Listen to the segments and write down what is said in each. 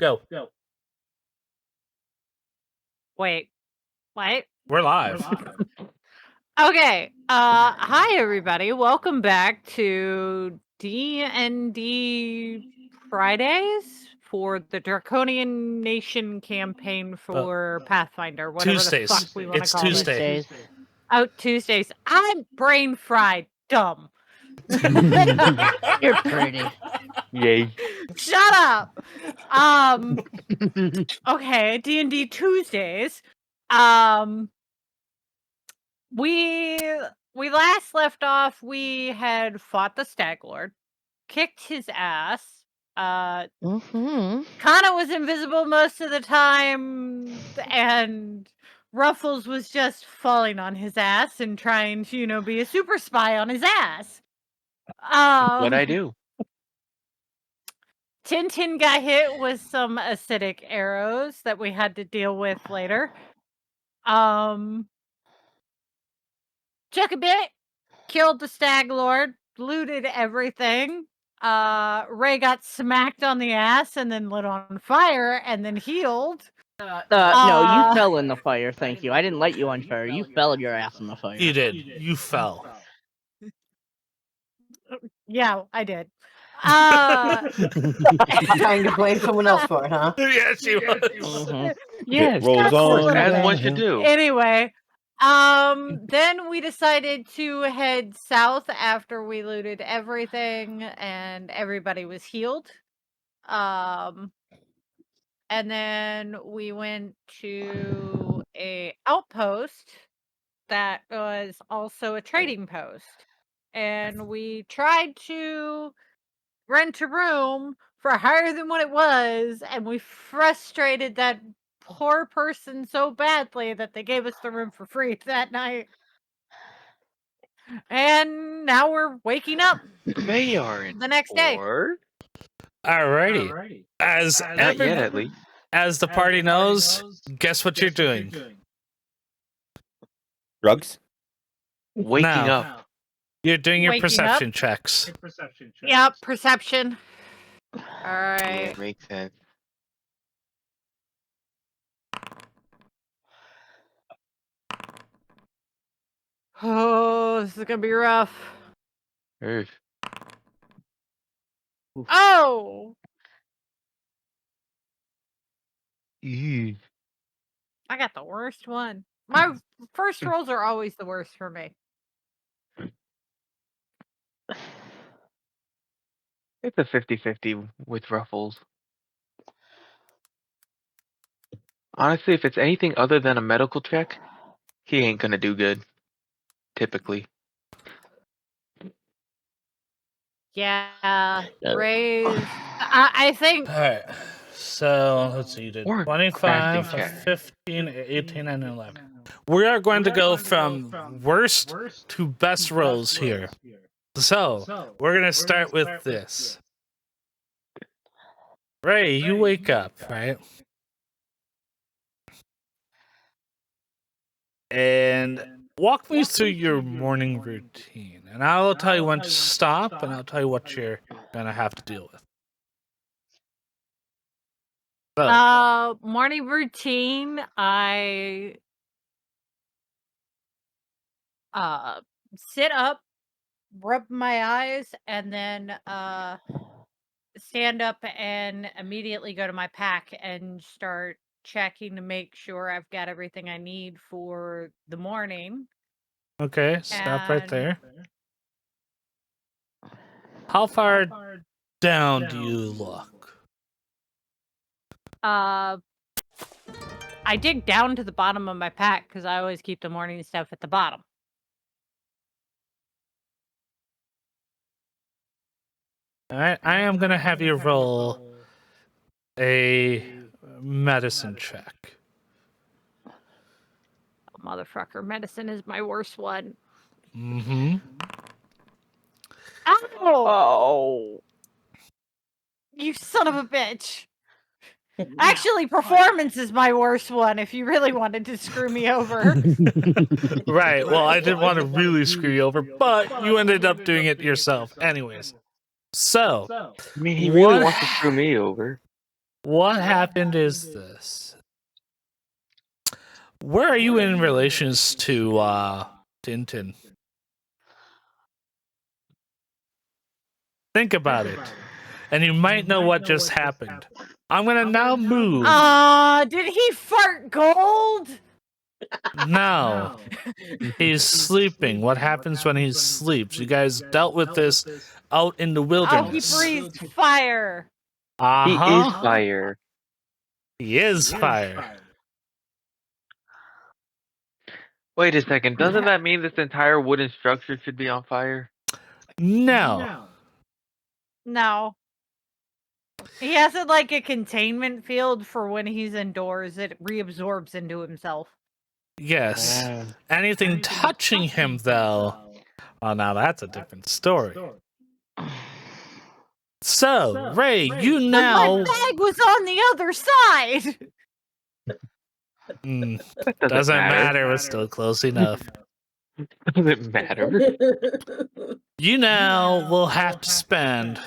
Go. Wait. What? We're live. Okay. Hi everybody. Welcome back to D&D Fridays for the Draconian Nation campaign for Pathfinder. Whatever Tuesdays. the fuck we want to It's call Tuesday. it. Oh, Tuesdays. I'm brain fried. Dumb. You're pretty. Yay. Shut up. Okay, D&D Tuesdays. We last left off, we had fought the Stag Lord, kicked his ass. Kana was invisible most of the time, and Ruffles was just falling on his ass and trying to, be a super spy on his ass. What'd I do? Tintin got hit with some acidic arrows that we had to deal with later. Took a bit, killed the Stag Lord, looted everything. Ray got smacked on the ass and then lit on fire and then healed. No, you fell in the fire, thank you. I didn't light you on fire. You fell your ass in the fire. You did. You fell. Yeah, I did. Trying to blame someone else for it, huh? Yeah, she was. Yes, rolls on as one should do. Anyway, then we decided to head south after we looted everything and everybody was healed. And then we went to a outpost that was also a trading post. And we tried to rent a room for higher than what it was, and we frustrated that poor person so badly that they gave us the room for free that night. And now we're waking up They aren't. the next day. Alrighty. As Not yet, at least. as the party knows, guess what you're doing? Drugs? Waking Now. up. You're doing your Waking perception checks. Yep, perception. All Yeah, right. makes sense. Oh, this is gonna be rough. Oof. Oh, Ew. I got the worst one. My first rolls are always the worst for me. It's a 50-50 with Ruffles. Honestly, if it's anything other than a medical check, he ain't gonna do good. Typically. Yeah, raise. I think. Alright. So, let's see. You did Or 25, crafting check. 15, 18, and 11. We are going to go from worst to best rolls here. So, we're going to start with this. Ray, you wake up, right? And walk me through your morning routine. And I'll tell you when to stop, and I'll tell you what you're going to have to deal with. So, Morning routine. I sit up, rub my eyes, and then stand up and immediately go to my pack and start checking to make sure I've got everything I need for the morning. okay, stop right there. How far down do you look? I dig down to the bottom of my pack because I always keep the morning stuff at the bottom. Alright, I am going to have you roll a medicine check. Motherfucker, medicine is my worst one. Mm-hmm. Ow! Oh. You son of a bitch. Actually, performance is my worst one if you really wanted to screw me over. Right, well, I didn't want to really screw you over, but you ended up doing it yourself anyways. So, I mean, he really What? wants to screw me over. what happened is this. Where are you in relations to Tintin? Think about it. And you might know what just happened. I'm gonna now move. Did he fart gold? No. He's sleeping. What happens when he sleeps? You guys dealt with this out in the Oh, he wilderness. breathed fire. He is Uh-huh. fire. He is fire. Wait a second. Doesn't that mean this entire wooden structure should be on fire? No. No. He has it like a containment field for when he's indoors. It reabsorbs into himself. Yes. Anything touching him, though. Oh, now that's a different story. So, Ray, you But now. my bag was on the other side. That Doesn't matter. We're still close enough. Doesn't matter. You now will have to spend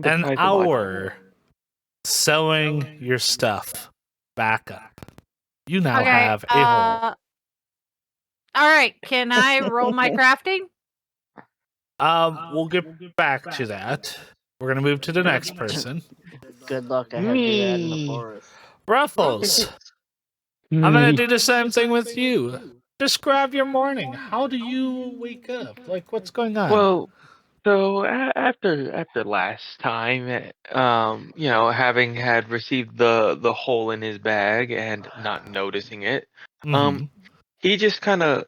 an hour sewing your stuff back up. You now Okay, have a hole. All right, can I roll my crafting? We'll get back to that. We're gonna move to the next person. Good luck. I had to do that in the Me. forest. Ruffles. I'm gonna do the same thing with you. Describe your morning. How do you wake up? Like, what's going on? Well, so after last time, having had received the hole in his bag and not noticing it, Mhm. he just kind of,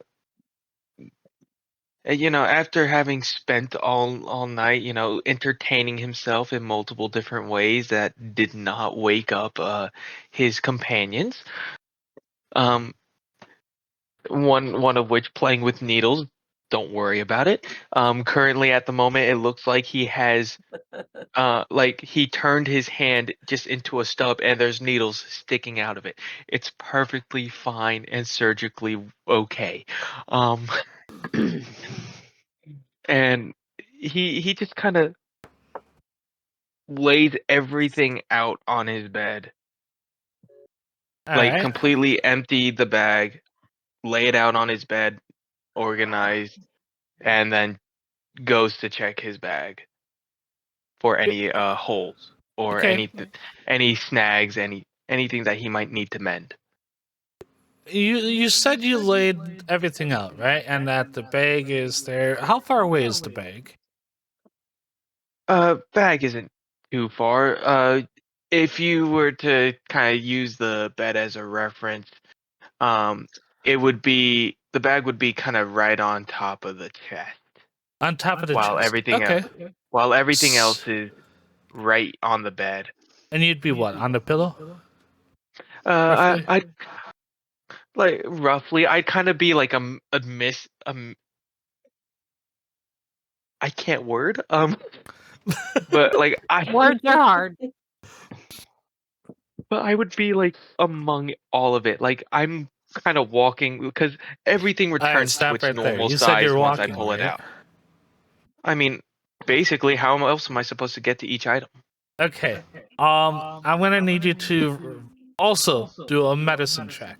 after having spent all night, entertaining himself in multiple different ways that did not wake up his companions. One of which playing with needles. Don't worry about it. Currently at the moment, it looks like he has, he turned his hand just into a stub, and there's needles sticking out of it. It's perfectly fine and surgically okay. And he just kind of lays everything out on his bed, All like right. completely empty the bag, lay it out on his bed, organized, and then goes to check his bag for any holes or Okay. any snags, anything that he might need to mend. You said you laid everything out, right? And that the bag is there. How far away is the bag? Bag isn't too far. If you were to kind of use the bed as a reference, it would be the bag would be kind of right on top of the chest, On top of the while chest. everything Okay. else is right on the bed. And you'd be what, on the pillow? I Roughly? like roughly. I'd kind of be like I can't word. But like Words are hard. but I would be like among all of it. Like I'm kind of walking because everything All right, returns to stop its right there. normal You said size you're once I walking, pull it right? out. I mean, basically, how else am I supposed to get to each item? Okay. I'm gonna need you to also do a medicine check.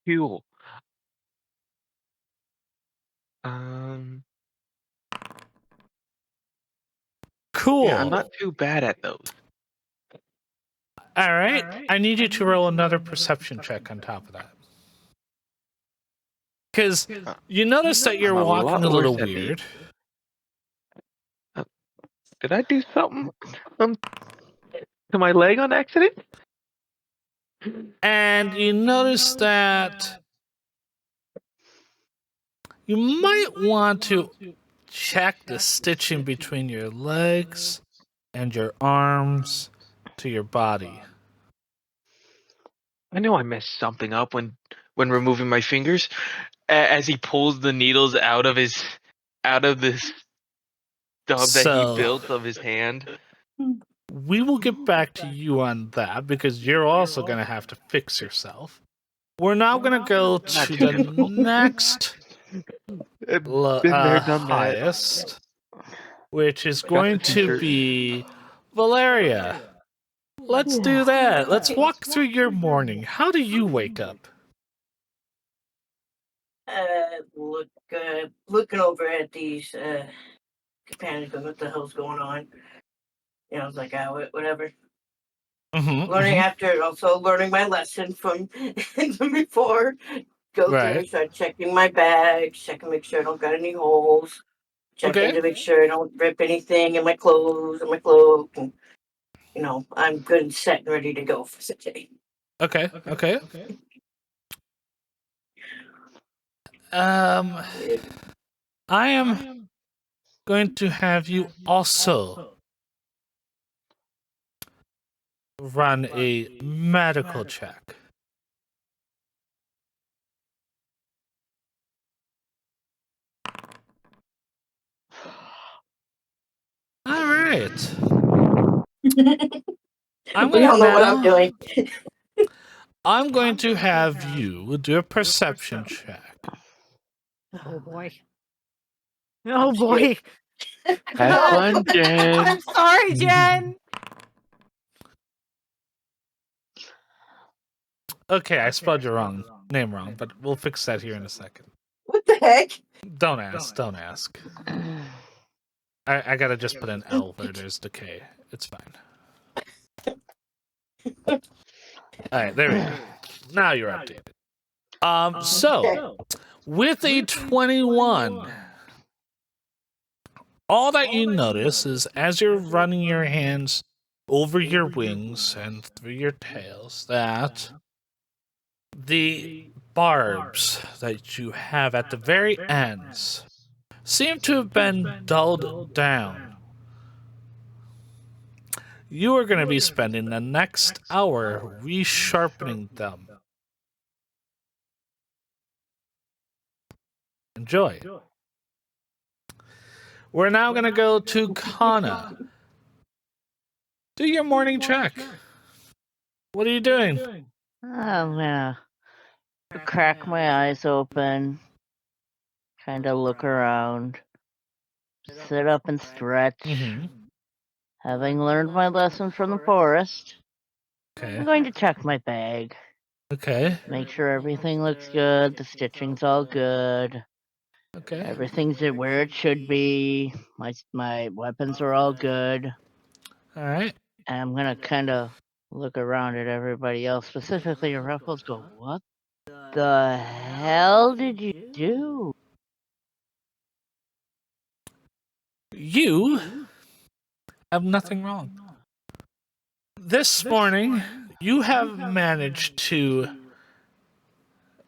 Cool. Cool. Yeah, I'm not too bad at those. All right. I need you to roll another perception check on top of that. Because you notice that you're I'm a walking lot a little worse at these. weird. Did I do something to my leg on accident? And you notice that you might want to check the stitching between your legs and your arms to your body. I know I messed something up when removing my fingers. As he pulls the needles out of this stub that he built of his hand. We will get back to you on that because you're also going to have to fix yourself. We're now going to go to the next Been there, done that. highest, which is going to be, Valeria, let's do that. Let's walk through your morning. How do you wake up? Looking over at these companions, going, what the hell's going on? You know, I was like, whatever. Learning after, also learning my lesson from before. Go through, start checking my bags, checking, make sure I don't got any holes. Checking to make sure I don't rip anything in my clothes or my cloak. And, you know, I'm good and set and ready to go for today. Okay. I am going to have you also run a medical check. All right. We don't know what I'm doing. I'm going to have you do a perception check. Oh boy. Oh boy. Have fun, Jen. I'm sorry, Jen. Okay, I spelled your name wrong, but we'll fix that here in a second. What the heck? Don't ask. I gotta just put an L where there's the K. It's fine. Alright, there we go. Now you're updated. So, with a 21, all that you notice is as you're running your hands over your wings and through your tails, that the barbs that you have at the very ends seem to have been dulled down. You are going to be spending the next hour resharpening them. Enjoy. We're now going to go to Kana. Do your morning check. What are you doing? I'm gonna crack my eyes open, kind of look around, sit up and stretch. Having learned my lesson from the forest, I'm going to check my bag. Okay. Make sure everything looks good, the stitching's all good. Okay. Everything's where it should be. My weapons are all good. All right. And I'm gonna kind of look around at everybody else, specifically Ruffles. Go, what the hell did you do? You have nothing wrong. This morning, you have managed to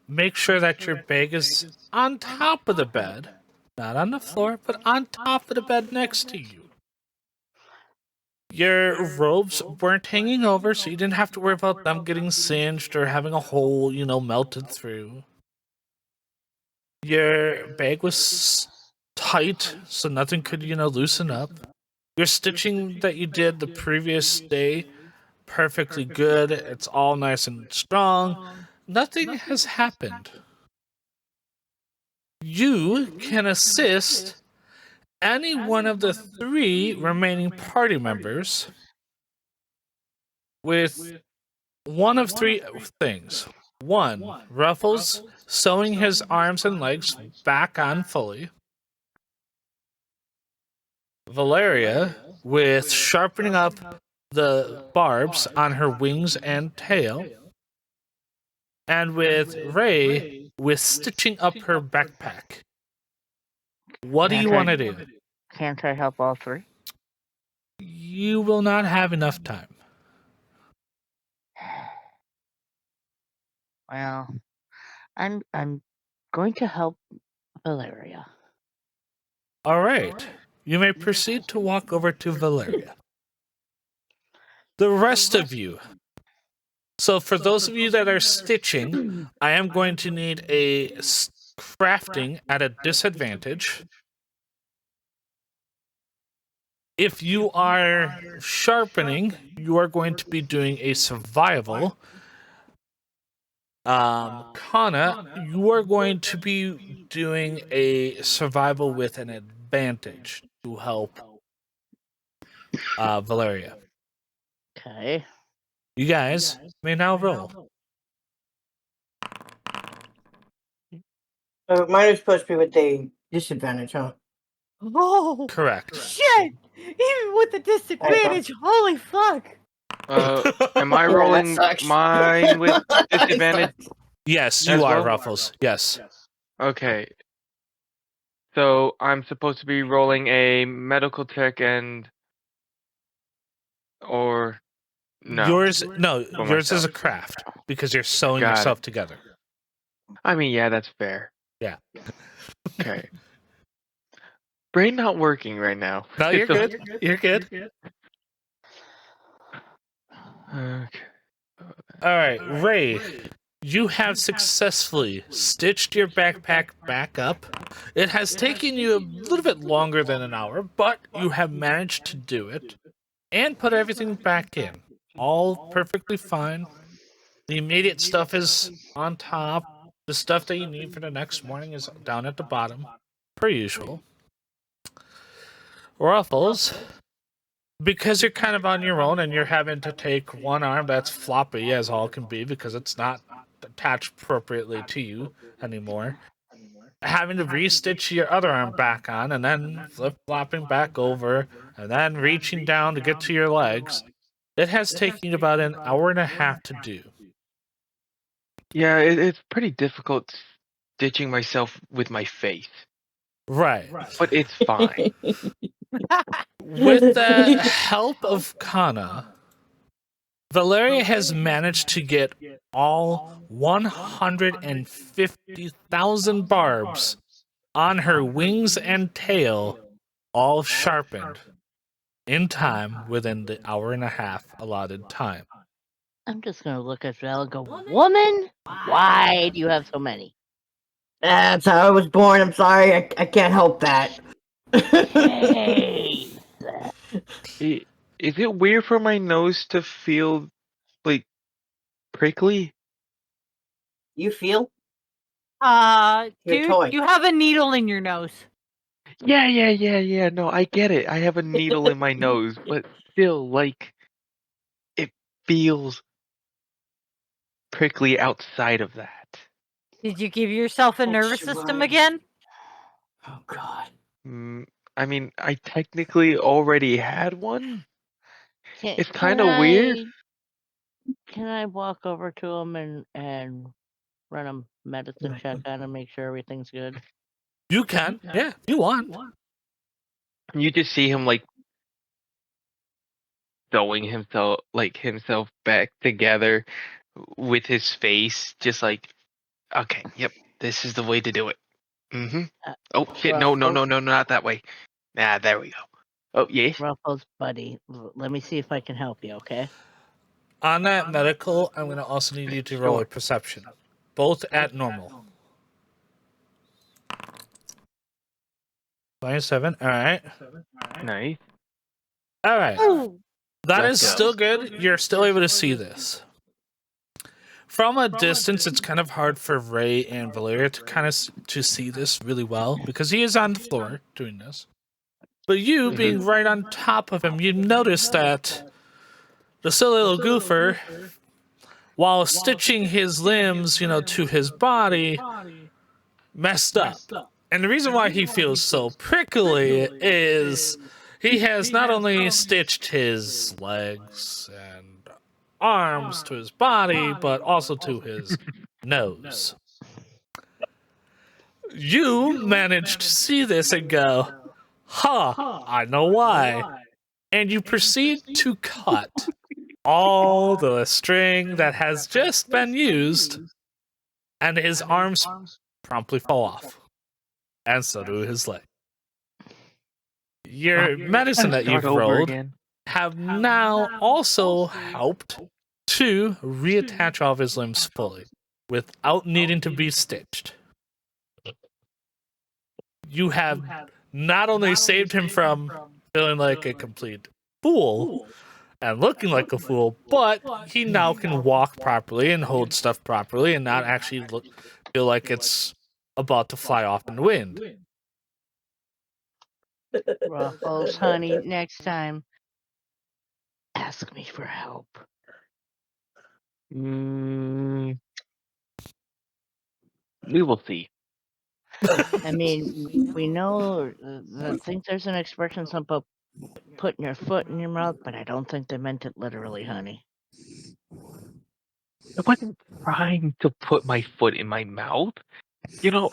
make sure that your bag is on top of the bed, not on the floor, but on top of the bed next to you. Your robes weren't hanging over, so you didn't have to worry about them getting singed or having a hole, melted through. Your bag was tight, so nothing could, loosen up. Your stitching that you did the previous day, perfectly good. It's all nice and strong. Nothing has happened. You can assist any one of the 3 remaining party members with one of 3 things. 1, Ruffles sewing his arms and legs back on fully. Valeria with sharpening up the barbs on her wings and tail. And with Ray with stitching up her backpack. What do you want to do? Can't I help all 3? You will not have enough time. Well, I'm going to help Valeria. All right. You may proceed to walk over to Valeria. The rest of you. So for those of you that are stitching, I am going to need a crafting at a disadvantage. If you are sharpening, you are going to be doing a survival. Kana, you are going to be doing a survival with an advantage to help Valeria. Okay. You guys may now roll. Mine is supposed to be with the disadvantage, huh? Oh, Correct. shit! Even with the disadvantage, holy fuck! Am I Yeah, that rolling sucks. mine with That disadvantage? sucks. Yes, As you are, well? Ruffles. Yes. Okay. So I'm supposed to be rolling a medical check or no. Yours For yours is a myself. craft because you're sewing Got yourself it. together. I mean, yeah, that's fair. Yeah. Okay. Brain not working right now. No, you're good. You're good. Okay. All right, Ray, you have successfully stitched your backpack back up. It has taken you a little bit longer than an hour, but you have managed to do it and put everything back in. All perfectly fine. The immediate stuff is on top. The stuff that you need for the next morning is down at the bottom, per usual. Ruffles, because you're kind of on your own and you're having to take one arm that's floppy as all can be because it's not attached appropriately to you anymore, having to restitch your other arm back on and then flip-flopping back over and then reaching down to get to your legs, it has taken you about an hour and a half to do. Yeah, it's pretty difficult stitching myself with my face, Right. but it's fine. With the help of Kana, Valeria has managed to get all 150,000 barbs on her wings and tail all sharpened in time within the hour and a half allotted time. I'm just gonna look at Val and go, woman, why do you have so many? That's how I was born. I'm sorry. I can't help that. Hey. Is it weird for my nose to feel like prickly? You feel? Your Dude, toy. you have a needle in your nose. Yeah. No, I get it. I have a needle in my nose, but still, like, it feels prickly outside of that. Did you give yourself a That's nervous system right. again? Oh God. I mean, I technically already had one. It's Can kind of weird. Can I walk over to him and run a medicine check on him, make sure everything's good? You can, yeah, if you want. You just see him like sewing himself back together with his face, just like, okay, yep, this is the way to do it. Mm-hmm. Oh shit! No, not that way. Ah, there we go. Oh yes. Ruffles, buddy, let me see if I can help you, okay? On that medical, I'm going to also need you to roll a perception, both at normal. 27, all right. Nice. All right. That is Let's go. still good. You're still able to see this. From a distance, it's kind of hard for Ray and Valeria to kind of to see this really well because he is on the floor doing this. But you, being right on top of him, you notice that the silly little goofer, while stitching his limbs, to his body, messed up. And the reason why he feels so prickly is he has not only stitched his legs and arms to his body, but also to his nose. You managed to see this and go, I know why. And you proceed to cut all the string that has just been used, and his arms promptly fall off. And so do his leg. Your medicine that you've rolled have now also helped to reattach all of his limbs fully without needing to be stitched. You have not only saved him from feeling like a complete fool and looking like a fool, but he now can walk properly and hold stuff properly and not actually feel like it's about to fly off in the wind. Ruffles, honey, next time ask me for help? We will see. I mean, we know that think there's an expression some about putting your foot in your mouth, but I don't think they meant it literally, honey. I wasn't trying to put my foot in my mouth. You know,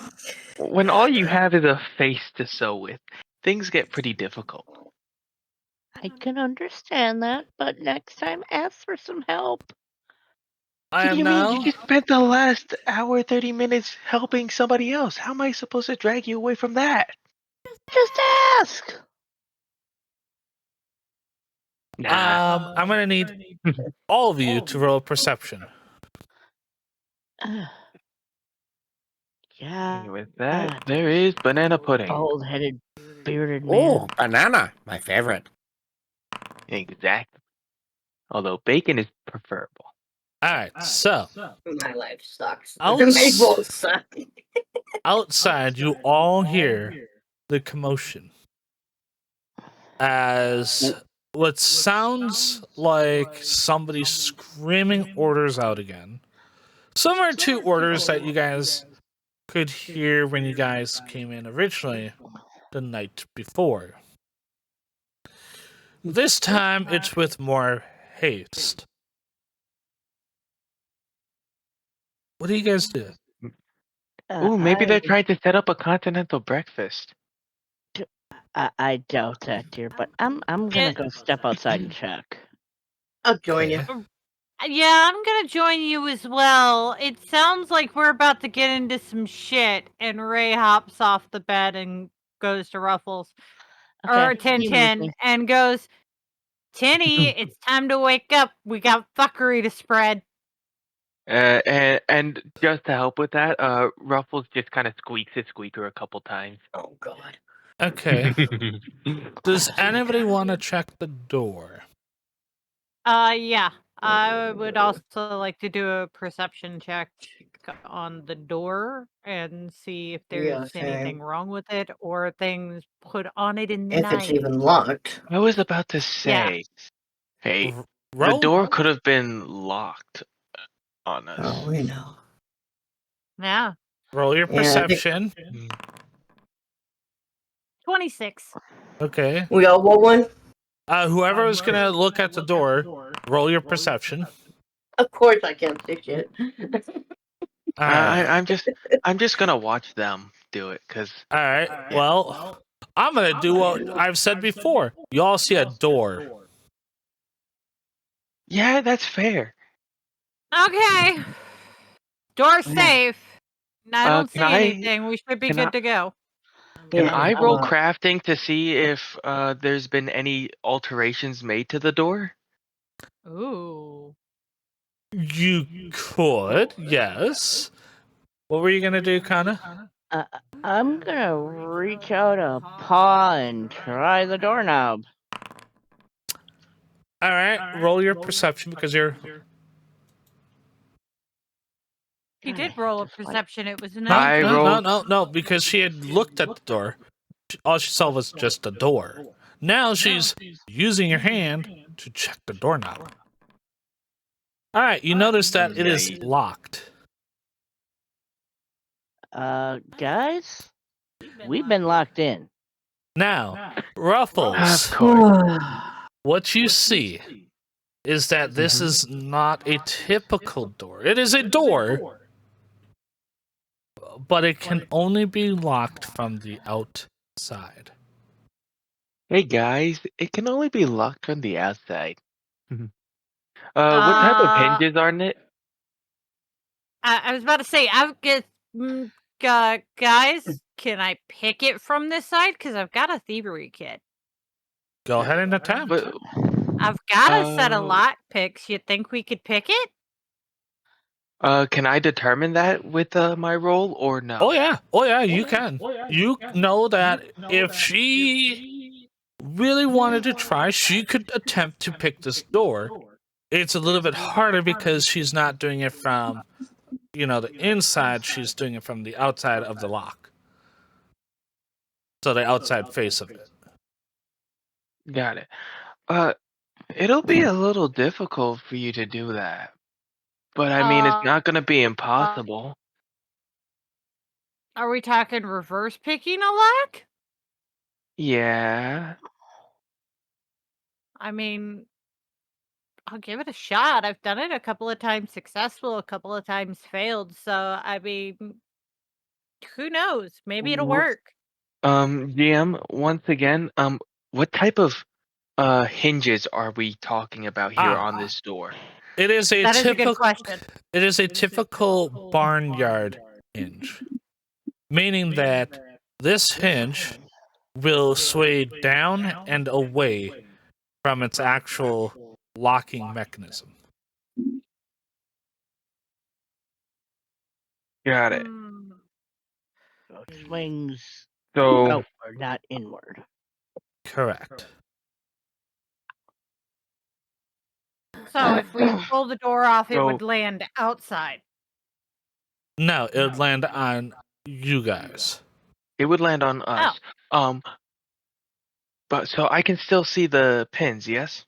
when all you have is a face to sew with, things get pretty difficult. I can understand that, but next time ask for some help. I What do am you mean? You now. just spent the last hour, 30 minutes helping somebody else. How am I supposed to drag you away from that? Just ask. Nah. I'm gonna need all of you to roll perception. Yeah. With that, there is banana pudding. Bald-headed, bearded man. Oh, banana, my favorite. Exactly. Although bacon is preferable. All right, so My life sucks. Outs- They both suck. outside, you all hear the commotion as what sounds like somebody screaming orders out again. Similar to orders that you guys could hear when you guys came in originally the night before. This time, it's with more haste. What do you guys do? Ooh, maybe they're trying to set up a continental breakfast. I doubt that, dear, but I'm gonna go step outside and check. I'll join you. Okay. Yeah, I'm gonna join you as well. It sounds like we're about to get into some shit, and Ray hops off the bed and goes to Ruffles or Okay, you move Tintin me. and goes, Tinny, it's time to wake up. We got fuckery to spread. And just to help with that, Ruffles just kind of squeaks his squeaker a couple times. Oh God. Okay. Does anybody want to check the door? Yeah. I would also like to do a perception check on the door and see if there's Yeah, same. anything wrong with it or things put on it in the If night. it's even locked. I was about to say, hey, the Roll. door could have been locked on us. Oh, we know. Yeah. Roll your Yeah, I think- perception. 26. Okay. We all roll one? Whoever is gonna look at the door, roll your perception. Of course I can't see shit. All right. I'm just gonna watch them do it, cause All right. Well, I'm gonna do what I've said before. You all see a door. yeah, that's fair. Okay. Door safe. I don't see can I- anything. We should be can good to go. Can Yeah, I roll crafting to see if there's been any alterations made to the door? Ooh. You could, yes. What were you gonna do, Kana? I'm gonna reach out a paw and try the doorknob. All right. Roll your perception because you're. She did roll a perception. It was a No, 19. no, because she had looked at the door. All she saw was just a door. Now she's using her hand to check the doorknob. All right, you notice that it is Nice. locked. Guys, we've been locked in. Now, Of Ruffles, course. what you see is that this is not a typical door. It is a door, but it can only be locked from the outside. Hey guys, it can only be locked from the outside. What type of hinges are in it? I was about to say, guys, can I pick it from this side? Because I've got a thievery kit. Go ahead and attempt. But, I've got a set of lock picks. You think we could pick it? can I determine that with my roll or no? Oh yeah, you can. You know that if she really wanted to try, she could attempt to pick this door. It's a little bit harder because she's not doing it from, the inside. She's doing it from the outside of the lock. So the outside face of it. Got it. It'll be a little difficult for you to do that. But I mean, it's not gonna be impossible. Are we talking reverse picking a lock? Yeah. I mean, I'll give it a shot. I've done it a couple of times successful, a couple of times failed. So, I mean, who knows? Maybe it'll work. GM, once again, what type of hinges are we talking about here on this door? It is a That is a typical. good question. It is a typical barnyard hinge, meaning that this hinge will sway down and away from its actual locking mechanism. Got it. So it swings So outward, not inward. Correct. So, if we pull the door off, it So- would land outside. No, it would land on you guys. it would land on us. But so I can still see the pins, yes?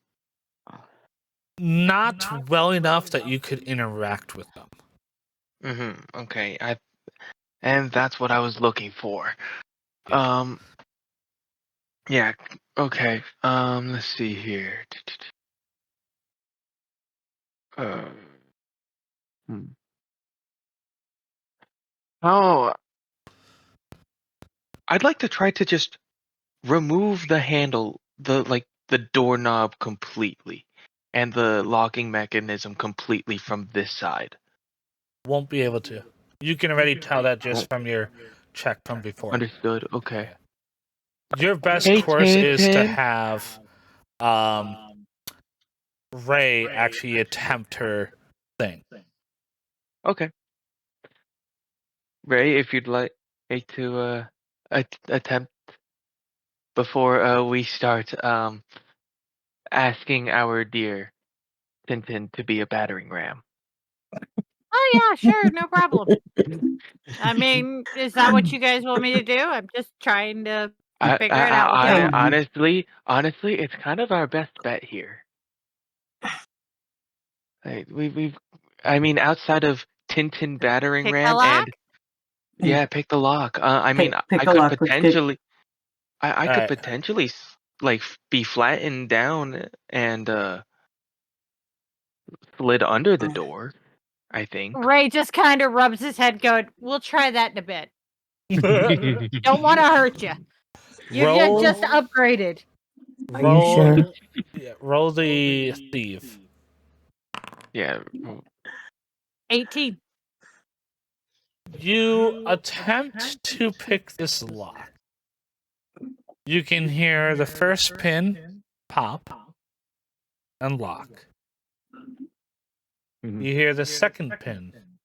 Not well enough that you could interact with them. Okay. And that's what I was looking for. Yeah. Okay. Let's see here. Oh, I'd like to try to just remove the handle, the doorknob completely, and the locking mechanism completely from this side. Won't be able to. You can already tell that just from your check from before. Understood. Okay. Your best Hey, course is to Tintin. have Ray actually attempt her thing. Okay. Ray, if you'd like to attempt before we start asking our dear Tintin to be a battering ram. Oh, yeah, sure. No problem. I mean, is that what you guys want me to do? I'm just trying to figure it out with y'all. Honestly, it's kind of our best bet here. Like, I mean, outside of Tintin battering Pick the ram lock? yeah, pick the lock. I mean, pick I a could lock, let's get- potentially, I could Alright. potentially like be flattened down and slid under the door. I think. Ray just kind of rubs his head, going, "We'll try that in a bit. Don't want to hurt you. You Roll- just upgraded." roll, sure? yeah, roll the thief. Yeah. 18. You attempt to pick this lock. You can hear the first pin pop and lock. Mhm. You hear the second pin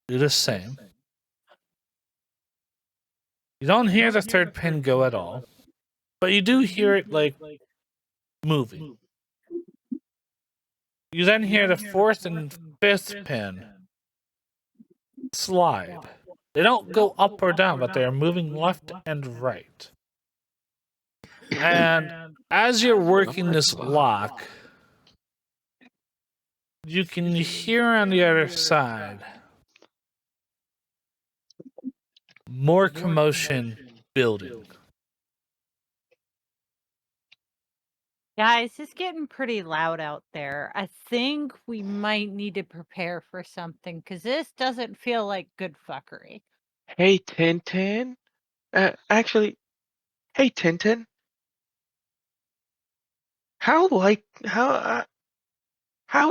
do the same. You don't hear the third pin go at all, but you do hear it like moving. You then hear the fourth and fifth pin slide. They don't go up or down, but they are moving left and right. And as you're working this lock, you can hear on the other side more commotion building. Guys, it's getting pretty loud out there. I think we might need to prepare for something, because this doesn't feel like good fuckery. Hey, Tintin. Actually, hey, Tintin. How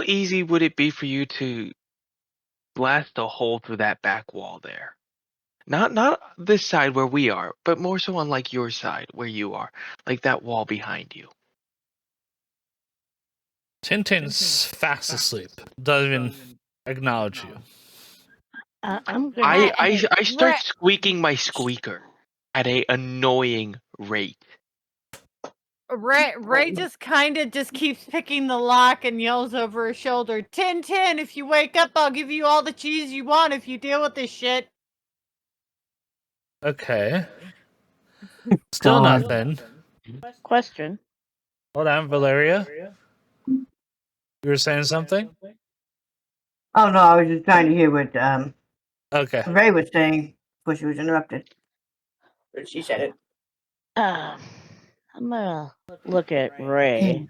easy would it be for you to blast a hole through that back wall there? Not this side where we are, but more so on like your side where you are, like that wall behind you. Tintin's fast asleep. Doesn't even acknowledge you. I'm gonna. I start Right. squeaking my squeaker at a annoying rate. Ray just kind of just keeps picking the lock and yells over his shoulder, "Tin, if you wake up, I'll give you all the cheese you want if you deal with this shit." Okay. Still God. nothing. Question. Hold on, Valeria. You were saying something? Oh no, I was just trying to hear what Okay. Ray was saying before she was interrupted. But she said it. I'm gonna look at Ray.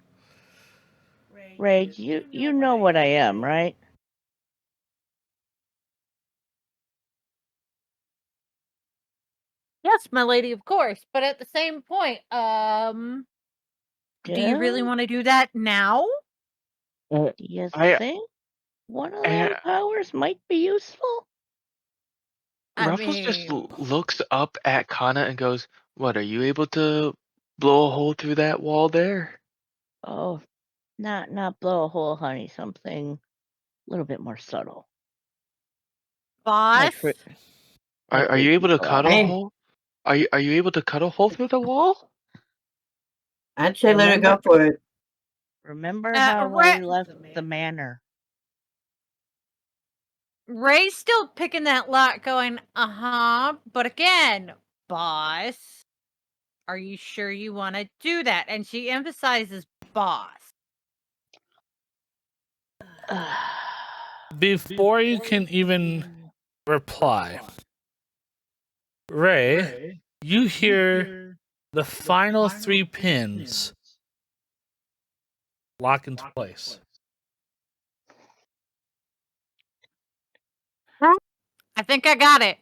Ray, you know what I am, right? Yes, my lady, of course. But at the same point, do you really Yeah? want to do that now? You I think one of uh, those powers might be useful? I Ruffles just mean, looks up at Kana and goes, "What? Are you able to blow a hole through that wall there?" Oh, not blow a hole, honey. Something a little bit more subtle. boss. Are you able to cut a Hey. hole? Are you able to cut a hole through the wall? I'd say let her go for it. Remember how I left the manor? Ray's still picking that lock, going, but again, boss, are you sure you want to do that? And she emphasizes boss. Before you can even reply, Ray, you hear the final 3 pins lock into place. I think I got it.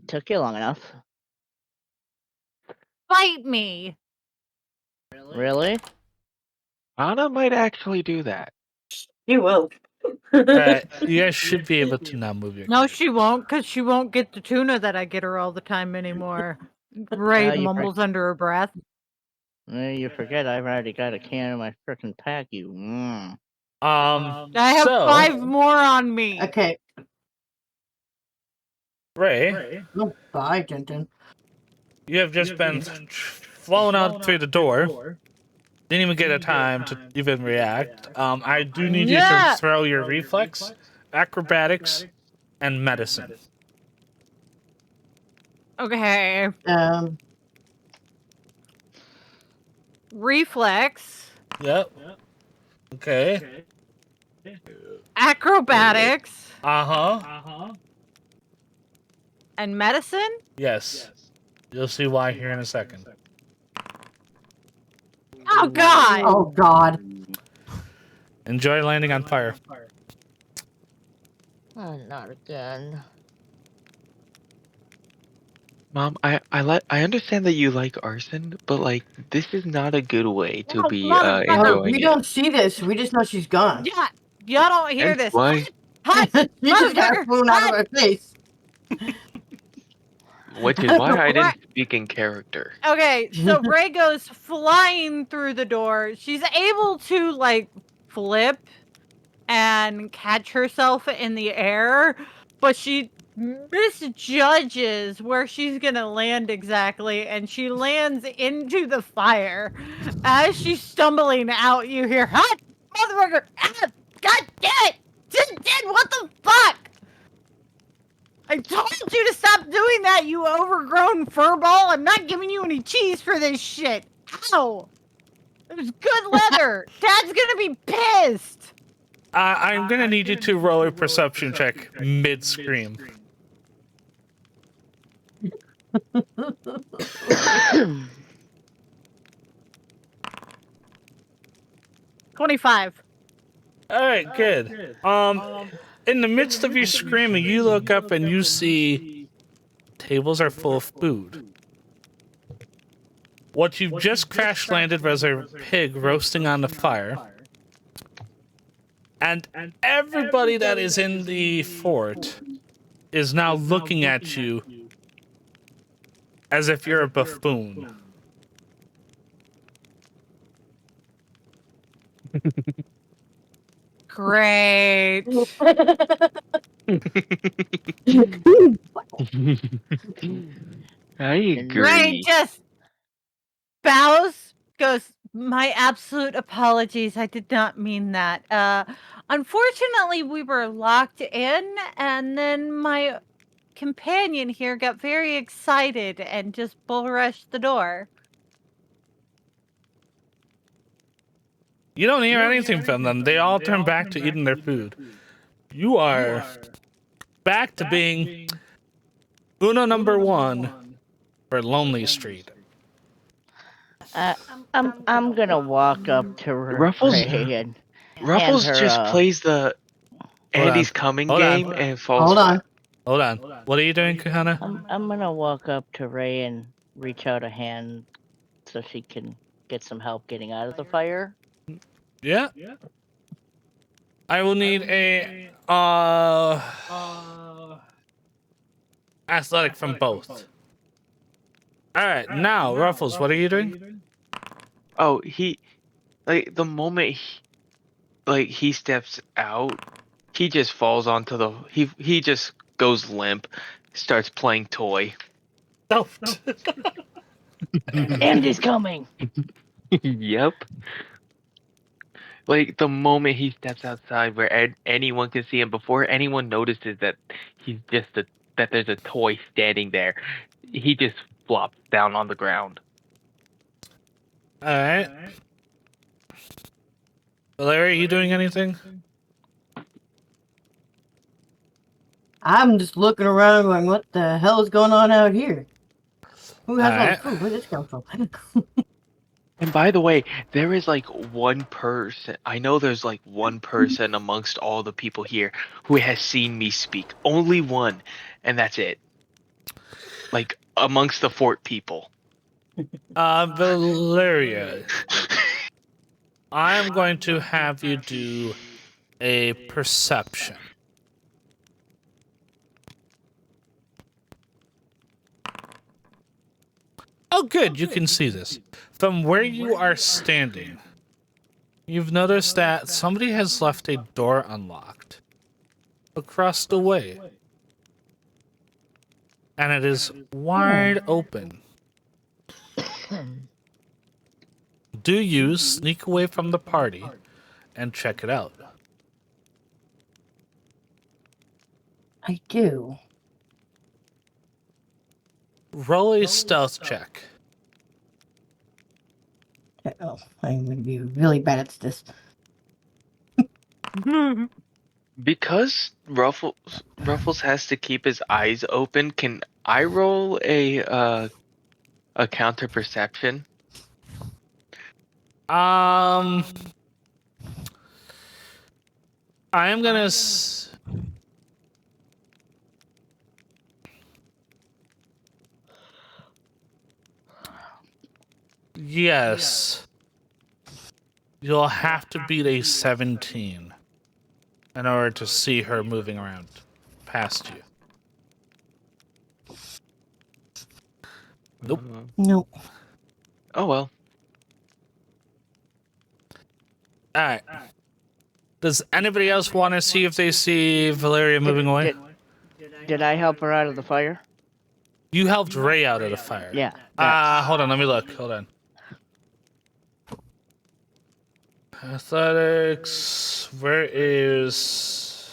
Took you long enough. Fight me. Really? Kana might actually do that. You will. You guys should be able to now move your No, character. she won't, because she won't get the tuna that I get her all the time anymore. Ray you mumbles under her breath. You forget I've already got a can in my frickin' pack, you. I have 5 more on me. Okay. Ray, Oh, bye, Tintin. you have just been flown out through the door. Didn't even get a time to even react. I do need you to throw your reflex, acrobatics, and medicine. Okay. Reflex. Yep. Okay. Acrobatics. Uh-huh. And medicine? Yes. You'll see why here in a second. Oh, God! Oh, God. Enjoy landing on fire. Not again. Mom, I understand that you like arson, but like this is not a good way to be Motherfucker. enjoying We it. don't see this. We just know she's gone. Yeah, y'all don't hear Hence this. why, Hot, She just got motherfucker, flown out of her face. which is why I didn't speak in character. Okay, so Ray goes flying through the door. She's able to, like, flip and catch herself in the air, but she misjudges where she's gonna land exactly, and she lands into the fire. As she's stumbling out, you hear, hot motherfucker! Ah, God damn it! What the fuck? I told you to stop doing that, you overgrown furball! I'm not giving you any cheese for this shit! Ow! It was good leather! Dad's gonna be pissed! I'm gonna need you to roll a perception check mid-scream. $25. Alright, good. In the midst of you screaming, you look up and you see tables are full of food. What you've just crash landed was a pig roasting on the fire. And everybody that is in the fort is now looking at you as if you're a buffoon. Great. I agree. Ray just bows, goes, my absolute apologies. I did not mean that. Unfortunately, we were locked in, and then my companion here got very excited and just bull rushed the door. You don't hear anything from them. They all turn back to eating their food. You are back to being Uno number 1 for Lonely Street. I'm gonna walk up to Ruffles- Ray and Ruffles her, just plays the Hold on. Andy's coming Hold on. game and falls Hold on. flat. Hold on. What are you doing, Kahana? I'm gonna walk up to Ray and reach out a hand so she can get some help getting out of the fire. Yeah. I will need a athletic from both. All right, now Ruffles, what are you doing? Oh, he like the moment he steps out, he just falls onto the he just goes limp, starts playing toy. Oh. Andy's coming. Yep. Like the moment he steps outside where anyone can see him, before anyone notices that he's just that there's a toy standing there, he just flops down on the ground. All right. Larry, are you doing anything? I'm just looking around going, what the hell is going on out here? Who has all the Alright. food? Where did this come from? And by the way, there is like one person. I know there's like one person amongst all the people here who has seen me speak. Only one, and that's it. Like amongst the fort people. Valeria, I'm going to have you do a perception. Oh, good, you can see this. From where you are standing, you've noticed that somebody has left a door unlocked across the way. And it is wide open. Do you sneak away from the party and check it out? I do. Roll a stealth check. Oh, I'm going to be really bad at this. Because Ruffles has to keep his eyes open, can I roll a counter perception? I am gonna. Yes. You'll have to beat a 17 in order to see her moving around past you. Nope. Nope. Oh well. Alright. Does anybody else want to see if they see Valeria moving away? Did I help her out of the fire? You helped Ray out of the fire. Yeah. Hold on, let me look. Hold on. Athletics. Where is.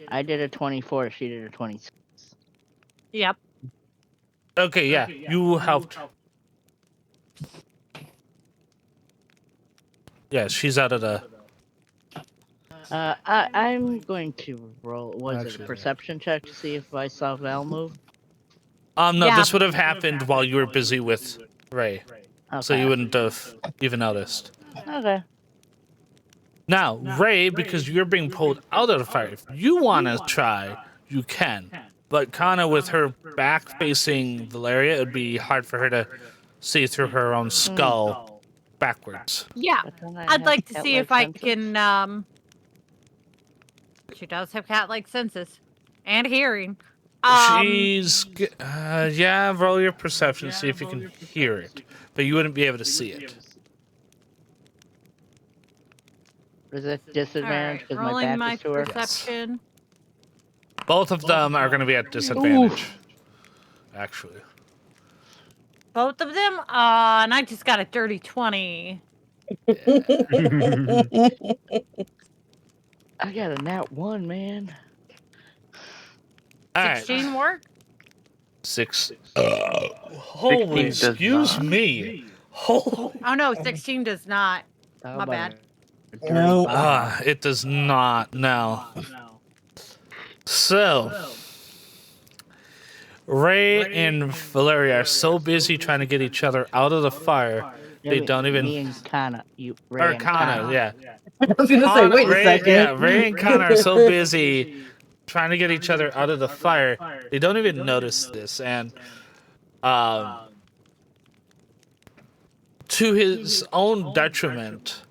I did a 24. She did a 26. Yep. Okay, yeah. You helped. Yeah, she's out of the. I'm going to roll. Was it Actually, a perception check to see if I saw Val move? No, Yeah. this would have happened while you were busy with Ray. Okay. So you wouldn't have even noticed. Okay. Now, Ray, because you're being pulled out of the fire, if you want to try, you can. But Kana, with her back facing Valeria, it would be hard for her to see through her own skull backwards. Yeah. But then I I'd have like to see if I cat-like can, She does have cat-like senses. And hearing. Yeah, roll your perception, see if you can hear it. But you wouldn't be able to see it. Is it disadvantage because my rolling back my is to her? perception. Both of them are going to be at disadvantage. Actually. Both of them? And I just got a dirty 20. I got a nat 1, man. All right. 16 work? 6. Holy, 16 does excuse not. me. Oh. Oh no, 16 does not. How My about bad. No. It does not. No. So, Ray and Valeria are so busy trying to get each other out of the fire, they don't even. Me and Kana. Ray Or and Kana, yeah. I was gonna say, wait a second. Yeah, Ray and Kana are so busy trying to get each other out of the fire, they don't even notice this. And to his own detriment,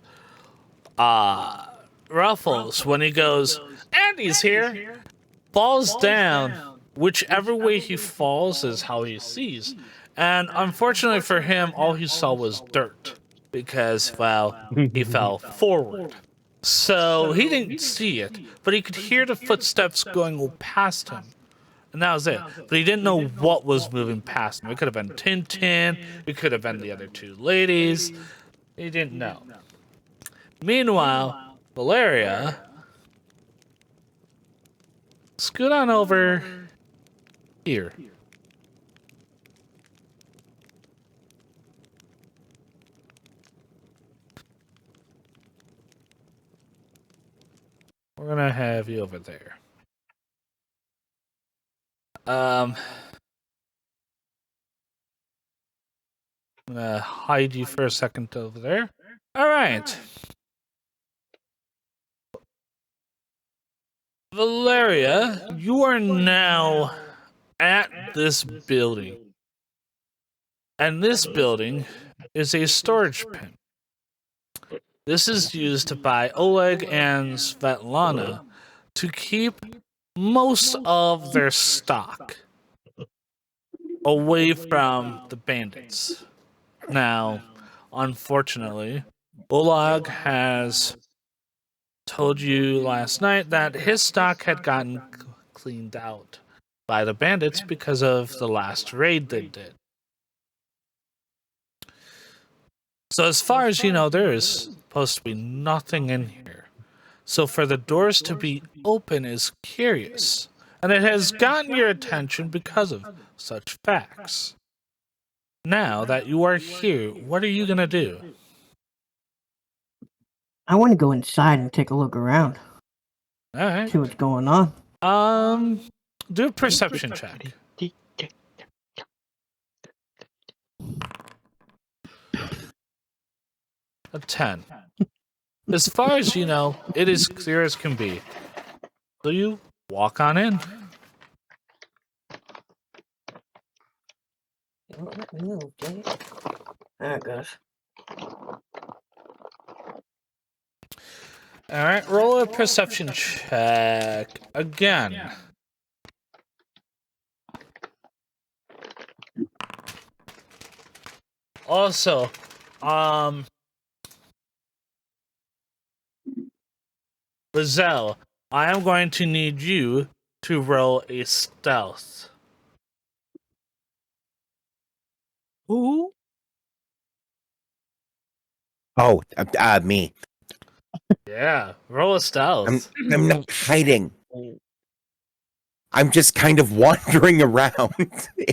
Ruffles, when he goes, Andy's here, falls down. Whichever way he falls is how he sees. And unfortunately for him, all he saw was dirt. Because, well, he fell forward. So he didn't see it, but he could hear the footsteps going past him. And that was it. But he didn't know what was moving past him. It could have been Tintin, it could have been the other two ladies. He didn't know. Meanwhile, Valeria, scoot on over here. We're gonna have you over there. I'm gonna hide you for a second over there. All right. Valeria, you are now at this building. And this building is a storage pen. This is used by Oleg and Svetlana to keep most of their stock away from the bandits. Now, unfortunately, Oleg has told you last night that his stock had gotten cleaned out by the bandits because of the last raid they did. So as far as you know, there is supposed to be nothing in here. So for the doors to be open is curious, and it has gotten your attention because of such facts. Now that you are here, what are you gonna do? I want to go inside and take a look around. All right. See what's going on. Do a perception check. A 10. As far as you know, it is clear as can be. So you walk on in. Don't let me move, dang it. There it goes. Alright, roll a perception check again. Also, Lizelle, I am going to need you to roll a stealth. Who? Oh, me. Yeah, roll a stealth. I'm not hiding. I'm just kind of wandering around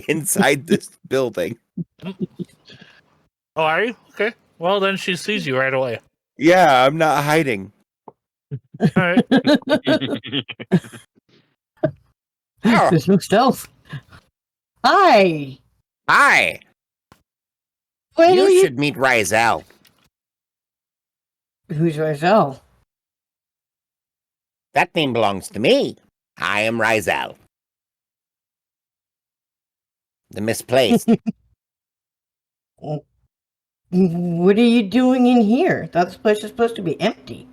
inside this building. Oh, are you? Okay. Well, then she sees you right away. Yeah, I'm not hiding. Alright. Oh, There's no stealth. Hi. hi. Where are You should meet Rizel. Who's Rizel? That name belongs to me. I am Rizel. The misplaced. What are you doing in here? That place is supposed to be empty.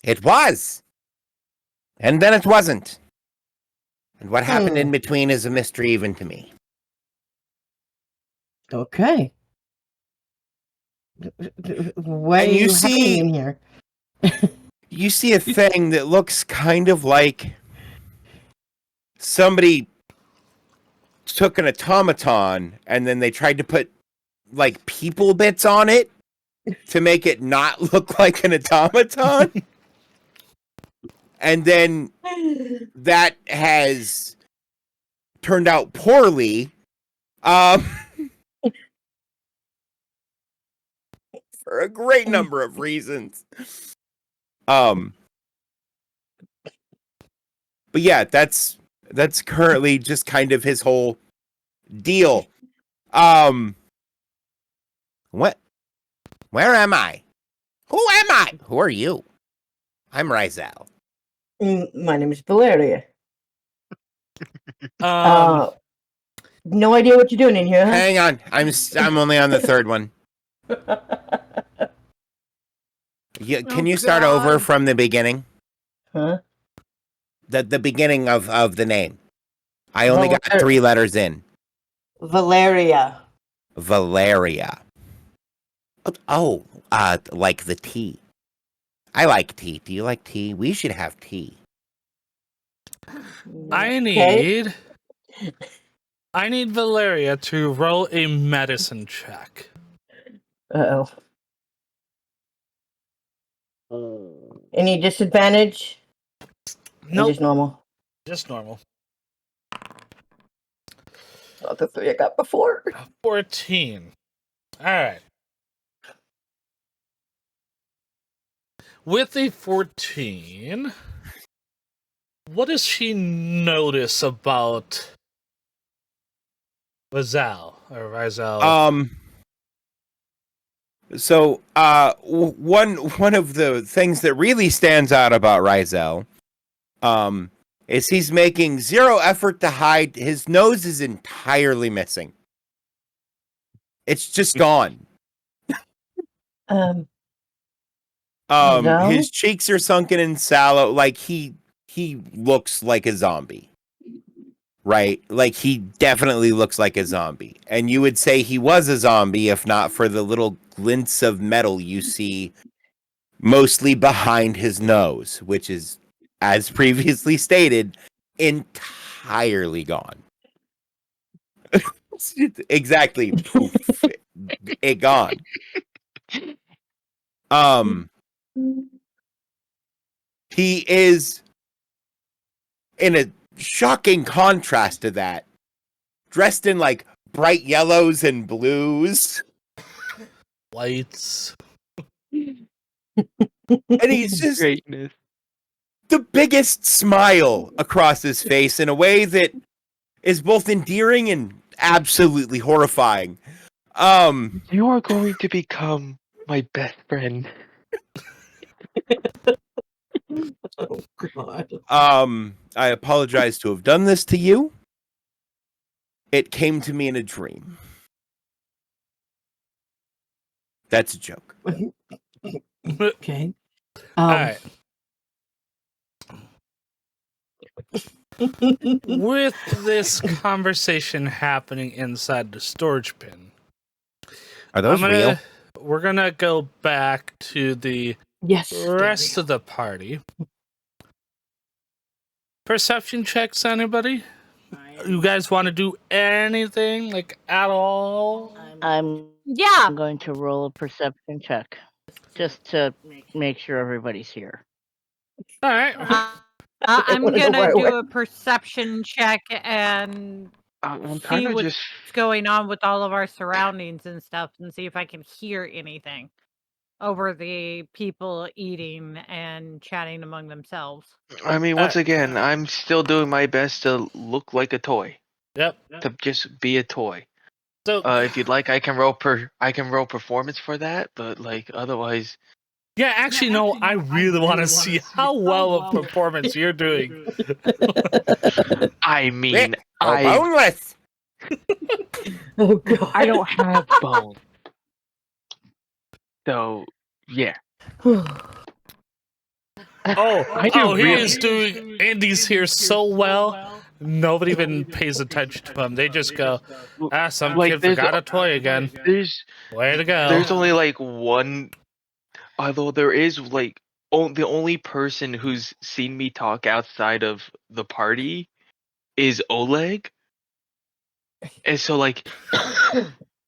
It was. And then it wasn't. And what happened in between is a mystery even to me. Okay. Why And are you you see- hiding in here? You see a thing that looks kind of like somebody took an automaton and then they tried to put like people bits on it to make it not look like an automaton. And then that has turned out poorly. for a great number of reasons. But yeah, that's currently just kind of his whole deal. What? Where am I? Who am I? Who are you? I'm Rizal. My name is Valeria. Um, No idea what you're doing in here, huh? Hang on, I'm only on the third one. Can you start over God. from the beginning? Huh? The beginning of the name. I only got Valer- 3 letters in. Valeria. Valeria. Oh, like the tea. I like tea. Do you like tea? We should have tea. I Okay. need Valeria to roll a medicine check. Uh-oh. Any disadvantage? Or Nope, just normal? just normal. Not the 3 I got before. 14. All right. With a 14, what does she notice about Rizal or Rizal? So one of the things that really stands out about Rizal is he's making 0 effort to hide. His nose is entirely missing. It's just gone. No? His cheeks are sunken and sallow, like he looks like a zombie. Right? Like he definitely looks like a zombie. And you would say he was a zombie if not for the little glints of metal you see mostly behind his nose, which is, as previously stated, entirely gone. Exactly. Poof. It gone. He is, in a shocking contrast to that, dressed in like bright yellows and blues. Lights. And he's just Greatness. the biggest smile across his face in a way that is both endearing and absolutely horrifying. You are going to become my best friend. Oh, God. I apologize to have done this to you. It came to me in a dream. That's a joke. Okay. All right. With this conversation happening inside the storage bin, Are those real? we're gonna go back to the Yes. rest of the party. Perception checks, anybody? You guys want to do anything, like, at all? I'm Yeah. going to roll a perception check just to make sure everybody's here. All right. I'm wanna go gonna right do away. a perception check and I'm see kind of what's just. going on with all of our surroundings and stuff, and see if I can hear anything over the people eating and chatting among themselves. I mean, once again, I'm still doing my best to look like a toy. Yep. To just be a toy. So, If you'd like, I can roll performance for that, but like otherwise. yeah, actually, no. I really want to see how well of performance you're doing. I mean, boneless. Oh, God. I don't have bones. So, yeah. He is doing Andy's here so well. Nobody even pays attention to him. They just go, some Like, kid forgot a toy again. Way to go. There's only like one. Although there is like the only person who's seen me talk outside of the party is Oleg, and so like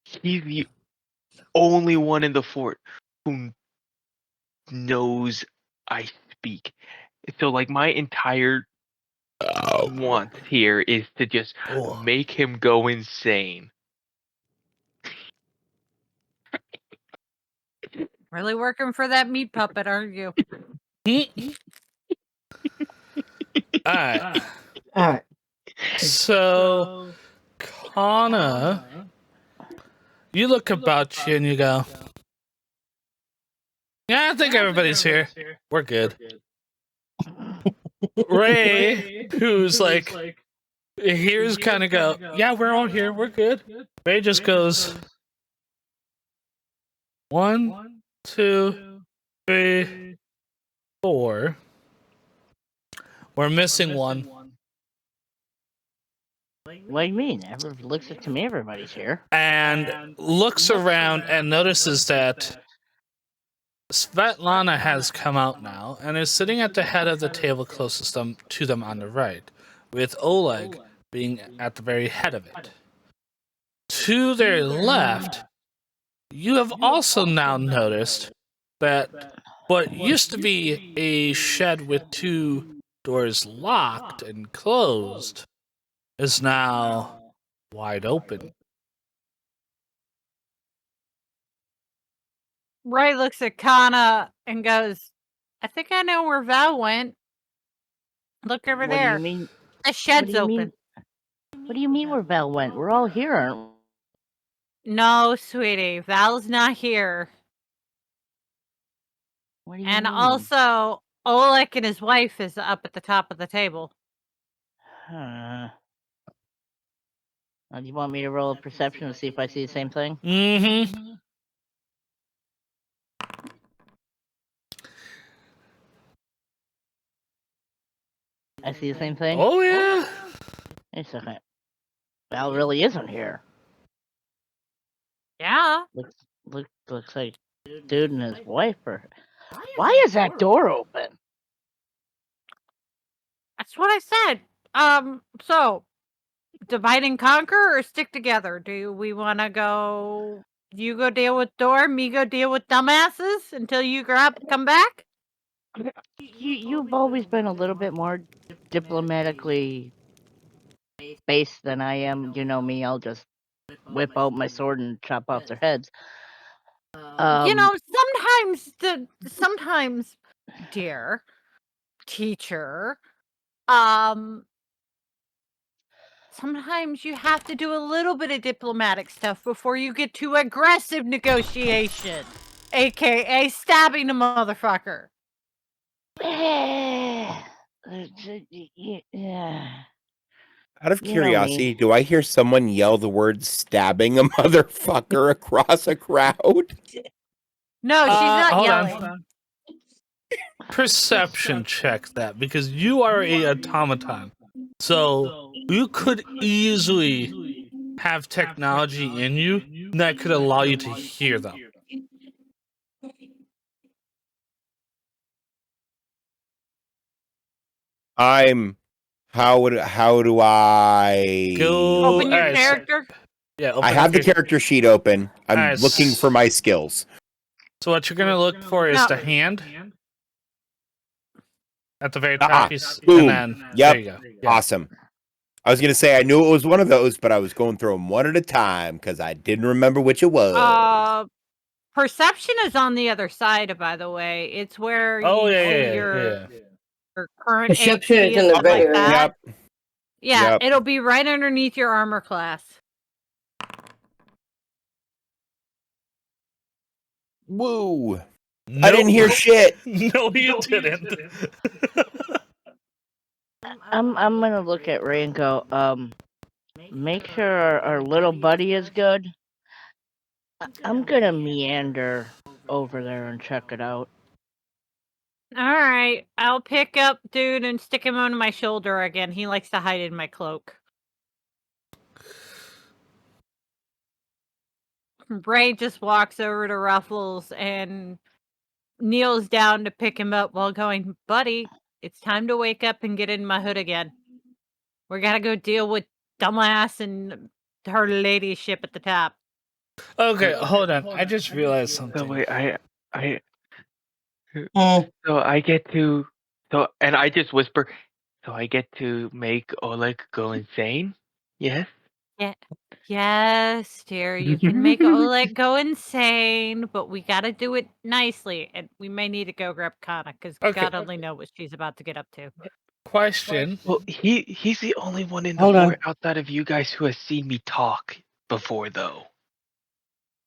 he's the only one in the fort who knows I speak. So like my entire want here is to just make him go insane. Really working for that meat puppet, aren't you? Alright. All right. So, Kana, you look about you and you go, yeah, I think everybody's here. We're good. Ray, who's like, here's kind of go, yeah, we're all here. We're good. Ray just goes, 1, 2, 3, 4. We're missing one. What do you mean? Looks to me everybody's here. And looks around and notices that Svetlana has come out now and is sitting at the head of the table closest to them on the right, with Oleg being at the very head of it. To their left, you have also now noticed that what used to be a shed with 2 doors locked and closed is now wide open. Ray looks at Kana and goes, I think I know where Val went. Look over What there. do you mean? The shed's open. What do you mean where Val went? We're all here, aren't we? No, sweetie. Val's not here. What do you And mean? also, Oleg and his wife is up at the top of the table. Do you want me to roll a perception to see if I see the same thing? Mm-hmm. I see the same thing? Oh, yeah. Wait a second. Val really isn't here. Yeah. Looks like dude and his wife are. Why is that door open? That's what I said. So, divide and conquer or stick together? Do we want to go... You go deal with door, me go deal with dumbasses until you come back? You've always been a little bit more diplomatically based than I am. You know me, I'll just whip out my sword and chop off their heads. You know, sometimes, dear teacher, sometimes you have to do a little bit of diplomatic stuff before you get to aggressive negotiation, aka stabbing the motherfucker. Yeah. Out of You know curiosity, me. do I hear someone yell the word stabbing a motherfucker across a crowd? No, she's not hold on. yelling. Perception check that, because you are a automaton. So you could easily have technology in you that could allow you to hear them. How do I Go. Open your alright, so- character. yeah, open I up have the your- character sheet open. I'm Alright, looking for my skills. So what you're gonna look for is No. the hand at the very Ah, top piece, boom. and then Yep. there you go. Yeah. Awesome. I was gonna say I knew it was one of those, but I was going through them one at a time because I didn't remember which it was. Perception is on the other side, by the way. It's where Oh you yeah, see yeah, your yeah. current Perception HP is in and the stuff red like area. that. Yep. Yeah, Yep. it'll be right underneath your armor class. Woo! Nope. I didn't hear shit. No, you didn't. I'm gonna look at Ray and go, make sure our little buddy is good. I'm gonna meander over there and check it out. Alright, I'll pick up dude and stick him on my shoulder again. He likes to hide in my cloak. Ray just walks over to Ruffles and kneels down to pick him up while going, buddy, it's time to wake up and get in my hood again. We gotta go deal with dumbass and her ladyship at the top. Okay, hold on. I just realized So something. wait, I Hmm. so I get to and I just whisper, so I get to make Oleg go insane? Yes? Yeah. Yes, dear. You can make Oleg go insane, but we gotta do it nicely. And we may need to go grab Kana because Okay. God only knows what she's about to get up to. Question. Well, he's the only one in the Hold on. fort outside of you guys who has seen me talk before, though.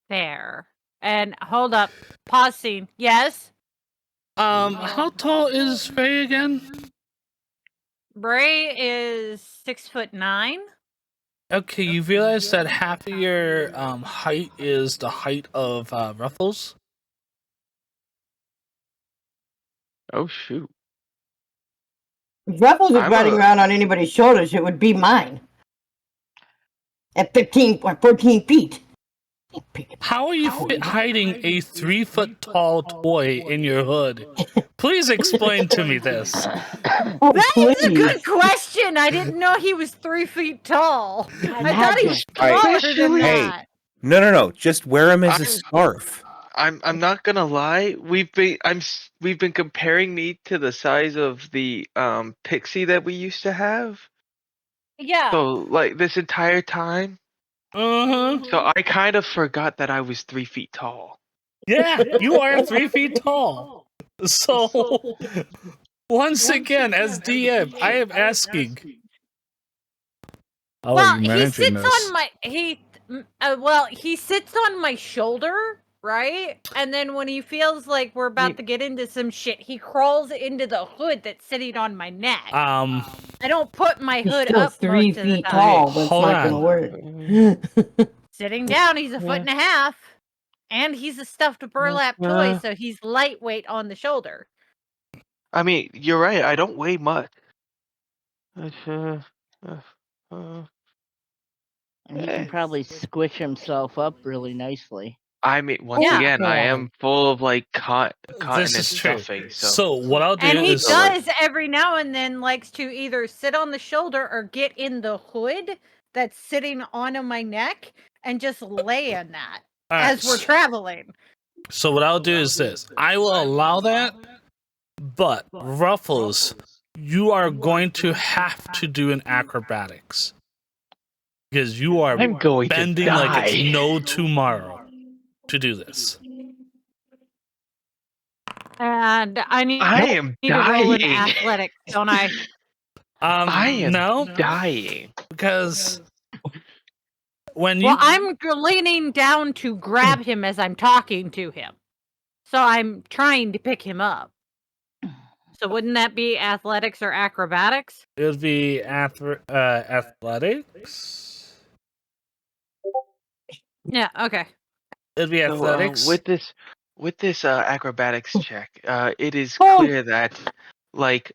There. And hold up. Pause scene. Yes? How tall is Faye again? Bray is 6'9". Okay, you realize that half of your height is the height of Ruffles? Oh shoot! If Ruffles was I'm riding a- around on anybody's shoulders, it would be mine. At 15 or 14 feet. How are you hiding a 3-foot tall toy in your hood? Please explain to me this. Oh, That is a good please. question. I didn't know he was 3 feet tall. I thought he was Alright. taller than Especially- Hey. that. No. Just wear him as a I'm- scarf. I'm not gonna lie. We've been comparing me to the size of the pixie that we used to have. Yeah. So like this entire time, Uh-huh. so I kind of forgot that I was 3 feet tall. Yeah, you are 3 feet tall. So, once again, as DM, I am asking. How Well, are you he managing sits this? on my he sits on my shoulder, right? And then when he feels like we're about to get into some shit, he crawls into the hood that's sitting on my neck. I don't put my He's hood still up 3 most of the feet time. tall, but it's Hold not on. going to work. Sitting down, he's a foot and a half, and he's a stuffed burlap toy, so he's lightweight on the shoulder. I mean, you're right. I don't weigh much. And he can probably squish himself up really nicely. I mean, once Yeah. again, I am full of like cotton This and is true. stuffing. So, So, what I'll do And he is... does every now and then likes to either sit on the shoulder or get in the hood that's sitting on my neck and just lay in that as we're traveling. So what I'll do is this. I will allow that, but Ruffles, you are going to have to do an acrobatics. Because you are I'm going bending to die. like it's no tomorrow to do this. And I need am to roll in dying. athletics, don't I? I am no, dying. because when Well, you I'm leaning down to grab him as I'm talking to him. So I'm trying to pick him up. So wouldn't that be athletics or acrobatics? it would be athletics. Yeah, okay. It'd be So, athletics. with this acrobatics check, it is clear that like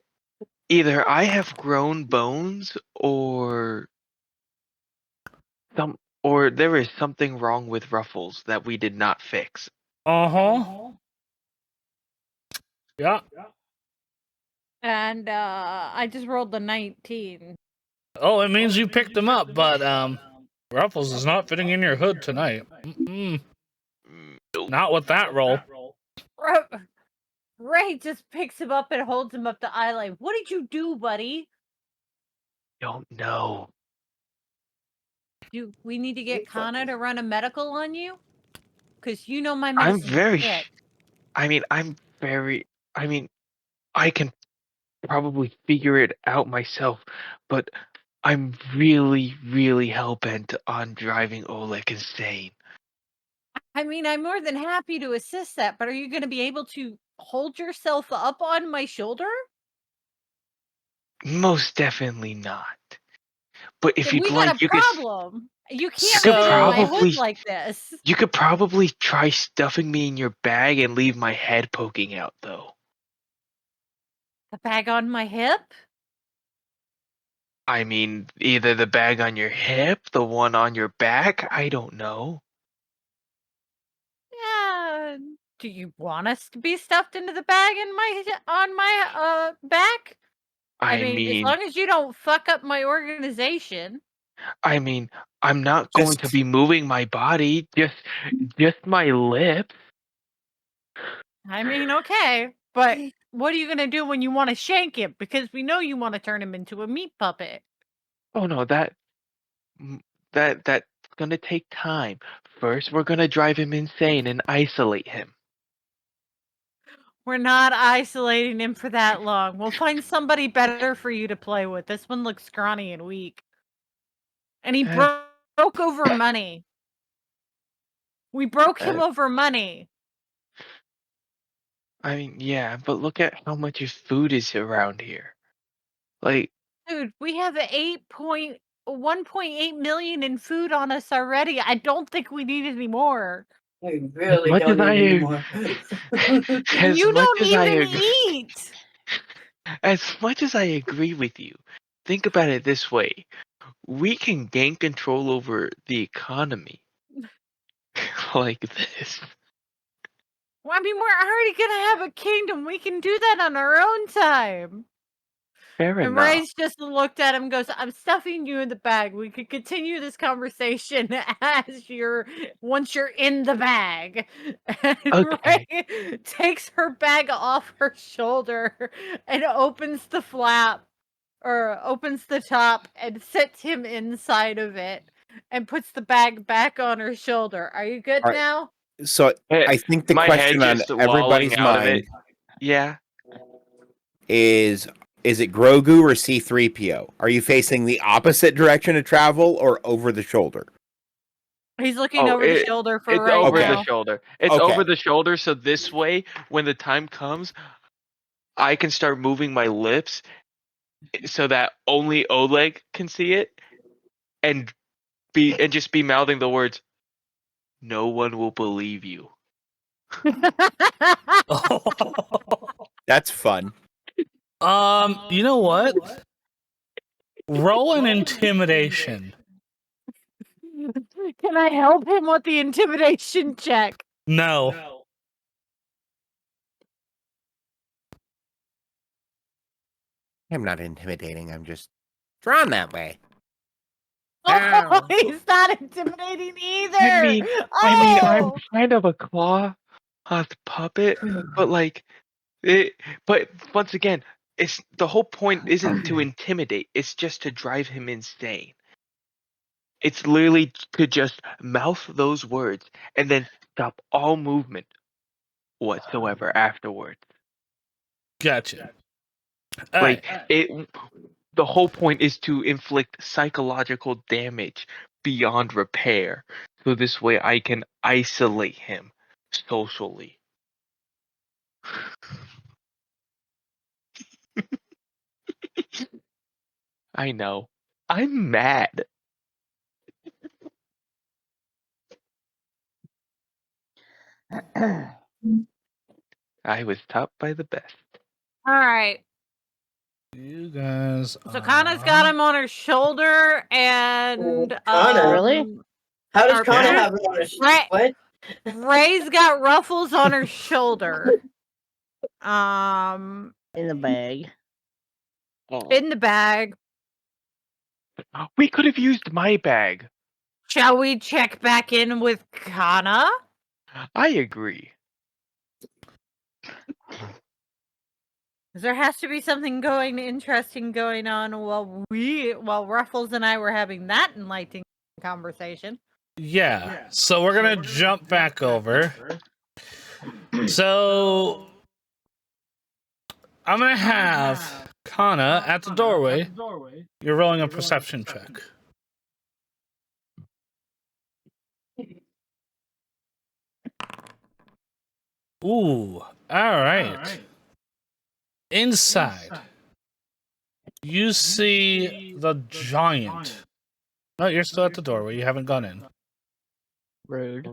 either I have grown bones or there is something wrong with Ruffles that we did not fix. Yeah. And I just rolled the 19. Oh, it means you picked him up, but Ruffles is not fitting in your hood tonight. Not with that roll. Ray just picks him up and holds him up the aisle. What did you do, buddy? Don't know. We need to get Kana to run a medical on you? Because you know my I'm medicine. very. I mean, I can probably figure it out myself, but I'm really, really hell-bent on driving Oleg insane. I mean, I'm more than happy to assist that, but are you going to be able to hold yourself up on my shoulder? Most definitely not. But if Then you'd we like, got a you could. problem. You can't So- fit in my hood Probably- like this. You could probably try stuffing me in your bag and leave my head poking out, though. The bag on my hip? I mean, either the bag on your hip, the one on your back, I don't know. Yeah. Do you want us to be stuffed into the bag on my back? I mean, as long as you don't fuck up my organization. I mean, I'm not going to be moving my body, just my lips. I mean, okay, but what are you gonna do when you want to shank him? Because we know you want to turn him into a meat puppet. Oh no, that that's gonna take time. First, we're gonna drive him insane and isolate him. We're not isolating him for that long. We'll find somebody better for you to play with. This one looks scrawny and weak. And he broke over money. We broke him over money. I mean, yeah, but look at how much food is around here. Like, Dude, we have 1.8 million in food on us already. I don't think we need any more. We really much don't as I need any ag- more. as You much don't as I even agree, eat. as much as I agree with you, think about it this way: we can gain control over the economy like this. Well, I mean, we're already gonna have a kingdom. We can do that on our own time. Fair And enough. Ray's just looked at him and goes, I'm stuffing you in the bag. We could continue this conversation once you're in the bag. And Okay. Ray takes her bag off her shoulder and opens the flap or opens the top and sets him inside of it and puts the bag back on her shoulder. Are you good All right. now? So I think the My head question on just lolling everybody's out of it. mind Yeah. is it Grogu or C-3PO? Are you facing the opposite direction of travel or over the shoulder? He's looking Oh, over the shoulder for it's right over Okay. now. the shoulder. It's Okay. over the shoulder, so this way, when the time comes, I can start moving my lips so that only Oleg can see it, and just be mouthing the words, "No one will believe you." That's fun. You know what? Roll an intimidation. Can I help him with the intimidation check? No. I'm not intimidating. I'm just drawn that way. Oh, he's not intimidating either. I'm Oh! kind of a claw puppet, but but once again, it's the whole point isn't to intimidate. It's just to drive him insane. It's literally to just mouth those words and then stop all movement whatsoever afterwards. Gotcha. Like Alright. the whole point is to inflict psychological damage beyond repair. So this way I can isolate him socially. I know. I'm mad. I was taught by the best. All right. You guys. So Kana's got him on her shoulder, and Kana? Really? How does Our Kana parent- have it on his Right. what? Ray's got ruffles on her shoulder. In the bag. In the bag. We could have used my bag. Shall we check back in with Kana? I agree. There has to be something interesting going on while Ruffles and I were having that enlightening conversation. Yeah. So we're gonna jump back over. So I'm gonna have Kana at the doorway. You're rolling a perception check. Ooh, alright. Inside, you see the giant. No, you're still at the doorway. You haven't gone in. Rude.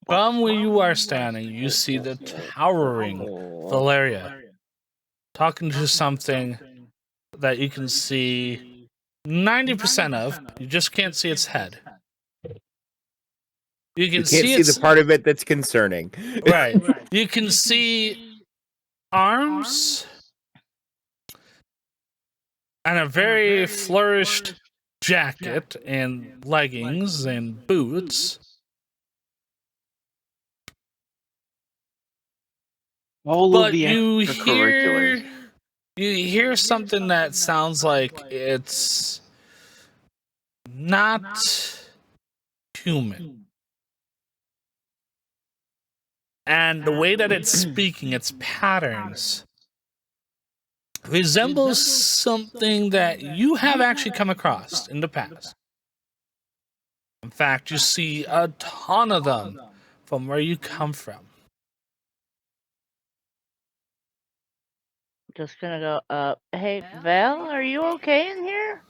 From where you are standing, you see the towering Valeria talking to something that you can see 90% of. You just can't see its head. You can You can't see its the part of it that's concerning. right. You can see arms and a very flourished jacket and leggings and boots. All But of the you extracurriculars. hear something that sounds like it's not human. And the way that it's speaking, its patterns, resembles something that you have actually come across in the past. In fact, you see a ton of them from where you come from. Just gonna go, hey, Val, are you okay in here?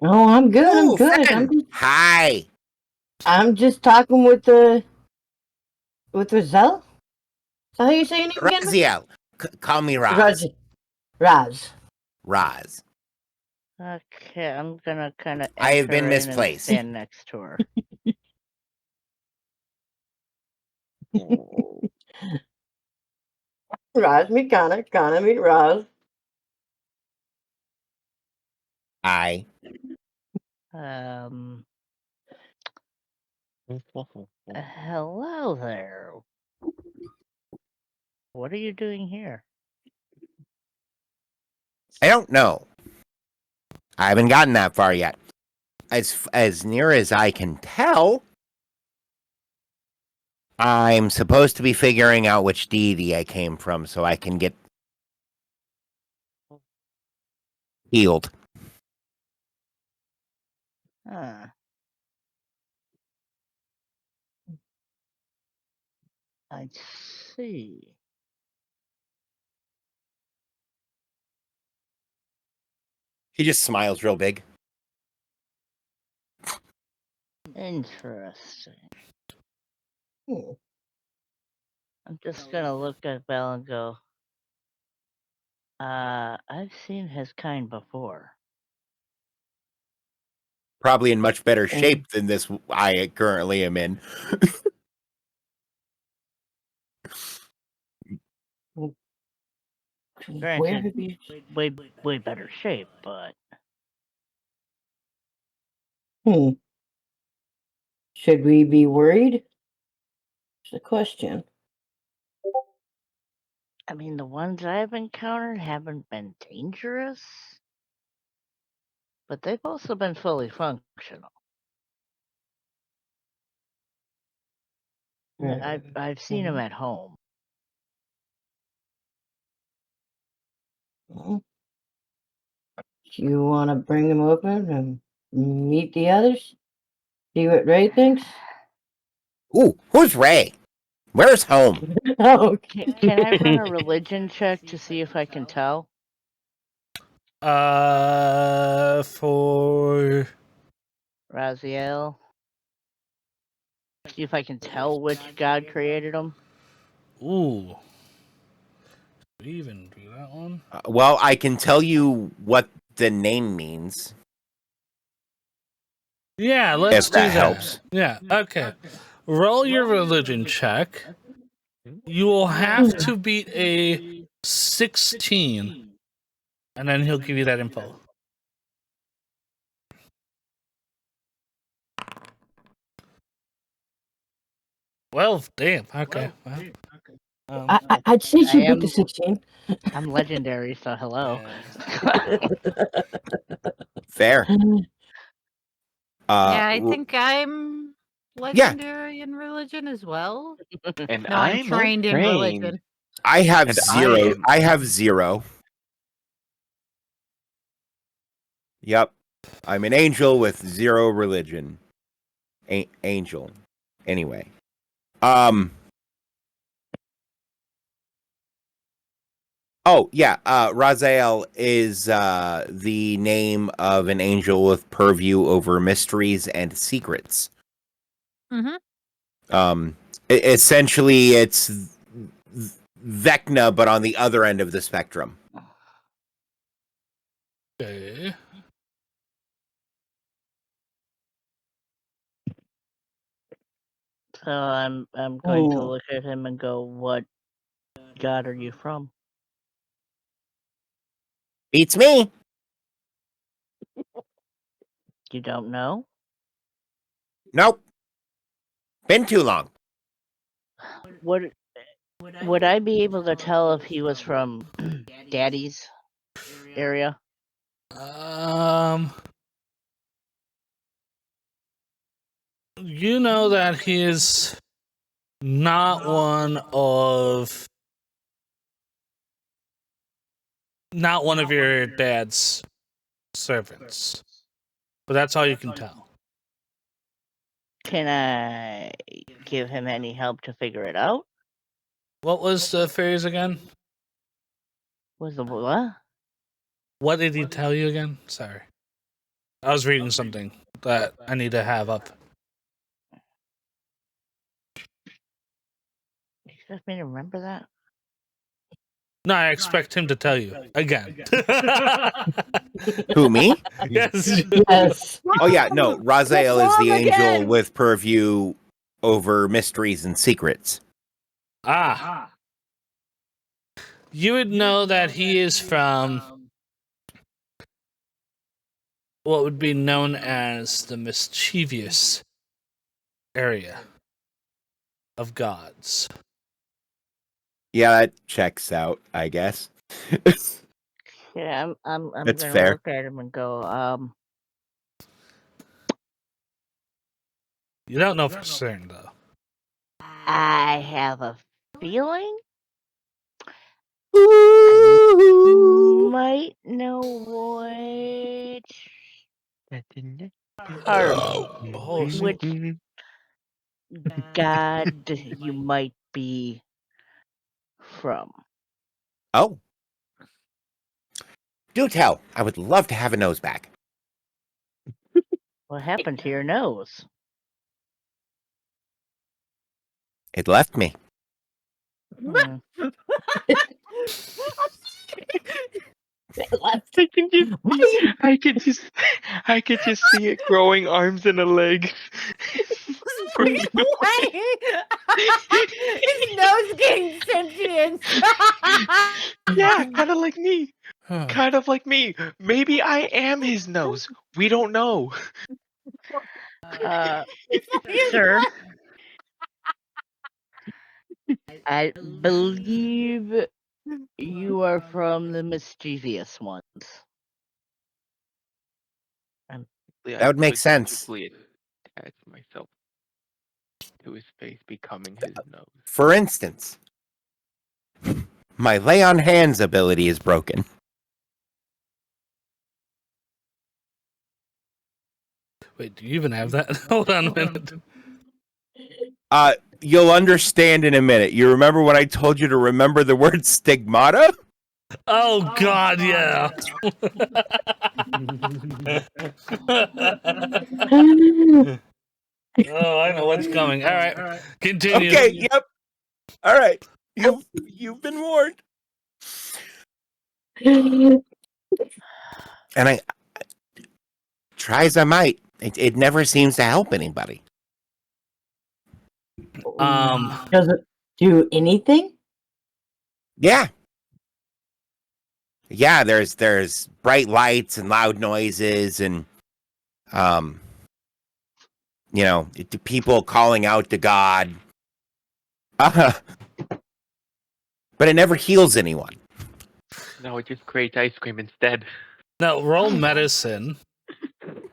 Oh, I'm good. I'm Ooh, good. friend. Hi. I'm just talking with Rizal. So how you say your name again? Raziel. Call me Raz. Raz. Raz. Okay, I'm gonna kind of I have been enter in and misplaced. stand next to her. Raz, meet Kana meet Raz. Hi. Hello there. What are you doing here? I don't know. I haven't gotten that far yet. As near as I can tell, I'm supposed to be figuring out which deity I came from so I can get healed. Huh. I see. He just smiles real big. Interesting. Hmm. I'm just gonna look at Val and go, I've seen his kind before. Probably in much better shape than this I currently am in. Where Granted, have you? way better shape, but Should we be worried? It's a question. I mean, the ones I've encountered haven't been dangerous, but they've also been fully functional. I've seen them at home. Do you want to bring them over and meet the others? See what Ray thinks? Ooh, who's Ray? Where's home? Oh, Can I run a religion check to see if I can tell? For Raziel? See if I can tell which god created them? ooh, do we even do that one? Well, I can tell you what the name means. Yeah, let's If do that that. helps. Yeah, okay. Roll your religion check. You will have to beat a 16, and then he'll give you that info. Well, damn. Okay. Well, I'd say I she beat am- the 16. I'm legendary, so hello. Fair. Yeah, I think I'm legendary in religion as well. And No, I'm trained in religion. I have And I 0. am- I have 0. Yep. I'm an angel with 0 religion. Angel. Anyway. Oh, yeah. Raziel is the name of an angel with purview over mysteries and secrets. Mm-hmm. Essentially, it's Vecna, but on the other end of the spectrum. okay. So I'm going to look at him and go, what god are you from? Beats me. You don't know? Nope. Been too long. Would I be able to tell if he was from Daddy's area? You know that he is not one of your dad's servants. But that's all you can tell. Can I give him any help to figure it out? What was the phrase again? Was the what? What did he tell you again? Sorry. I was reading something that I need to have up. You expect me to remember that? No, I expect him to tell you again. Who, me? Yes. Yes. Oh yeah, no. Raziel is the Wrong angel again. with purview over mysteries and secrets. Ah. You would know that he is from what would be known as the mischievous area of gods. Yeah, that checks out, I guess. Yeah, I'm That's gonna fair. look at him and go, You don't know for certain, though. I have a feeling Ooh. might know which part, which god you might be from. Oh. Do tell. I would love to have a nose back. What happened to your nose? It left me. Hmm. I could just see it growing arms and a leg. Wait, his nose getting sentient. Yeah, kind of like me. Kind of like me. Maybe I am his nose. We don't know. Sir, I believe you are from the mischievous ones. That would make sense. Subconsciously attach myself to his face, becoming his nose. For instance, my lay on hands ability is broken. Wait, do you even have that? Hold on a minute. You'll understand in a minute. You remember when I told you to remember the word stigmata? Oh, God, yeah. Oh, I know what's coming. All right, continue. Okay, yep. All right. You've been warned. And I try as I might, it never seems to help anybody. Does it do anything? Yeah. Yeah, there's bright lights and loud noises and people calling out to God. But it never heals anyone. No, it just creates ice cream instead. Now, roll medicine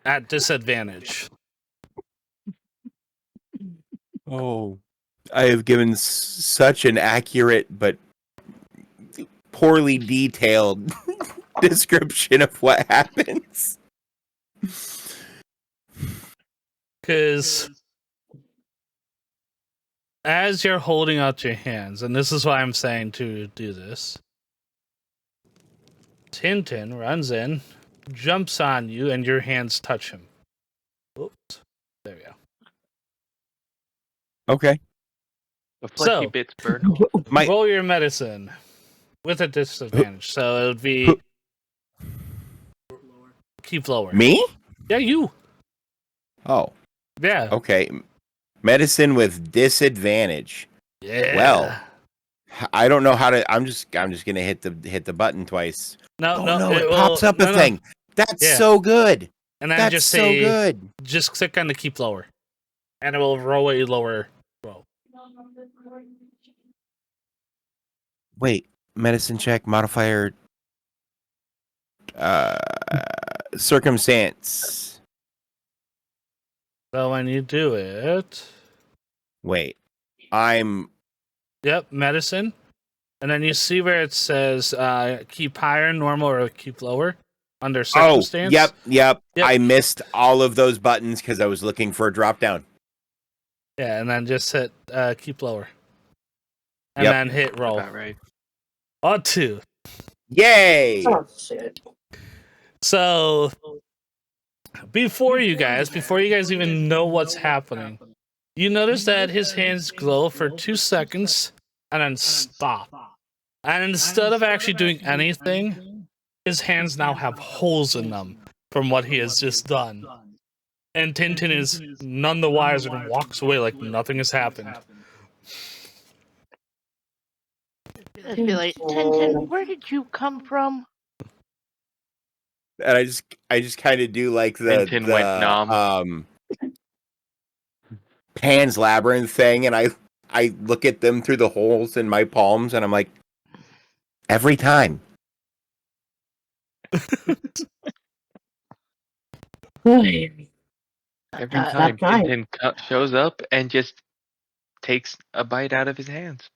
at disadvantage. Oh. I have given such an accurate but poorly detailed description of what happens. Because as you're holding out your hands, and this is why I'm saying to do this, Tintin runs in, jumps on you, and your hands touch him. Oops. There we go. Okay. The fleshy So- bits burn off. Roll your medicine with a disadvantage. So it would be... Keep lower. Me? Yeah, you. Oh, Yeah. okay. Medicine with disadvantage. Yeah. Well, I don't know how to. I'm just gonna hit the button twice. No, it pops up a thing. That's Yeah. so good. And then That's just so say, good. just click on the keep lower. And it will roll a lower roll. Wait, medicine check modifier. Circumstance. So when you do it, Wait, I'm yep, medicine. And then you see where it says keep higher, normal, or keep lower under circumstance. Yep. Yep. I missed all of those buttons because I was looking for a drop down. Yeah, and then just hit keep lower. And Yep. then hit roll. About right. On 2. Yay! Oh shit. So before you guys even know what's happening, you notice that his hands glow for 2 seconds and then stop. And instead of actually doing anything, his hands now have holes in them from what he has just done. And Tintin is none the wiser and walks away like nothing has happened. I'd be like, Tintin, where did you come from? And I just kind of do like Tintin went numb. Pan's Labyrinth thing, and I look at them through the holes in my palms, and I'm like, every time. Every Stop time trying. Tintin shows up and just takes a bite out of his hands.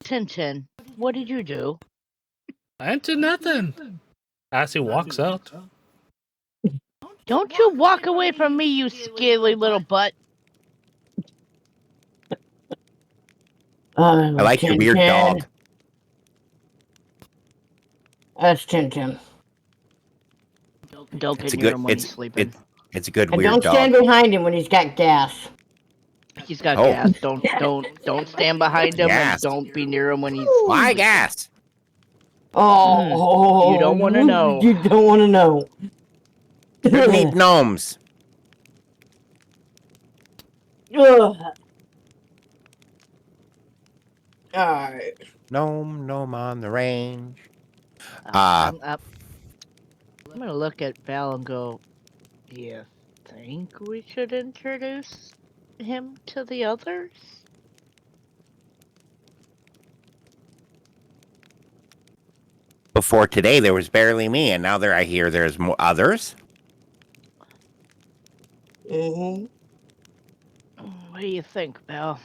Tintin, what did you do? I ain't did nothing. As he walks out. Don't you walk away from me, you scaly little butt. I I like your weird dog. That's Tintin. Don't It's get a near good him when he's sleeping. it's a good And weird don't dog. stand behind him when he's got gas. He's got Oh. gas. Don't stand behind him Gas. and don't be near him when he's My gas. Oh, You don't wanna know. You don't want to know. Good meat gnomes. Ugh. Alright. Gnome on the range. I'm gonna look at Val and go, do you think we should introduce him to the others? Before today, there was barely me, and now I hear there's more others. Mm-hmm. What do you think, Val?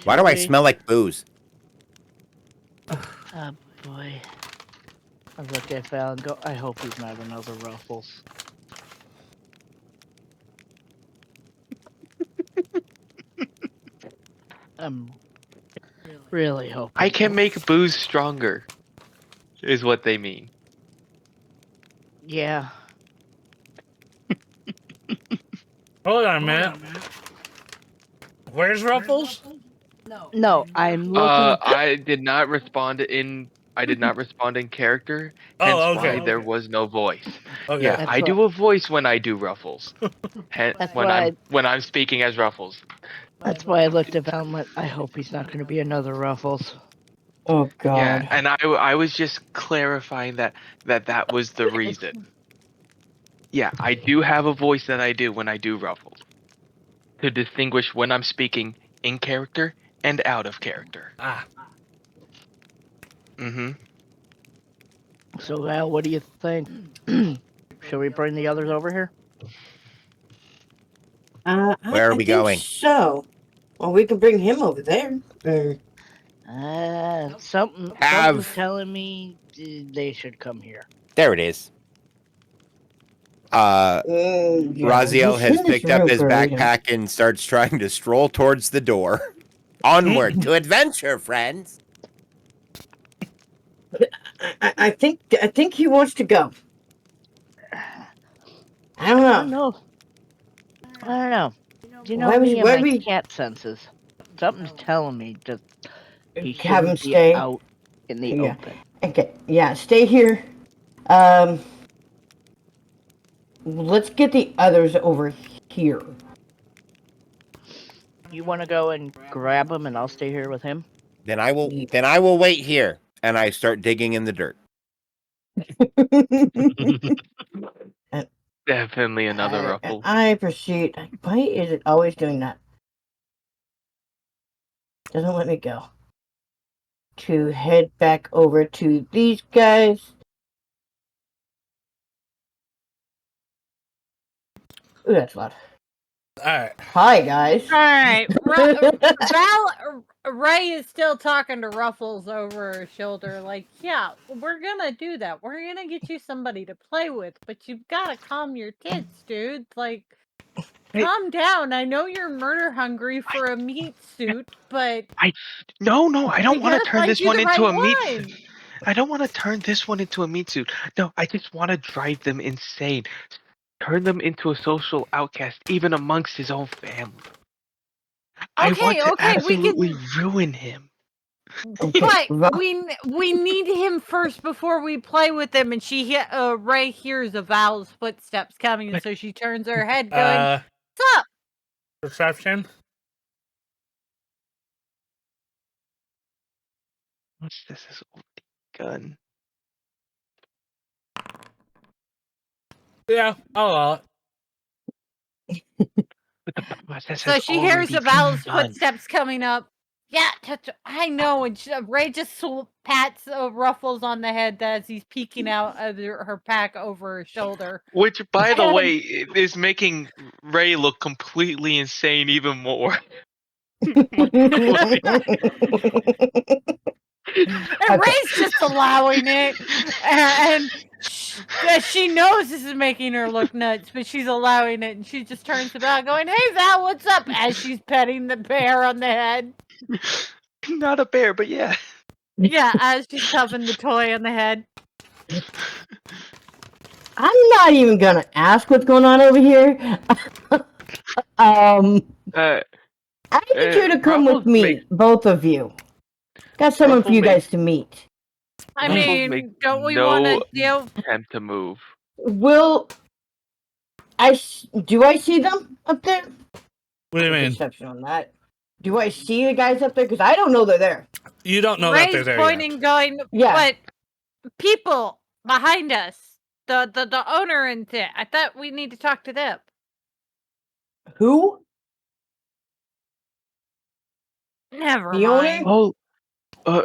Why do I smell like booze? Oh boy. I look at Val and go, I hope he's not another Ruffles. I'm really hoping. I can make booze stronger, is what they mean. Yeah. Hold on a minute. Where's Ruffles? No, I'm looking. I did not respond in character. Hence Oh, why okay. there was no voice. Okay. Yeah, That's I what- do a voice when I do Ruffles. Hence That's when why when I'm speaking as Ruffles. That's why I looked at Val and went, I hope he's not going to be another Ruffles. Oh God. Yeah, and I was just clarifying that was the reason. Yeah, I do have a voice that I do when I do Ruffles to distinguish when I'm speaking in character and out of character. Ah. Mm-hmm. So Val, what do you think? Should we bring the others over here? Where are we going? So, well, we can bring him over there. Something's telling me they should come here. There it is. Raziel has picked up his backpack and starts trying to stroll towards the door. Onward to adventure, friends. I think he wants to go. I don't know. I don't know. Do you know Why me was- and why my we- cat senses? Something's telling me that he Have him shouldn't be stay. out in the Yeah. open. Okay, yeah, stay here. Let's get the others over here. You want to go and grab him, and I'll stay here with him? Then I will wait here, and I start digging in the dirt. Definitely another Ruffles. I proceed. Why is it always doing that? Doesn't let me go. to head back over to these guys. Ooh, that's loud. Alright. Hi, guys. All right, Ray is still talking to Ruffles over her shoulder. Like, yeah, we're gonna do that. We're gonna get you somebody to play with, but you've gotta calm your tits, dude. Like, calm down. I know you're murder hungry for a meat suit, but No, I don't we want to gotta turn find this you one the into right a meat. one. I don't want to turn this one into a meat suit. No, I just want to drive them insane. Turn them into a social outcast, even amongst his own family. I want to Okay, we absolutely can. ruin him. Okay, But we need him first before we play with him. And Ray hears Val's footsteps coming, and so she turns her head, going, "What's up?" Perception. What's this? This old gun. Yeah, I'll allow it. But the process So has she hears already Val's begun. footsteps coming up. Yeah, I know. And Ray just pats Ruffles on the head as he's peeking out of her pack over her shoulder. Which, by the way, is making Ray look completely insane even more. And Ray's just allowing it, and she knows this is making her look nuts, but she's allowing it, and she just turns to Val, going, "Hey Val, what's up?" As she's petting the bear on the head. Not a bear, but yeah. Yeah, as she's cuffing the toy on the head. I'm not even gonna ask what's going on over here. I need you to come with me, both of you. Got someone for you guys to meet. I mean, don't we want to deal? Attempt to move. Do I see them up there? What do you mean? Perception on that. Do I see the guys up there? Because I don't know they're there. You don't know that they're there pointing, yet. going, Yeah. But people behind us, the owner and that. I thought we need to talk to them. Who? Never The mind. owner? Yeah,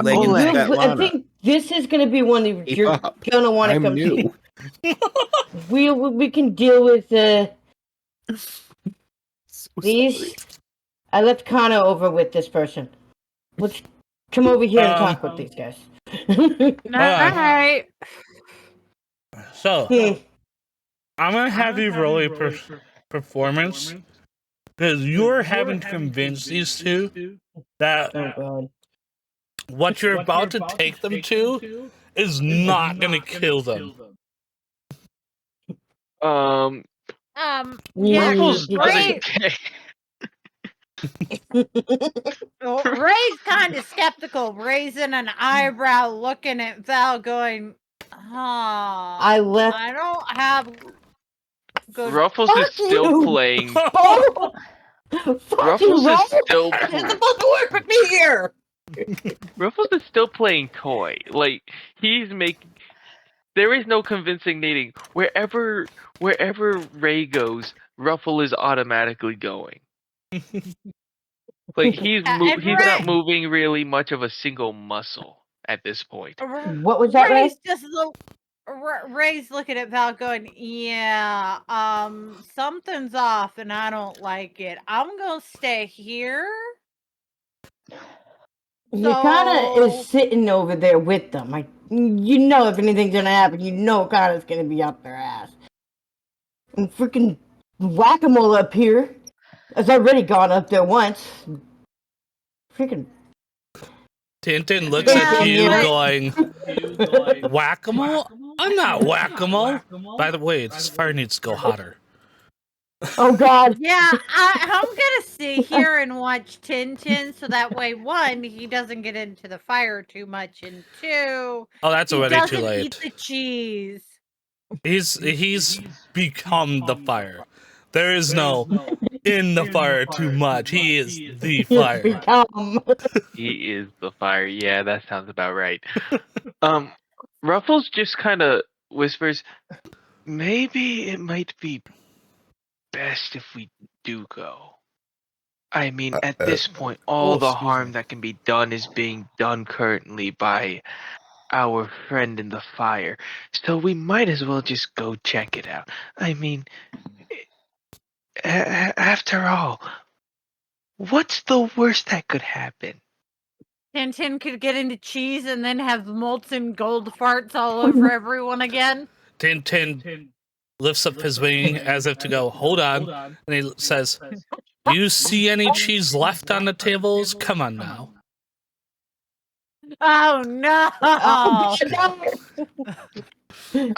Leggings Oleg. Svetlana. I think this is going to be one that Keep you're up. going to want to I'm come new. to. We can deal with these. I left Kana over with this person. Let's come over here and talk with these guys. Alright. So, I'm gonna have you roll a performance because you're having to convince these two that what you're about to take them to is not gonna kill them. Yeah, Ruffles Ray, doesn't Ray's kind of skeptical, raising an eyebrow, looking at Val, going, I don't have good. Ruffles is still playing. Ruffles is still. You're supposed to work with me here. Ruffles is still playing coy. Like he's making. There is no convincing Nadine. Wherever Ray goes, Ruffle is automatically going. Like he's not moving really much of a single muscle at this point. What was that, Ray? Ray's looking at Val, going, "Yeah, something's off, and I don't like it. I'm gonna stay here." Yakana is sitting over there with them. You know, if anything's gonna happen, you know Kana's gonna be up their ass. And freaking whack-a-mole up here has already gone up there once. Freaking. Tintin looks at you going, whack-a-mole? I'm not whack-a-mole. By the way, this fire needs to go hotter. Oh God! Yeah, I'm gonna sit here and watch Tintin, so that way, one, he doesn't get into the fire too much, and two, that's already too he doesn't late. eat the cheese. He's become the fire. There is no in the fire too much. He is the fire. He is the fire. Yeah, that sounds about right. Ruffles just kind of whispers, "Maybe it might be best if we do go." I mean, at this point, all the excuse harm me. that can be done is being done currently by our friend in the fire. So we might as well just go check it out. I mean, after all, what's the worst that could happen? Tintin could get into cheese and then have molten gold farts all over everyone again. Tintin lifts up his wing as if to go, hold on. And he says, do you see any cheese left on the tables? Come on now. Oh no! I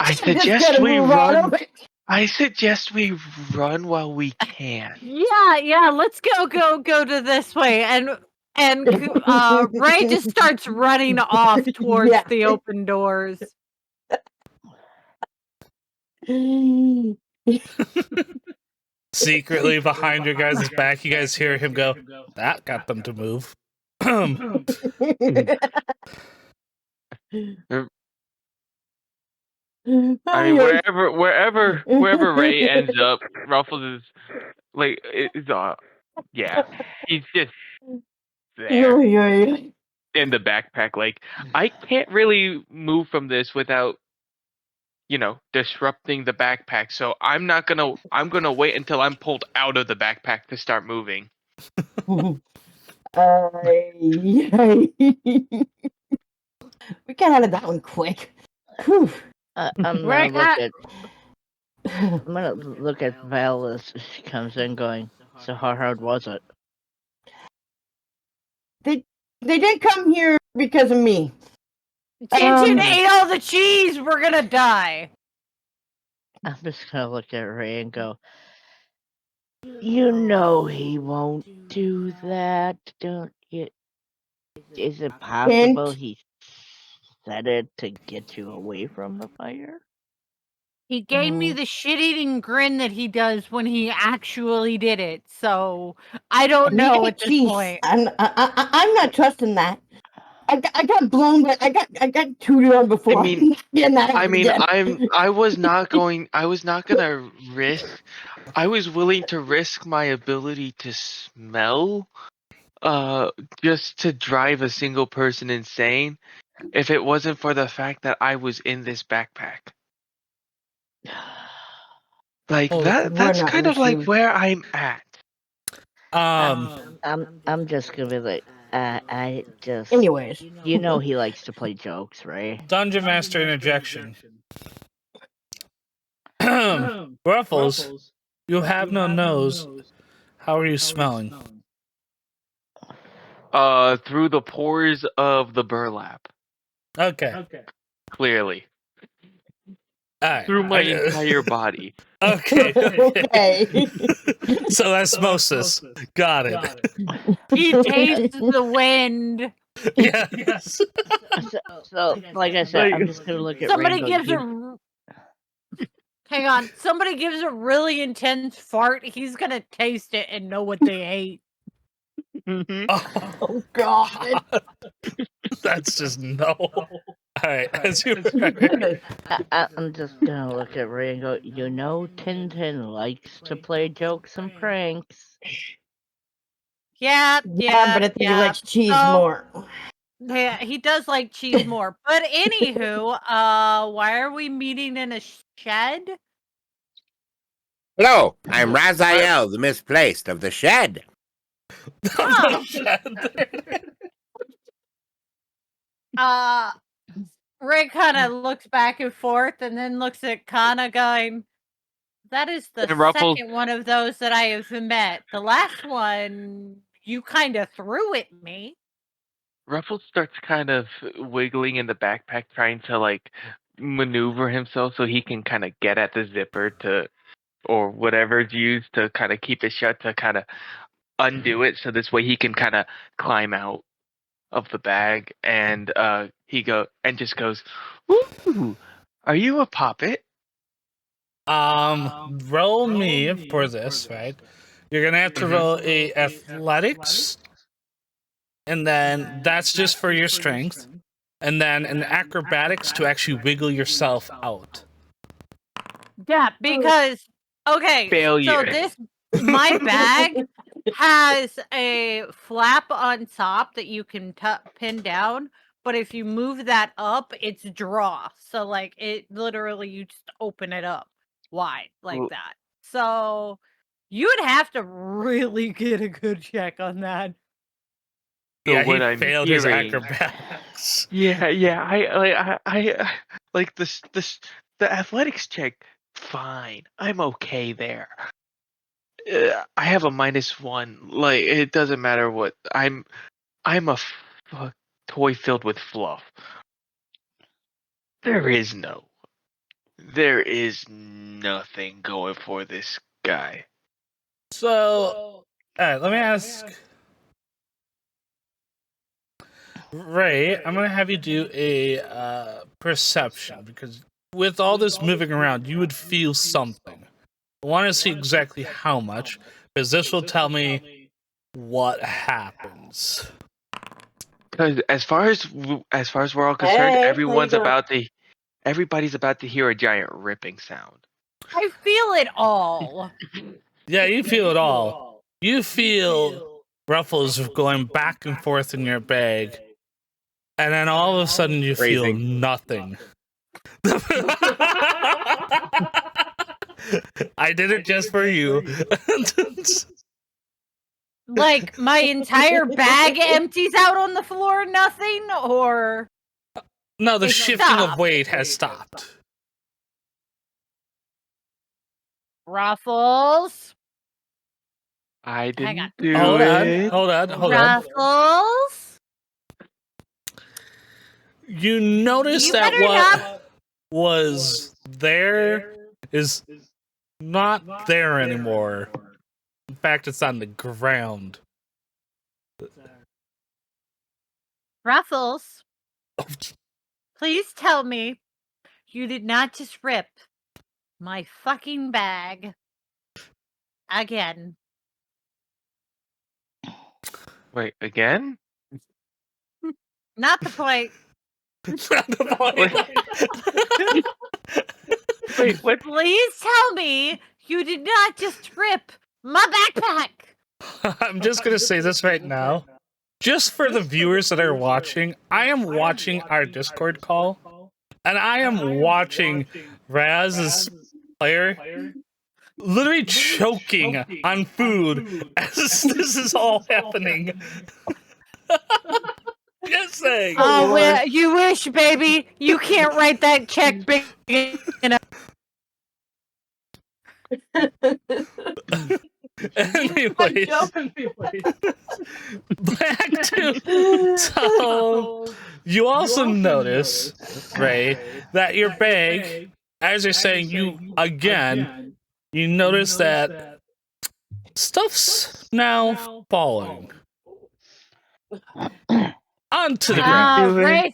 Just suggest gotta we move on run. over. I suggest we run while we can. Yeah, let's go to this way. And Ray just starts running off towards Yeah. the open doors. Secretly behind your guys' back, you guys hear him go, that got them to move. I mean, wherever Ray ends up, Ruffles is like, yeah, he's just there in the backpack. Like, I can't really move from this without, disrupting the backpack. So I'm gonna wait until I'm pulled out of the backpack to start moving. We got out of that one quick. Whew. I'm Ray gonna look at Val as she comes in, going, "So how hard was it?" They didn't come here because of me. Tintin ate all the cheese. We're gonna die. I'm just gonna look at Ray and go, "You know he won't do that, don't you? Is it possible he said it to get you away from the fire?" He gave me the shit-eating grin that he does when he actually did it. So I don't know at this point. I'm not trusting that. I got blown, but I got tooted on before. I mean, again. I was not gonna risk. I was willing to risk my ability to smell, just to drive a single person insane, if it wasn't for the fact that I was in this backpack. Like that's kind of like where I'm at. I'm just gonna be like, I just. Anyways, you know he likes to play jokes, right? Dungeon Master interjection. Ruffles, you have no nose. How are you smelling? Through the pores of the burlap. Okay. Clearly. All right. Through my entire body. Okay. okay. So osmosis. Got it. He tastes the wind. Yes. So like I said, I'm just gonna look at Somebody Rainbow. gives a. Hang on. Somebody gives a really intense fart. He's gonna taste it and know what they ate. Oh God. That's just no. All right. As you I'm just gonna look at Ray and go, you know Tintin likes to play jokes and pranks. Yeah, but I think he likes cheese So- more. Yeah, he does like cheese more. But anywho, why are we meeting in a shed? Hello, I'm Raziel, the misplaced of the shed. Ray kind of looks back and forth and then looks at Kana going, that is the And Ruffles- second one of those that I have met. The last one, you kind of threw at me. Ruffles starts kind of wiggling in the backpack, trying to like maneuver himself so he can kind of get at the zipper or whatever's used to kind of keep it shut, to kind of undo it, so this way he can kind of climb out of the bag. And he just goes, "Ooh, are you a puppet?" Roll me for this, right? You're gonna have to roll a athletics, and then that's just for your strength, and then an acrobatics to actually wiggle yourself out. Yeah, because okay, Failure. so my bag has a flap on top that you can pin down, but if you move that up, it's draw. So like it literally you just open it up wide like that. So you would have to really get a good check on that. So Yeah, he what I'm failed his hearing- acrobatics. Yeah. I like the athletics check. Fine, I'm okay there. I have a -1. Like it doesn't matter what. I'm a toy filled with fluff. There is nothing going for this guy. So, alright, let me ask Ray, I'm gonna have you do a perception, because with all this moving around, you would feel something. I want to see exactly how much, because this will tell me what happens. Because as far as we're all concerned, Hey, how you everybody's doing? about to hear a giant ripping sound. I feel it all. Yeah, you feel it all. You feel ruffles going back and forth in your bag, and then all of a sudden you feel Phrasing. nothing. I did it just for you. Like my entire bag empties out on the floor, nothing, or No, the It shifting stopped. of weight has stopped. Ruffles. I Hang didn't on. do Hold on, it. hold on. Ruffles. You notice You that better what was there is not there anymore. In fact, it's on the ground. Ruffles. Please tell me you did not just rip my fucking bag again. Wait, again? Not the point. Not the point. Wait, what? Please tell me you did not just rip my backpack. I'm just gonna say this right now. Just for the viewers that are watching, I am watching our Discord call, and I am watching Raz's player literally choking on food as this is all happening. Just saying. Oh, well, you wish, baby. You can't write that check big enough. Anyways, back to so you also notice, Ray, that your bag, as you're saying, you notice that stuff's now falling onto the ground.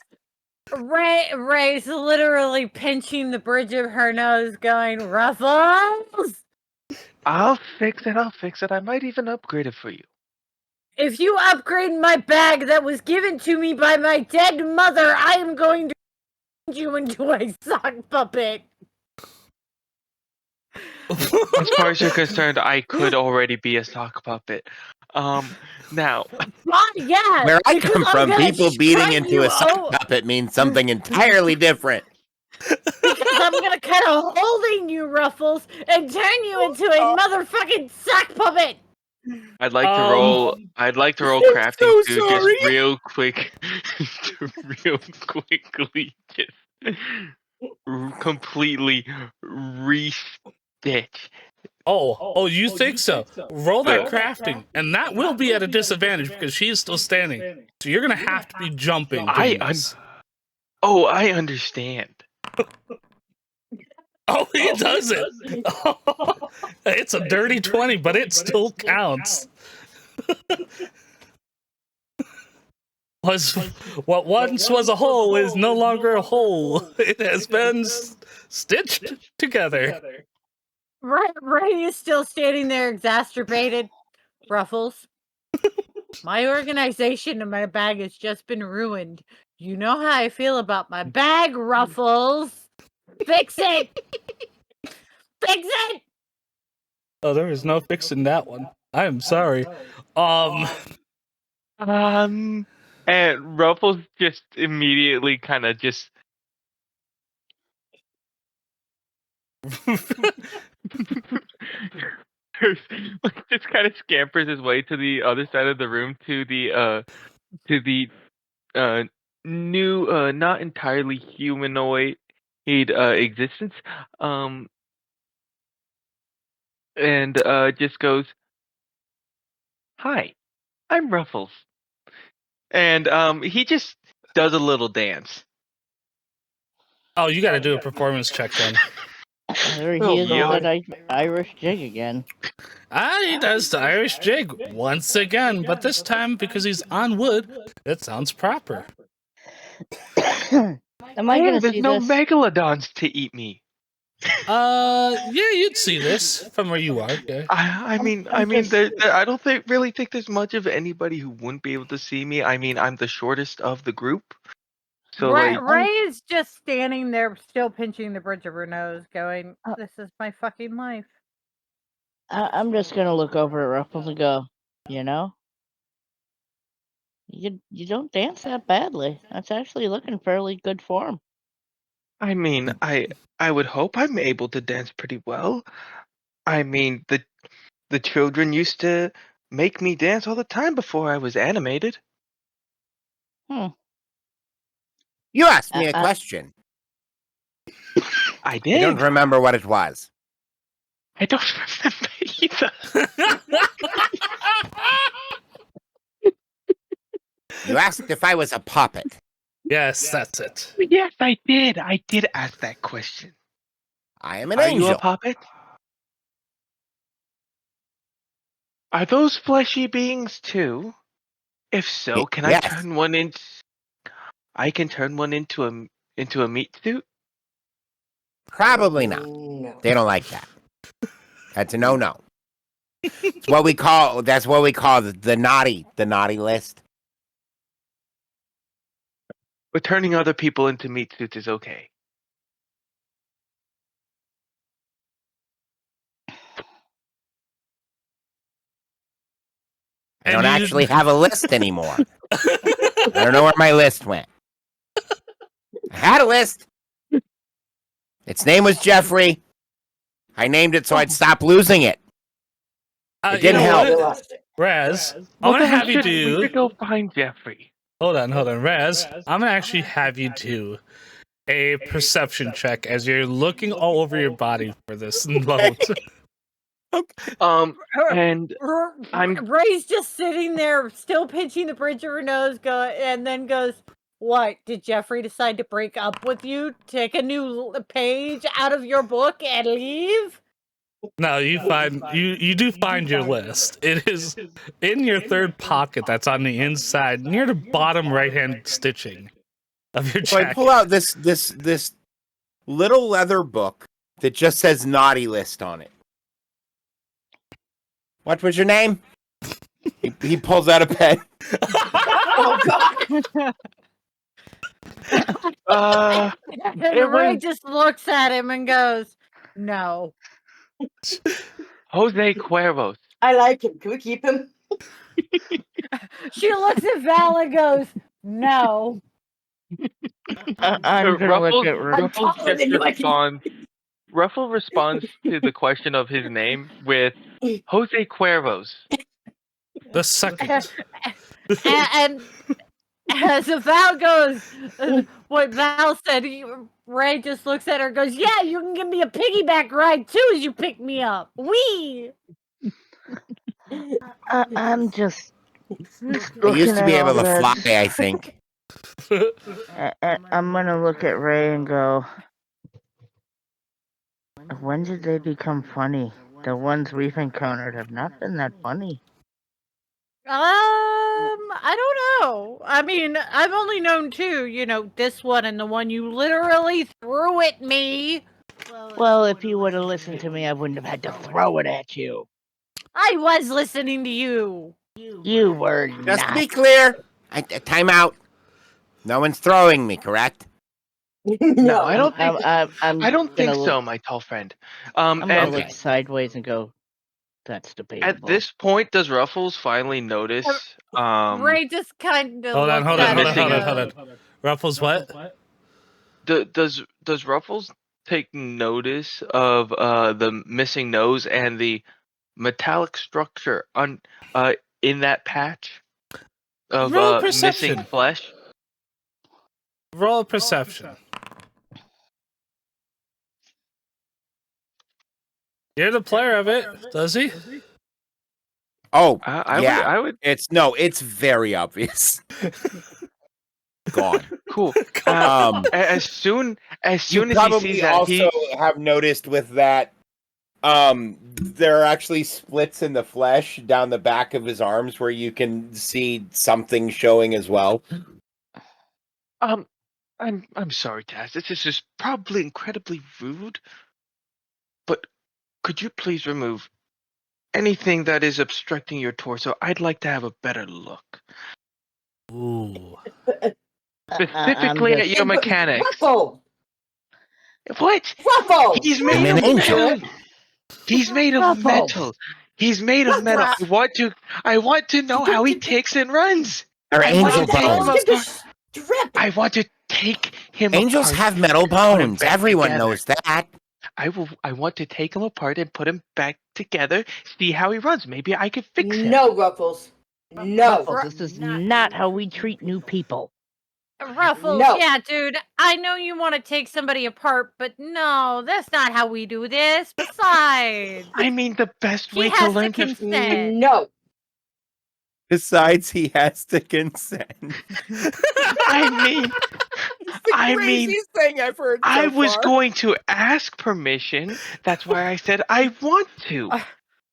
Ray's literally pinching the bridge of her nose, going, Ruffles! I'll fix it. I might even upgrade it for you. If you upgrade my bag that was given to me by my dead mother, I am going to turn you into a sock puppet. As far as you're concerned, I could already be a sock puppet. Now, Yeah. Where I because come I'm from, gonna people beating strike into you a sock puppet means something entirely different. Because I'm gonna cut a hole in you, Ruffles, and turn you into a motherfucking sock puppet. I'd like to roll. I'd like to roll I'm crafting so to sorry. just real quick, to real quickly just completely restitch. Oh, you think so? Roll that Yeah. crafting, and that will be at a disadvantage because she is still standing. So you're gonna have to be jumping. Oh, I understand. Oh, he does it. It's a dirty 20, but it still counts. What once was a hole is no longer a hole. It has been stitched together. Ray is still standing there, exacerbated. Ruffles. My organization and my bag has just been ruined. You know how I feel about my bag, Ruffles. Fix it! Fix it! Oh, there is no fixing that one. I am sorry. And Ruffles just immediately kind of just just kind of scampers his way to the other side of the room to the new not entirely humanoid existence, and just goes, "Hi, I'm Ruffles," and he just does a little dance. Oh, you got to do a performance check then. There he Oh, is Yep. with that Irish jig again. He does the Irish jig once again, but this time because he's on wood, it sounds proper. Am I Hey, gonna there's see no this? megalodons to eat me. Yeah, you'd see this from where you are. Yeah. I mean, I'm just- I don't really think there's much of anybody who wouldn't be able to see me. I mean, I'm the shortest of the group, so like, Ray is just standing there, still pinching the bridge of her nose, going, "This is my fucking life." I'm just gonna look over at Ruffles and go, you know, you don't dance that badly. That's actually looking fairly good form. I mean, I would hope I'm able to dance pretty well. I mean, the children used to make me dance all the time before I was animated. Hmm. You asked me a I- question. I I did. don't remember what it was. I don't remember either. You asked if I was a puppet. Yes, that's it. Yes, I did. I did ask that question. I am an Are you a angel. puppet? Are those fleshy beings too? If so, can I Yes. turn one into? I can turn one into a meat suit. Probably not. No. They don't like that. That's a no-no. That's what we call the naughty list. But turning other people into meat suits is okay. I don't actually have a list anymore. I don't know where my list went. I had a list. Its name was Jeffrey. I named it so I'd stop losing it. It You didn't know help. We what? lost it. Raz, I Well, want to then have you we do. should go find Jeffrey. Hold on, Raz. I'm gonna actually have you do a perception check as you're looking all over your body for this note. And I'm- Ray's just sitting there, still pinching the bridge of her nose, and then goes, "What? Did Jeffrey decide to break up with you? Take a new page out of your book and leave?" No, you do find your list. It is in your third pocket that's on the inside, near the bottom right hand stitching of your So I check. pull out this little leather book that just says naughty list on it. What was your name? He pulls out a pen. Oh God! And It Ray was- just looks at him and goes, "No." Jose Cuervos. I like him. Can we keep him? She looks at Val and goes, "No." I'm gonna look at I'm taller than you, I can- Ruffle responds to the question of his name with Jose Cuervos. The second. and as Val goes, what Val said, Ray just looks at her and goes, "Yeah, you can give me a piggyback ride too as you pick me up. Wee!" I'm just I used to be able to fly, I think. I'm gonna look at Ray and go, when did they become funny? The ones we've encountered have not been that funny. I don't know. I mean, I've only known two, this one and the one you literally threw at me. Well, if you would have listened to me, I wouldn't have had to throw it at you. I was listening to you. You were Just to not. be clear, time out. No one's throwing me, correct? No, I don't think. I'm I don't think gonna so, look- my tall friend. I'm gonna And look sideways and go, That's debatable. At this point, does Ruffles finally notice? Ray just kind of Hold on, looks hold on, at hold on, it hold on, and hold on. Ruffles, what? Does Ruffles take notice of the missing nose and the metallic structure in that patch of Roll missing perception. flesh? Roll perception. You're the player of it, does he? Oh, I yeah. would. It's very obvious. Gone. Cool. As soon You as he probably sees that, also have noticed with that, there are actually splits in the flesh down the back of his arms where you can see something showing as well. I'm sorry, Taz. This is just probably incredibly rude, but could you please remove anything that is obstructing your torso? I'd like to have a better look. Ooh. Specifically at your mechanics. Ruffle! What? Ruffle! He's I'm made an of angel. metal. He's made of Ruffles. metal. He's made of metal. I want to know how he kicks and runs. Or I angel want to take him bones. apart. Strip! I want to take him Angels apart. have metal put him bones. back Everyone together. knows that. I want to take him apart and put him back together. See how he runs. Maybe I could fix him. No, Ruffles. No. Ruffles, this is not how we treat new people. Ruffles, No. yeah, dude. I know you want to take somebody apart, but no, that's not how we do this. Besides, I mean, the best he way to has to learn to. consent. No. Besides, he has to consent. I mean, It's the I mean, craziest thing I've heard so I was far. going to ask permission. That's why I said I want to.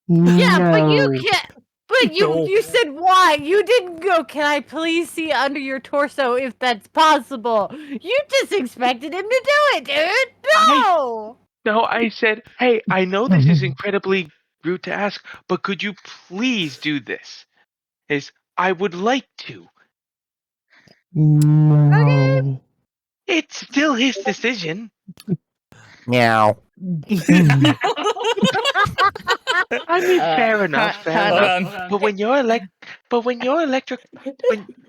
Yeah, but you can't. But No. you said why? You didn't go, can I please see under your torso if that's possible? You just expected him to do it, dude. No. No, I said, hey, I know this is incredibly rude to ask, but could you please do this? I would like to. Okay. It's still his decision. Meow. I mean, fair enough, fair Hold enough. on. But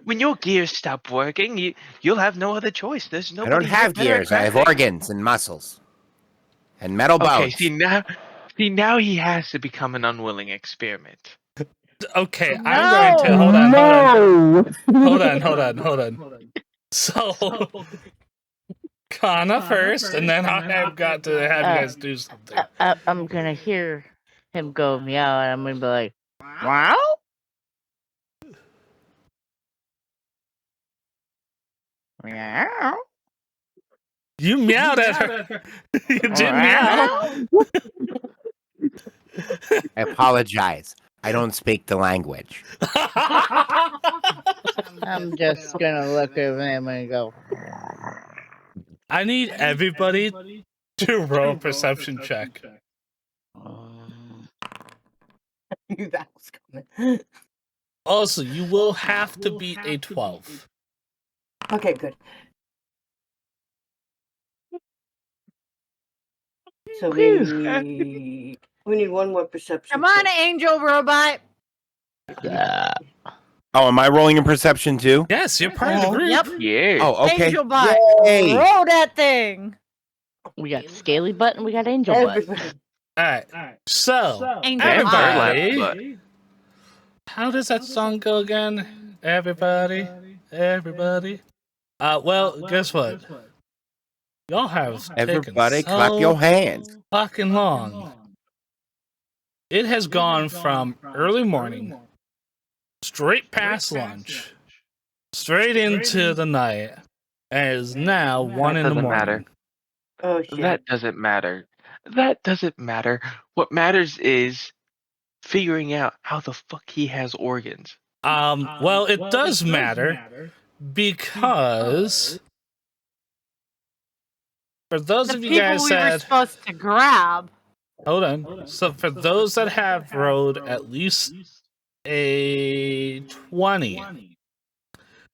when your gears stop working, you'll have no other choice. There's I nobody. don't have here better at gears. I have crafting. organs and muscles. And metal Okay, bones. see now he has to become an unwilling experiment. Okay, I'm going to hold on. So, Kana first, and then I've got to have you guys do something. I'm gonna hear him go meow, and I'm gonna be like, wow? Meow? You meowed at her. You did meow. I apologize. I don't speak the language. I'm just gonna look at him and go, I need everybody to roll a perception check. I knew that was coming. Also, you will have to beat a 12. Okay, good. So we need one more perception. Come on, check. angel robot. Oh, am I rolling in perception too? Yes, you're part of the group. Yep. Yeah. Oh, okay. Angel bot. Yay. Roll that thing. we got scaly butt and we got angel butt. Everybody. All right. So, Angel And bot. everybody, burlap how does that song go again? Everybody. Well, guess what? Y'all have Everybody taken clap so your hands. fucking long. It has gone from early morning, straight past lunch, straight into the night, and it is now 1 in the doesn't morning. matter. Oh shit. That doesn't matter. That doesn't matter. What matters is figuring out how the fuck he has organs. Well, it does matter because for those The of you people guys we were that supposed to grab. hold on, so for those that have rolled at least a 20,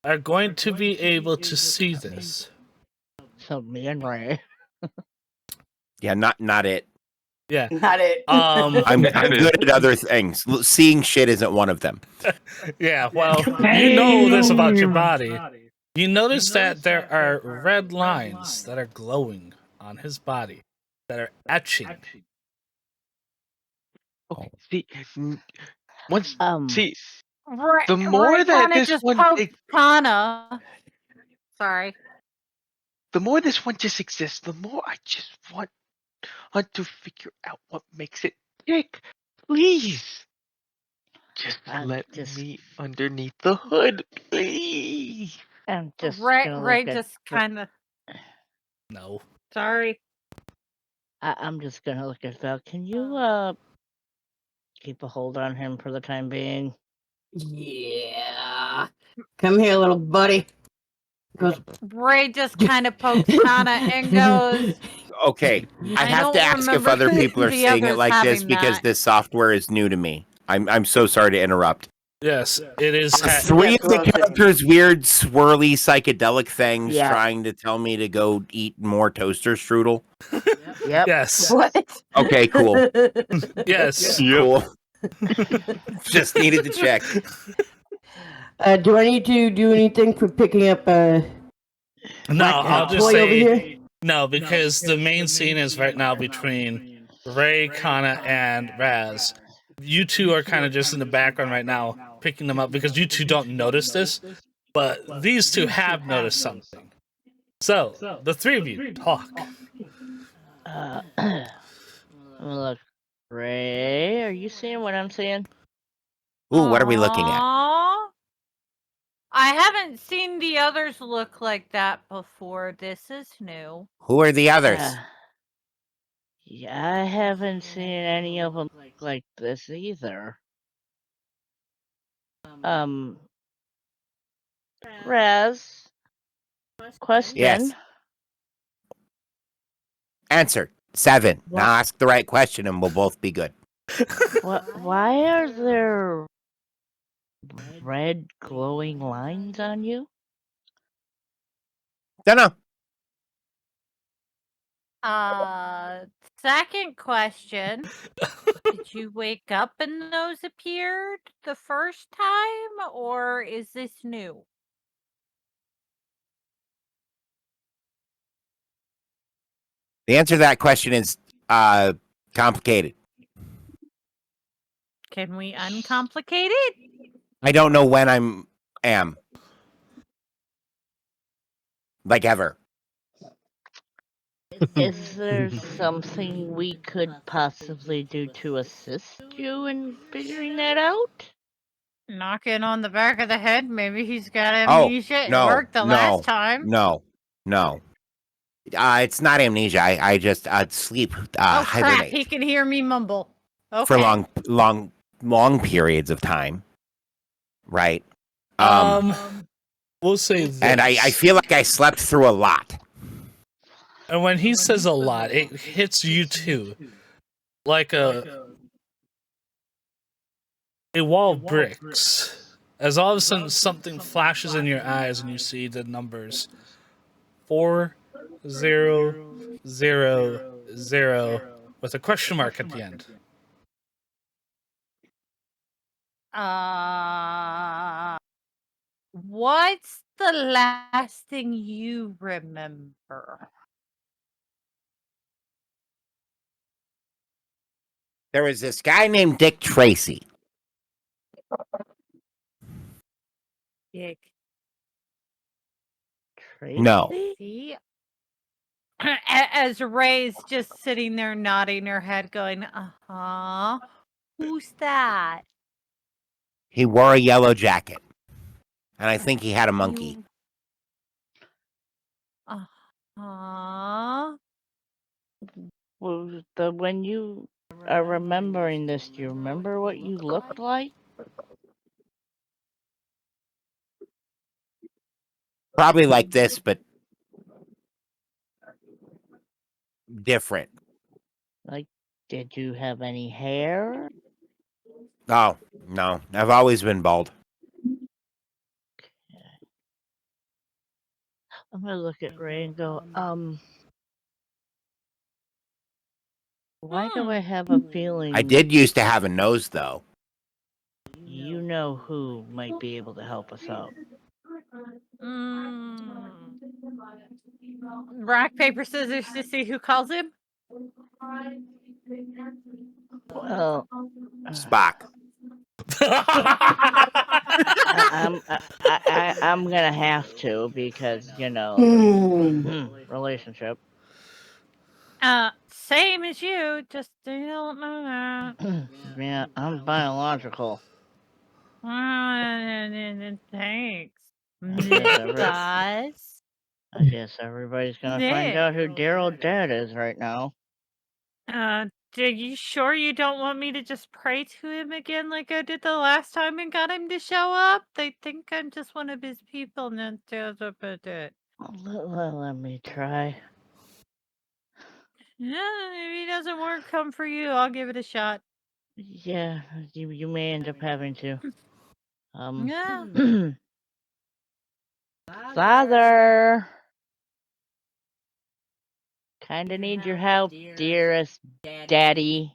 are going to be able to see this. So me and Ray. Yeah, not it. Yeah. Not it. I'm good at other things. Seeing shit isn't one of them. Yeah, well, you know this about your body. You notice that there are red lines that are glowing on his body that are etching. Okay. See, once see The more that this just one poked Kana. Sorry. the more this one just exists, the more I just want to figure out what makes it tick. Please, just let me underneath the hood, please. I'm just Ray just kind of. No. Sorry. I'm just gonna look at Val. Can you keep a hold on him for the time being? Yeah. Come here, little buddy. Goes. Ray just kind of pokes Kana and goes. Okay, I have don't to ask if remember other people are the saying it others like this having because that. this software is new to me. I'm so sorry to interrupt. Yes, it is. Three of the characters' weird, swirly, psychedelic things Yeah. trying to tell me to go eat more toaster strudel. Yep. Yes. What? Okay, cool. Yes. Cool. Just needed to check. Do I need to do anything for picking up No, I'll just toy over say here? no, because the main scene is right now between Ray, Kana, and Raz. You two are kind of just in the background right now, picking them up because you two don't notice this, but these two have noticed something. So, the three of you talk. Look, Ray, are you seeing what I'm seeing? Ooh, what are we looking at? Aw. I haven't seen the others look like that before. This is new. Who are the others? Yeah, I haven't seen any of them like this either. Raz, question. Yes. Answer. 7. What? Now ask the right question and we'll both be good. Why are there red glowing lines on you? Dunno. Second question. Did you wake up and those appeared the first time, or is this new? The answer to that question is complicated. Can we uncomplicate it? I don't know when am. Like ever. Is there something we could possibly do to assist you in figuring that out? Knocking on the back of the head. Maybe he's got Oh, amnesia. It no, worked the no, last time. No. It's not amnesia. I just sleep, Oh crap! hibernate He can hear me mumble. Okay. for long periods of time. Right. We'll say this. And I feel like I slept through a lot. And when he says a lot, it hits you too. Like a wall of bricks. As all of a sudden something flashes in your eyes and you see the numbers 4000 with a question mark at the end. What's the last thing you remember? There was this guy named Dick Tracy. Dick No. Tracy? As Ray's just sitting there nodding her head, going, uh-huh. Who's that? He wore a yellow jacket. And I think he had a monkey. Uh-huh. Well, when you are remembering this, do you remember what you looked like? Probably like this, but different. Like, did you have any hair? Oh, no. I've always been bald. I'm gonna look at Ray and go, Why do I have a feeling I did used to have a nose, though. you know who might be able to help us out? Rock, paper, scissors to see who calls him? Well, Spock. I'm gonna have to because relationship. Same as you, just they don't know that. Yeah, I'm biological. Thanks. Guys. I guess everybody's gonna find out who Daryl's dad is right now. Are you sure you don't want me to just pray to him again like I did the last time and got him to show up? They think I'm just one of his people. Let me try. Yeah, if he doesn't work, come for you. I'll give it a shot. Yeah, you may end up having to. Yeah. Father! Kinda need your help, dearest daddy.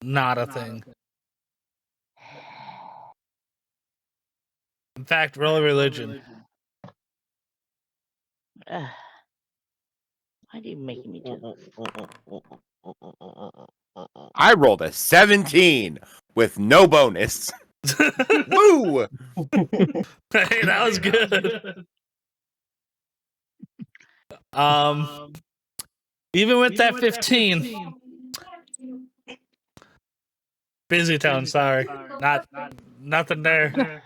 Not a thing. In fact, roll religion. Why are you making me do this? I rolled a 17 with no bonus. Woo! Hey, that was good. Even with that 15, busy town. Sorry, nothing there.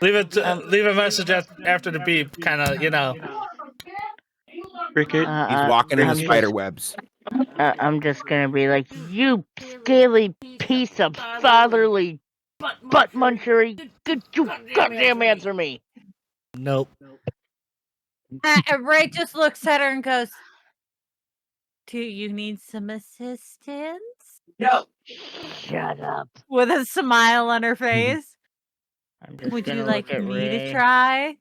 Leave a message after the beep. Kind of, Cricket. He's walking in the spider webs. I'm just gonna be like, you scaly piece of fatherly butt munchery. Could you goddamn answer me? Nope. Ray just looks at her and goes, "Do you need some assistance?" No. Shut up. With a smile on her face. Would you like look at me to Ray. try?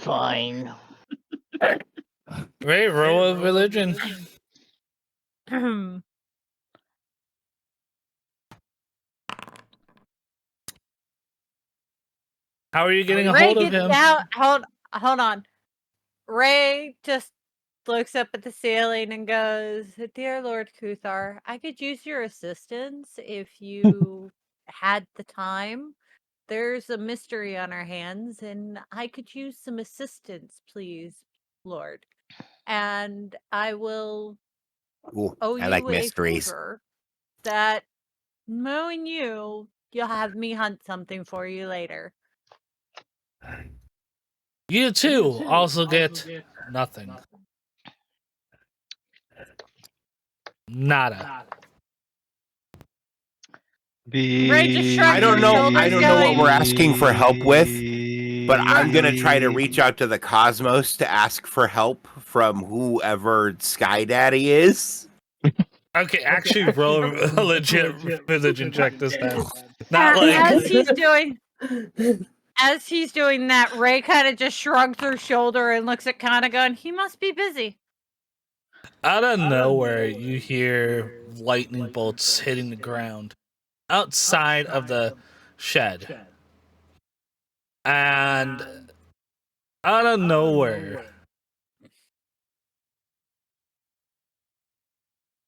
Fine. Ray, roll of religion. How are you getting a Ray hold of gets him? down. Hold on. Ray just looks up at the ceiling and goes, "Dear Lord Kuthar, I could use your assistance if you had the time. There's a mystery on our hands, and I could use some assistance, please, Lord. And I will Ooh, owe I you like a mysteries. favor that knowing you'll have me hunt something for you later." You too also get nothing. Nada. Ray just shrugs I don't her know. shoulders I don't know what going, we're asking for help with, but I'm gonna try to reach out to the cosmos to ask for help from whoever Sky Daddy is. Okay, actually, roll a legit religion check this time. Not like as he's doing that, Ray kind of just shrugs her shoulder and looks at Kana going, "He must be busy." out of nowhere, you hear lightning bolts hitting the ground outside of the shed, and out of nowhere,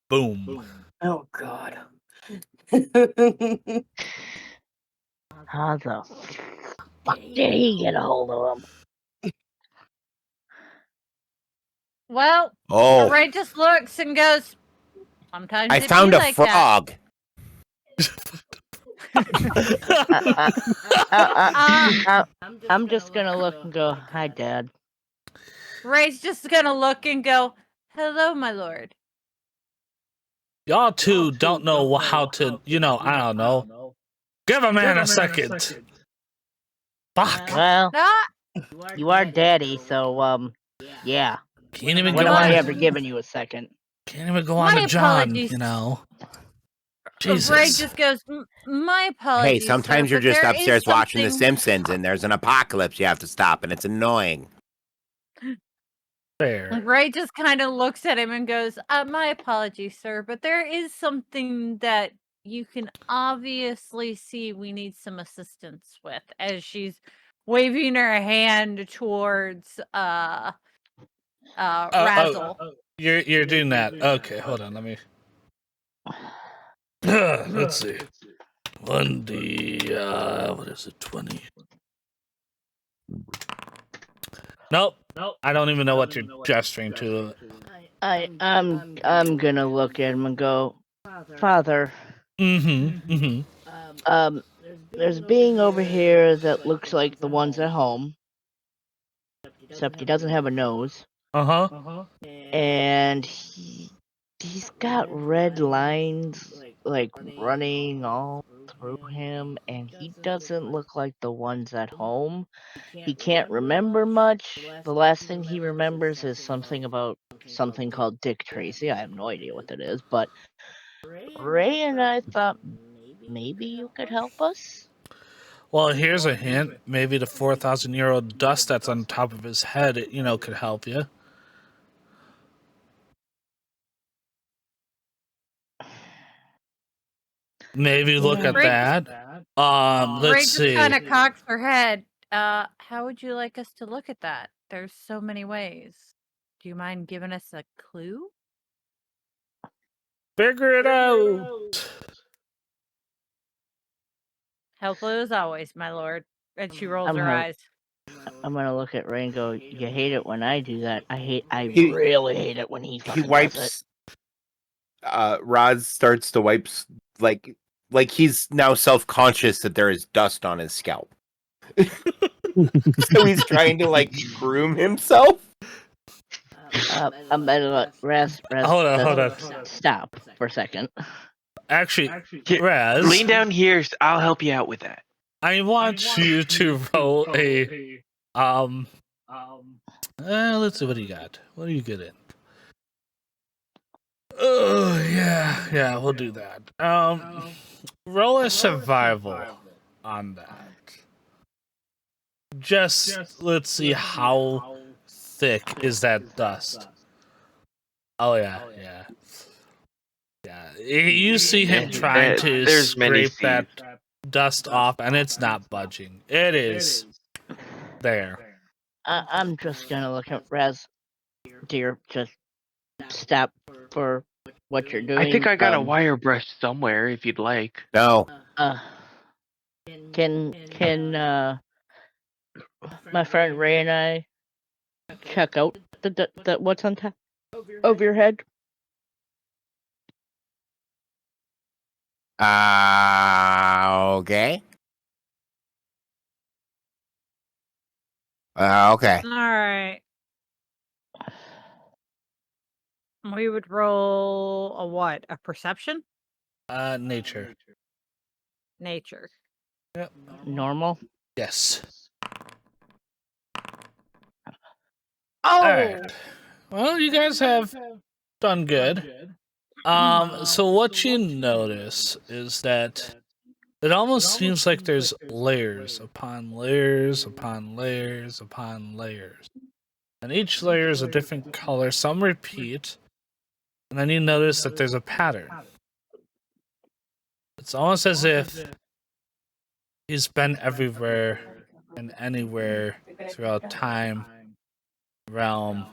boom. Oh God. How the fuck did he get a hold of him? Well, Oh, Ray just looks and goes, "Sometimes I it found be a like frog. I'm just gonna look and go, "Hi, Dad." Ray's just gonna look and go, "Hello, my lord." Y'all two don't know how to, I don't know. Give a man a second. Fuck. Well, Ah, you are Daddy, so yeah. Can't even When go have I on. ever given you a second? Can't even go on My to John. apologies. Jesus. Ray just goes, "My apologies." Hey, sometimes sir, you're but just there is upstairs watching The something-" Simpsons and there's an apocalypse you have to stop and it's annoying. Fair. Ray just kind of looks at him and goes, my apologies, sir, but there is something that you can obviously see we need some assistance with, as she's waving her hand towards Razzle. You're doing that. Okay, hold on, let me let's see. 1D what is it, 20? Nope. I don't even know what you're gesturing to. I'm gonna look at him and go, Father. There's a being over here that looks like the ones at home, except he doesn't have a nose. And he's got red lines like running all through him, and he doesn't look like the ones at home. He can't remember much. The last thing he remembers is something about something called Dick Tracy. I have no idea what that is, but Ray and I thought maybe you could help us. Well, here's a hint. Maybe the 4,000-year-old dust that's on top of his head, could help you. Maybe look at that. Let's see. Ray just kind of cocks her head. How would you like us to look at that? There's so many ways. Do you mind giving us a clue? Figure it out. Helpful as always, my lord. And she rolls her eyes. I'm gonna look at Ray and go, you hate it when I do that. I really hate it when he fucking wipes. does Roz starts to wipe like he's now self-conscious that there is dust on his scalp. So he's trying to groom himself. I'm gonna Raz. Hold on. Stop for a second. Actually, Raz, lean down here. I'll help you out with that. I want you to roll a let's see, what do you got? What are you good at? Oh yeah, we'll do that. Roll a survival on that. Just let's see how thick is that dust. Oh yeah. You see him trying to scrape that dust off, and it's not budging. It is there. I'm just gonna look at Raz. Dear, just stop for what you're doing. I think I got a wire brush somewhere if you'd like. No. Can my friend Ray and I check out the what's on top of your head? Okay. Okay. All right. We would roll a what? A perception? Nature. Nature. Yep. Normal? Yes. Oh! Alright. Well, you guys have done good. So what you notice is that it almost seems like there's layers upon layers upon layers upon layers. And each layer is a different color. Some repeat. And then you notice that there's a pattern. It's almost as if he's been everywhere and anywhere throughout time, realm,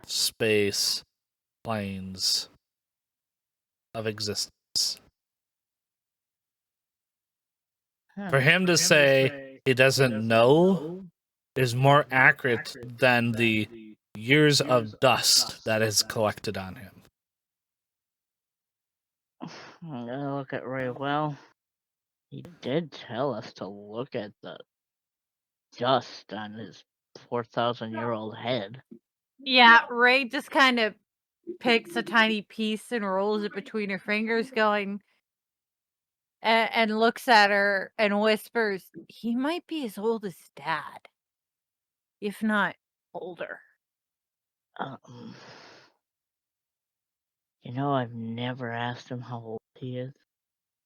space, planes of existence. For him to say he doesn't know is more accurate than the years of dust that is collected on him. I'm gonna look at Ray. Well, he did tell us to look at the dust on his 4,000-year-old head. Yeah, Ray just kind of picks a tiny piece and rolls it between her fingers, going and looks at her and whispers, he might be as old as Dad, if not older. I've never asked him how old he is.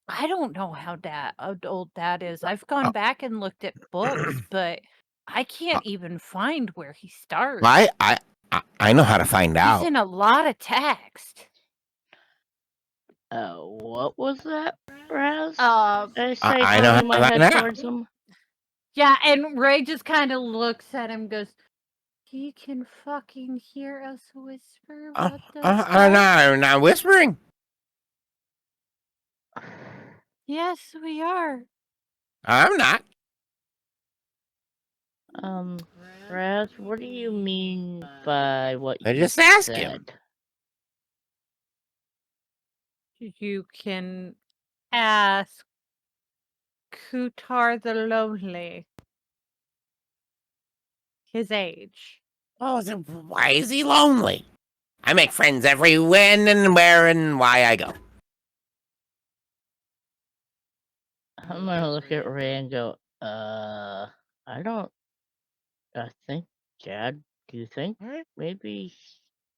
I don't know how old Dad is. I've gone back and looked at books, but I can't even find where he starts. I know how to find He's out. in a lot of text. What was that, Raz? Uh, Did I say I know how turning my to find head out. towards him? yeah, and Ray just kind of looks at him, goes, "He can fucking hear us whisper. What the fuck?" No, I'm not whispering. Yes, we are. I'm not. Raz, what do you mean by what I you just asked said? him. You can ask Kutar the Lonely his age. Oh, so why is he lonely? I make friends every when and where and why I go. I'm gonna look at Ray and go, I think Dad, do you think maybe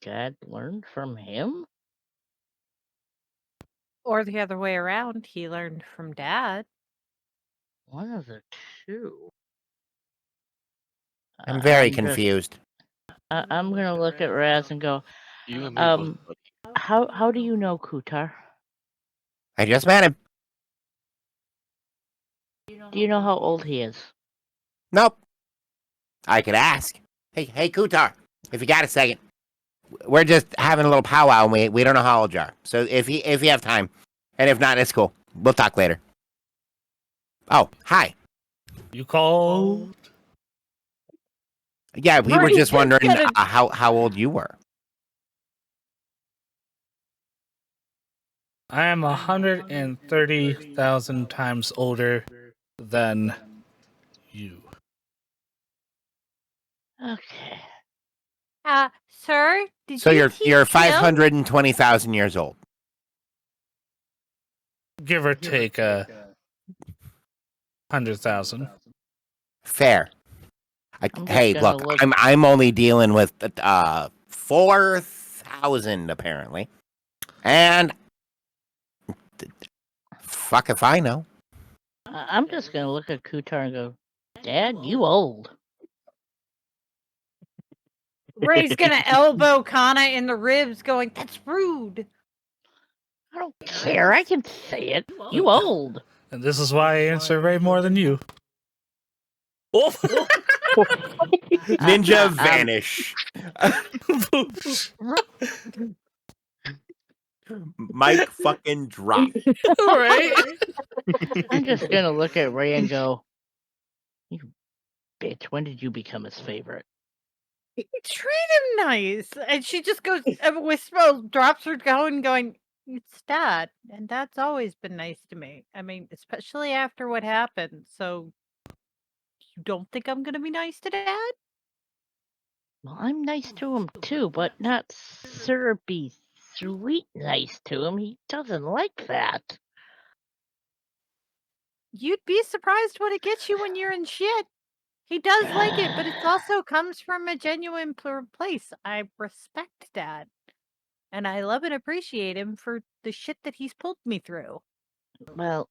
Dad learned from him? Or the other way around, he learned from Dad. One of the two. I'm very I'm confused. I'm gonna look at Raz and go, You and me both, buddy. how do you know Kutar? I just met him. Do you know how old he is? Nope. I could ask. Hey, Kutar, if you got a second, we're just having a little powwow and we don't know how old you are. So if you have time, and if not, it's cool. We'll talk later. Oh, hi. You called? Yeah, we were Ray's just wondering gonna- how old you were. I am 130,000 times older than you. Okay. Sir, did So you you're teach him? 520,000 years old. Give or take 100,000. Fair. I'm Hey, just gonna look, I'm only dealing with 4,000 apparently, and fuck if I know. I'm just gonna look at Kutar and go, Dad, you old. Ray's gonna elbow Kana in the ribs, going, "That's rude." I don't care. I can say it. You old. And this is why I answer Ray more than you. Oh! Ninja vanish. Mike fucking drop. Right? I'm just gonna look at Ray and go, you bitch, when did you become his favorite? Treat him nice. And she just goes, whisper, drops her tone, going, "It's Dad, and Dad's always been nice to me. I mean, especially after what happened. So, you don't think I'm gonna be nice to Dad?" Well, I'm nice to him too, but not syrupy, sweet nice to him. He doesn't like that. You'd be surprised what it gets you when you're in shit. He does like it, but it also comes from a genuine place. I respect Dad. And I love and appreciate him for the shit that he's pulled me through. Well,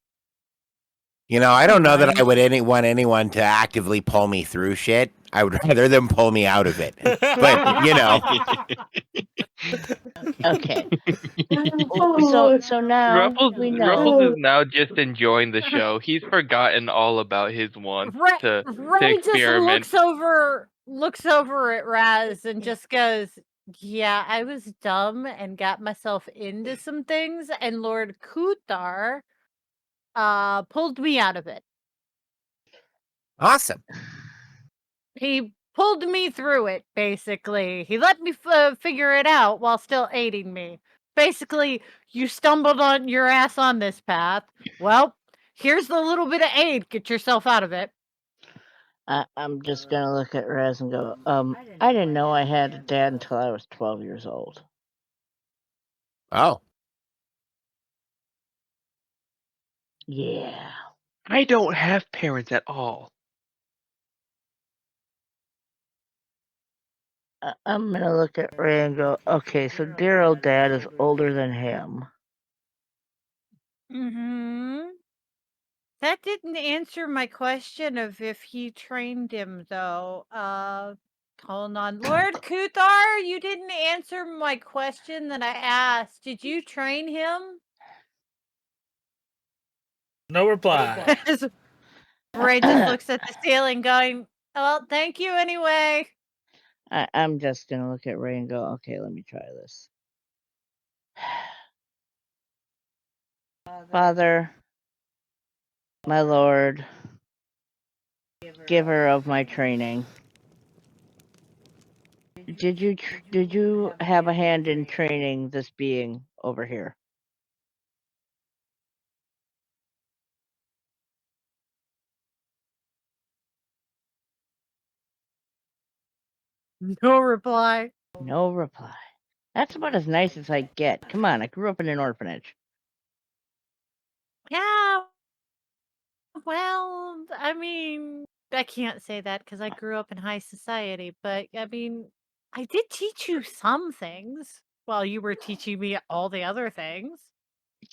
You know, I don't know that I Mine- would want anyone to actively pull me through shit. I would rather them pull me out of it. But you know, okay. So now we know. Ruffles is now just enjoying the show. He's forgotten all about his want to Ray just experiment. looks over at Raz and just goes, "Yeah, I was dumb and got myself into some things, and Lord Kutar pulled me out of it. awesome. He pulled me through it, basically. He let me figure it out while still aiding me. Basically, you stumbled on your ass on this path. Well, here's the little bit of aid. Get yourself out of it." I'm just gonna look at Raz and go, I didn't know I had a dad until I was 12 years old. Oh, Yeah. I don't have parents at all. I'm gonna look at Ray and go, okay, so dear old dad is older than him. Mm-hmm. That didn't answer my question of if he trained him, though. Hold on. Lord Kuthar, you didn't answer my question that I asked. Did you train him? No reply. Ray just looks at the ceiling going, well, thank you anyway. I'm just gonna look at Ray and go, okay, let me try this. Father, my Lord, giver of my training, did you have a hand in training this being over here? No reply. No reply. That's about as nice as I get. Come on, I grew up in an orphanage. Yeah. Well, I mean, I can't say that because I grew up in high society, but I mean, I did teach you some things while you were teaching me all the other things.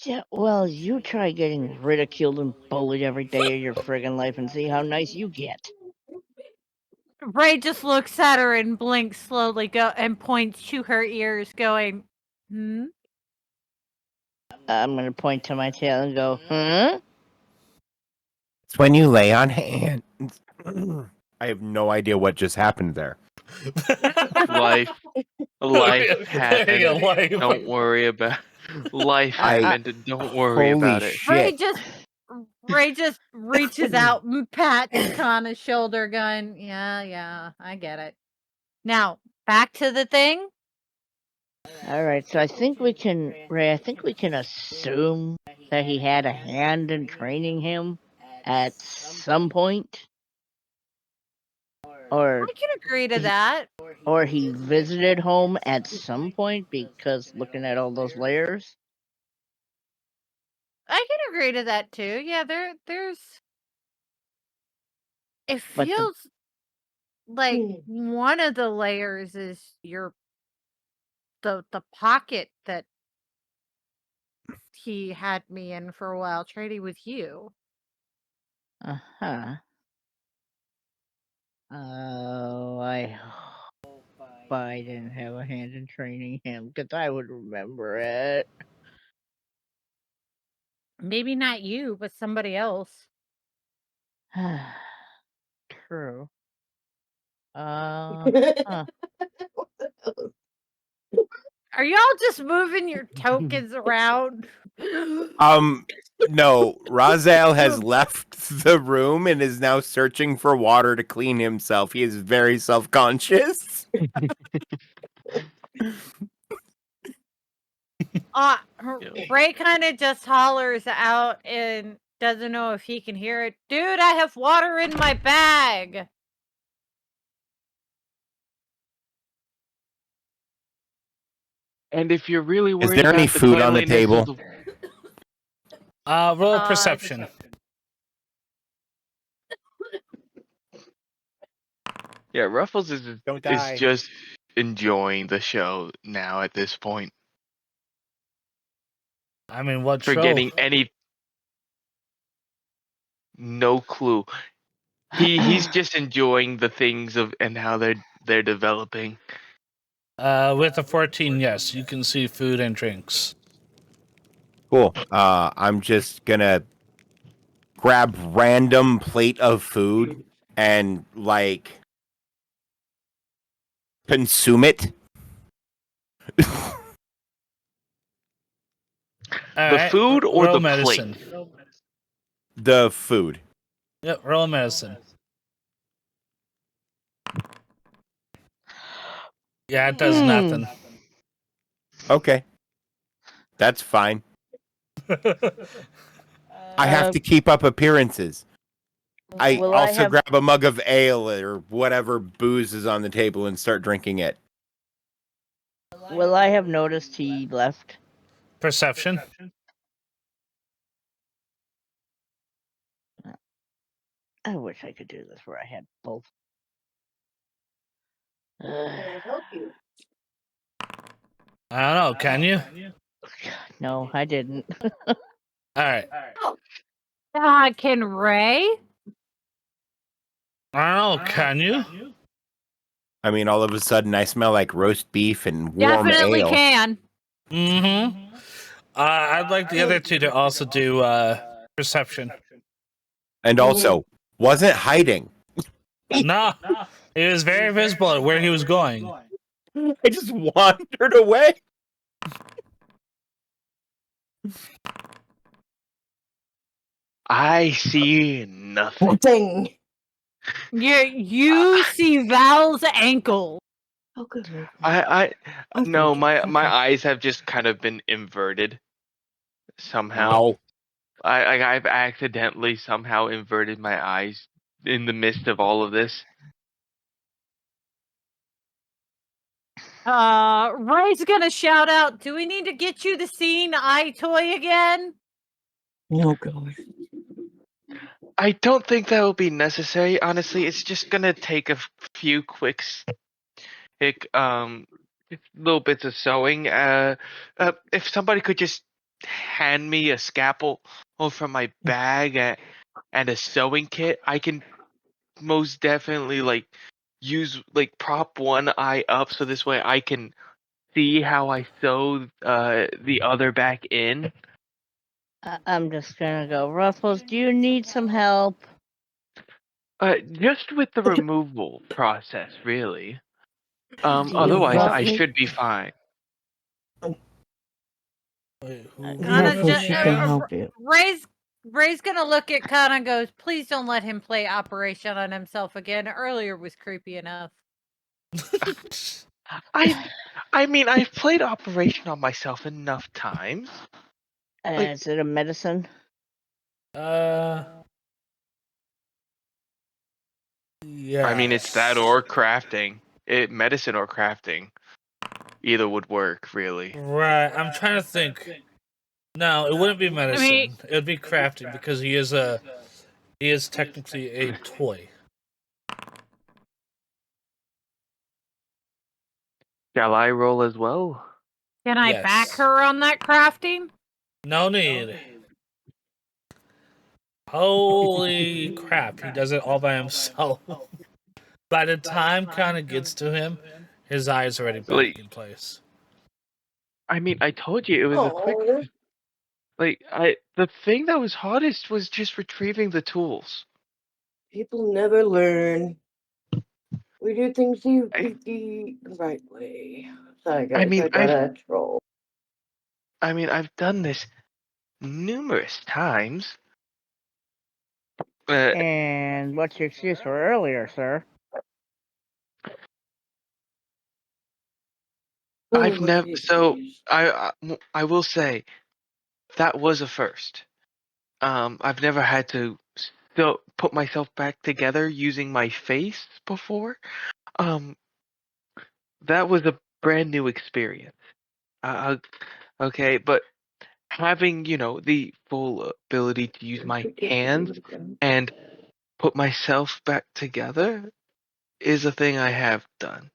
Yeah, well, you try getting ridiculed and bullied every day of your friggin' life and see how nice you get. Ray just looks at her and blinks slowly and points to her ears going, hmm? I'm gonna point to my tail and go, huh? It's when you lay on hands. I have no idea what just happened there. Life happened. Life. Don't worry about life I- happened. Don't worry Holy about it. shit. Ray just reaches out and pats Kana's shoulder going, yeah, I get it. Now, back to the thing. Alright, so I think we can, Ray, I think we can assume that he had a hand in training him at some point. Or I can agree to that. or he visited home at some point because looking at all those layers. I can agree to that too. Yeah, there's it But the- feels like one of the layers is the pocket that he had me in for a while trading with you. Uh-huh. Oh, I hope I didn't have a hand in training him, because I would remember it. Maybe not you, but somebody else. True. Huh. Are y'all just moving your tokens around? No, Raziel has left the room and is now searching for water to clean himself. He is very self-conscious. Ray kind of just hollers out and doesn't know if he can hear it. Dude, I have water in my bag. And if you're really worried there about any the food on the cleanliness of table? Roll a perception. Yeah, Ruffles is Don't die. just enjoying the show now at this point. I mean, what show? Forgetting any no clue. He's just enjoying the things of and how they're developing. With a 14, yes, you can see food and drinks. Cool. I'm just gonna grab random plate of food and like consume it. The food or roll the medicine. plate? The food. Yep, roll medicine. Yeah, it does nothing. Okay. That's fine. I have to keep up appearances. I Will also have- grab a mug of ale or whatever booze is on the table and start drinking it. Will I have noticed he left? Perception. I wish I could do this where I had both. I don't know, can you? No, I didn't. Alright. Can Ray? I don't know, can you? I mean, all of a sudden, I smell like roast beef and warm Definitely ale. can. Mm-hmm. I'd like the other two to also do perception. And also, wasn't hiding. No, it was very visible at where he was going. I just wandered away. I see nothing. Nothing. You see Val's ankle. Oh, good. I Oh, no, thank you. my Okay. eyes have just kind of been inverted somehow. Ow. I've accidentally somehow inverted my eyes in the midst of all of this. Ray's gonna shout out, "Do we need to get you the scene eye toy again?" Oh god. I don't think that will be necessary. Honestly, it's just gonna take a few quick little bits of sewing. If somebody could just hand me a scalpel from my bag and a sewing kit, I can most definitely use prop one eye up so this way I can see how I sew the other back in. I'm just gonna go. Ruffles, do you need some help? Just with the removal process, really. Do you Otherwise want I me- should be fine. Wait, who Kinda Ruffles, just, she can help you. Ray's gonna look at Kana and goes, "Please don't let him play Operation on himself again. Earlier was creepy enough." I mean, I've played Operation on myself enough times. Is it a medicine? Yeah. I mean, it's that or crafting. Medicine or crafting. Either would work, really. Right. I'm trying to think. No, it wouldn't be medicine. It would be crafting because he is technically a toy. Shall I roll as well? Can I Yes. back her on that crafting? No need. Holy crap, he does it all by himself. By the time Kana gets to him, his eye's already back in place. I mean, I told you it was a quick. The thing that was hardest was just retrieving the tools. People never learn. We do things the right way. Sorry, guys. I gotta troll. I mean, I've done this numerous times. And what's your excuse for earlier, sir? I've never. So I will say that was a first. I've never had to still put myself back together using my face before. That was a brand new experience. Okay, but having the full ability to use my hands and put myself back together is a thing I have done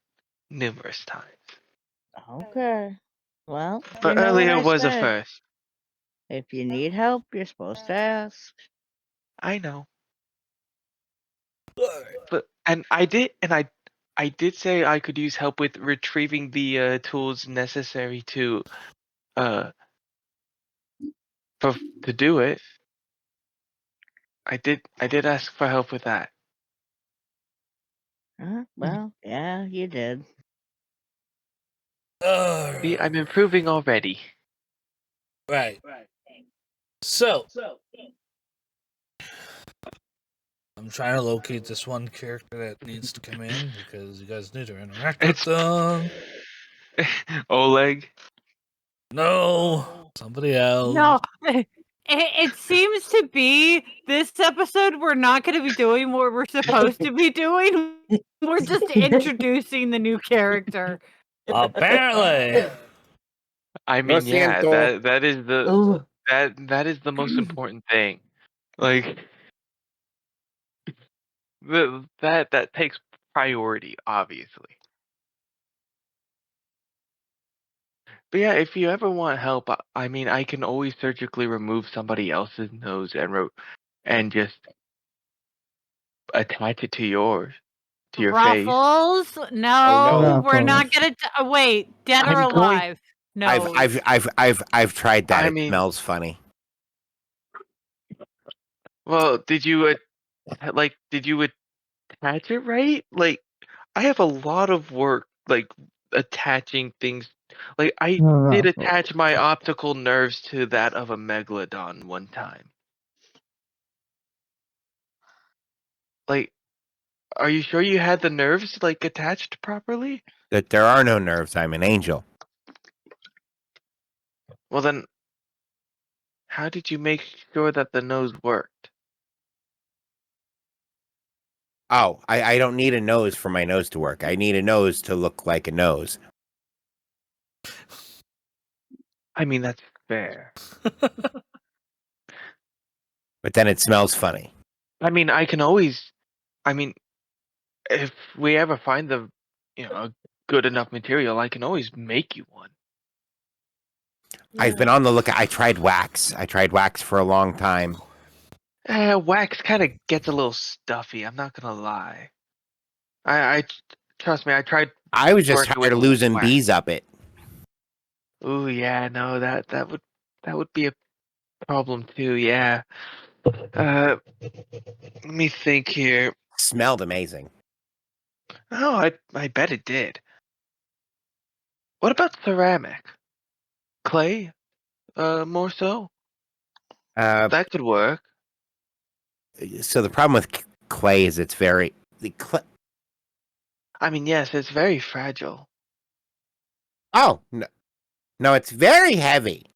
numerous times. Okay. Well, But you know what earlier I was a say. first. If you need help, you're supposed to ask. I know. But I did say I could use help with retrieving the tools necessary to to do it. I did ask for help with that. Well, yeah, you did. See, I'm improving already. Right. So, I'm trying to locate this one character that needs to come in because you guys need to interact with them. Oleg. No, somebody else. No. It seems to be this episode we're not going to be doing what we're supposed to be doing. We're just introducing the new character. Apparently. I mean, yeah, siento. that is the Ooh. that is the most important thing. Like that takes priority, obviously. But yeah, if you ever want help, I mean, I can always surgically remove somebody else's nose and just attach it to to your face. Ruffles? Oh, No, no. we're not gonna. Wait, dead or I'm going- alive? No. I've tried that. I It mean- smells funny. Well, did you attach it right? Like, I have a lot of work, like, attaching things. Like, I did attach my optical nerves to that of a megalodon one time. Like, are you sure you had the nerves, like, attached properly? That there are no nerves. I'm an angel. Well, then, how did you make sure that the nose worked? Oh, I don't need a nose for my nose to work. I need a nose to look like a nose. I mean, that's fair. But then it smells funny. I mean, if we ever find a good enough material, I can always make you one. I've been on the lookout. I tried wax. I tried wax for a long time. Wax kind of gets a little stuffy. I'm not gonna lie. I trust me. I tried. I was just working tired of with losing wax. bees up it. Ooh, yeah, no, that would be a problem too. Yeah. Let me think here. Smelled amazing. Oh, I bet it did. What about ceramic? Clay? More so. That could work. So the problem with clay is it's very I mean, yes, it's very fragile. Oh no, it's very heavy.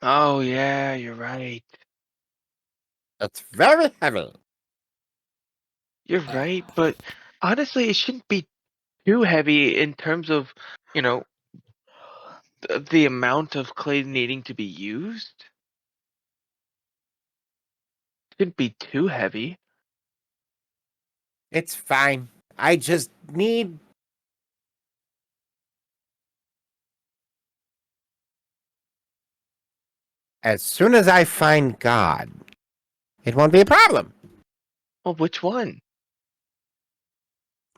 Oh yeah, you're right. It's very heavy. You're right, but honestly, it shouldn't be too heavy in terms of, you know, the amount of clay needing to be used. Shouldn't be too heavy. It's fine. I just need. As soon as I find God, it won't be a problem. Well, which one?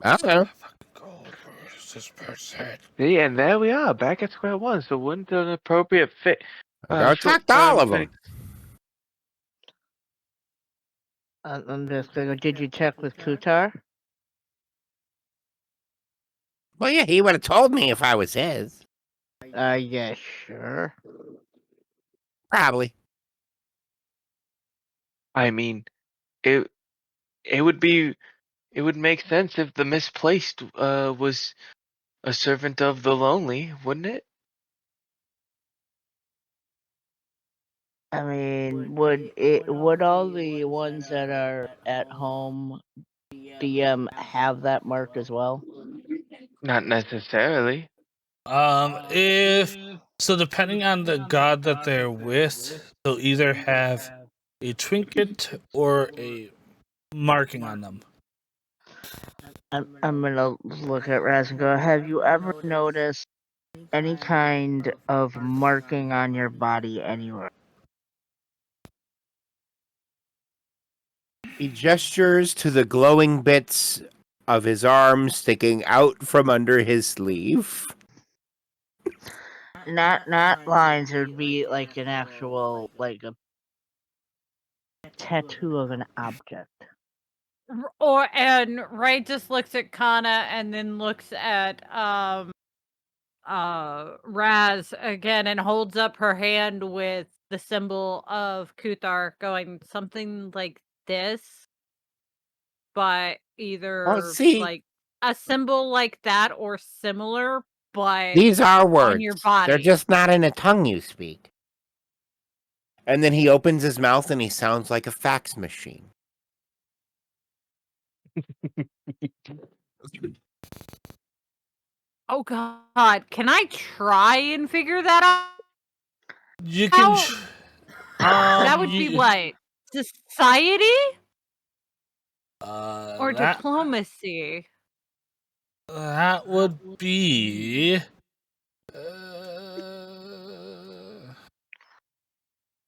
I don't know. See, and there we are, back at square one. So wouldn't an appropriate fit? Go talk to all of them. I'm just gonna. Did you check with Kutar? Well, yeah, he would have told me if I was his. Yeah, sure. Probably. I mean, it would make sense if the misplaced was a servant of the lonely, wouldn't it? I mean, would all the ones that are at home DM have that mark as well? Not necessarily. If so, depending on the god that they're with, they'll either have a trinket or a marking on them. I'm gonna look at Raz and go. Have you ever noticed any kind of marking on your body anywhere? He gestures to the glowing bits of his arm sticking out from under his sleeve. Not lines. It would be like an actual, like a tattoo of an object. And Ray just looks at Kana and then looks at Raz again and holds up her hand with the symbol of Kuthar, going something like this, but either see. like a symbol like that or similar, but These are words. on your body. They're just not in a tongue you speak. And then he opens his mouth and he sounds like a fax machine. Oh God! Can I try and figure that out? You can. That would be what? Society or that, diplomacy? That would be.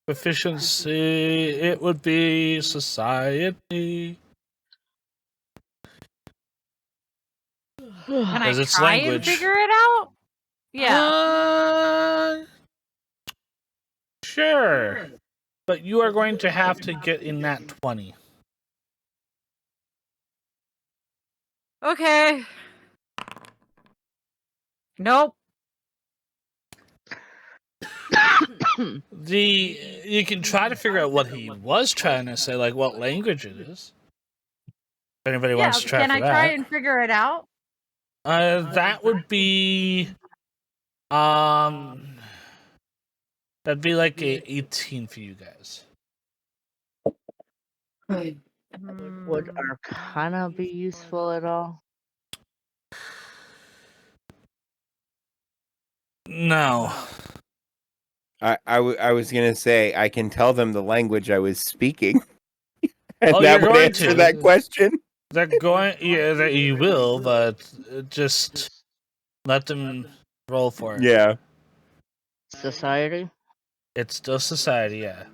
Proficiency. It would be society. Can I 'Cause it's try and language. figure it out? Yeah. Sure. But you are going to have to get in that 20. Okay. Nope. You can try to figure out what he was trying to say, like what language it is. If anybody Yeah, wants to try can for I that. try and figure it out? That would be that'd be like a 18 for you guys. Would Mm, Arcana be useful at all? No. I was gonna say I can tell them the language I was speaking, and Oh, that you're would going answer to. that question. That you will, but just let them roll for it. Yeah. Society? It's still society, yeah.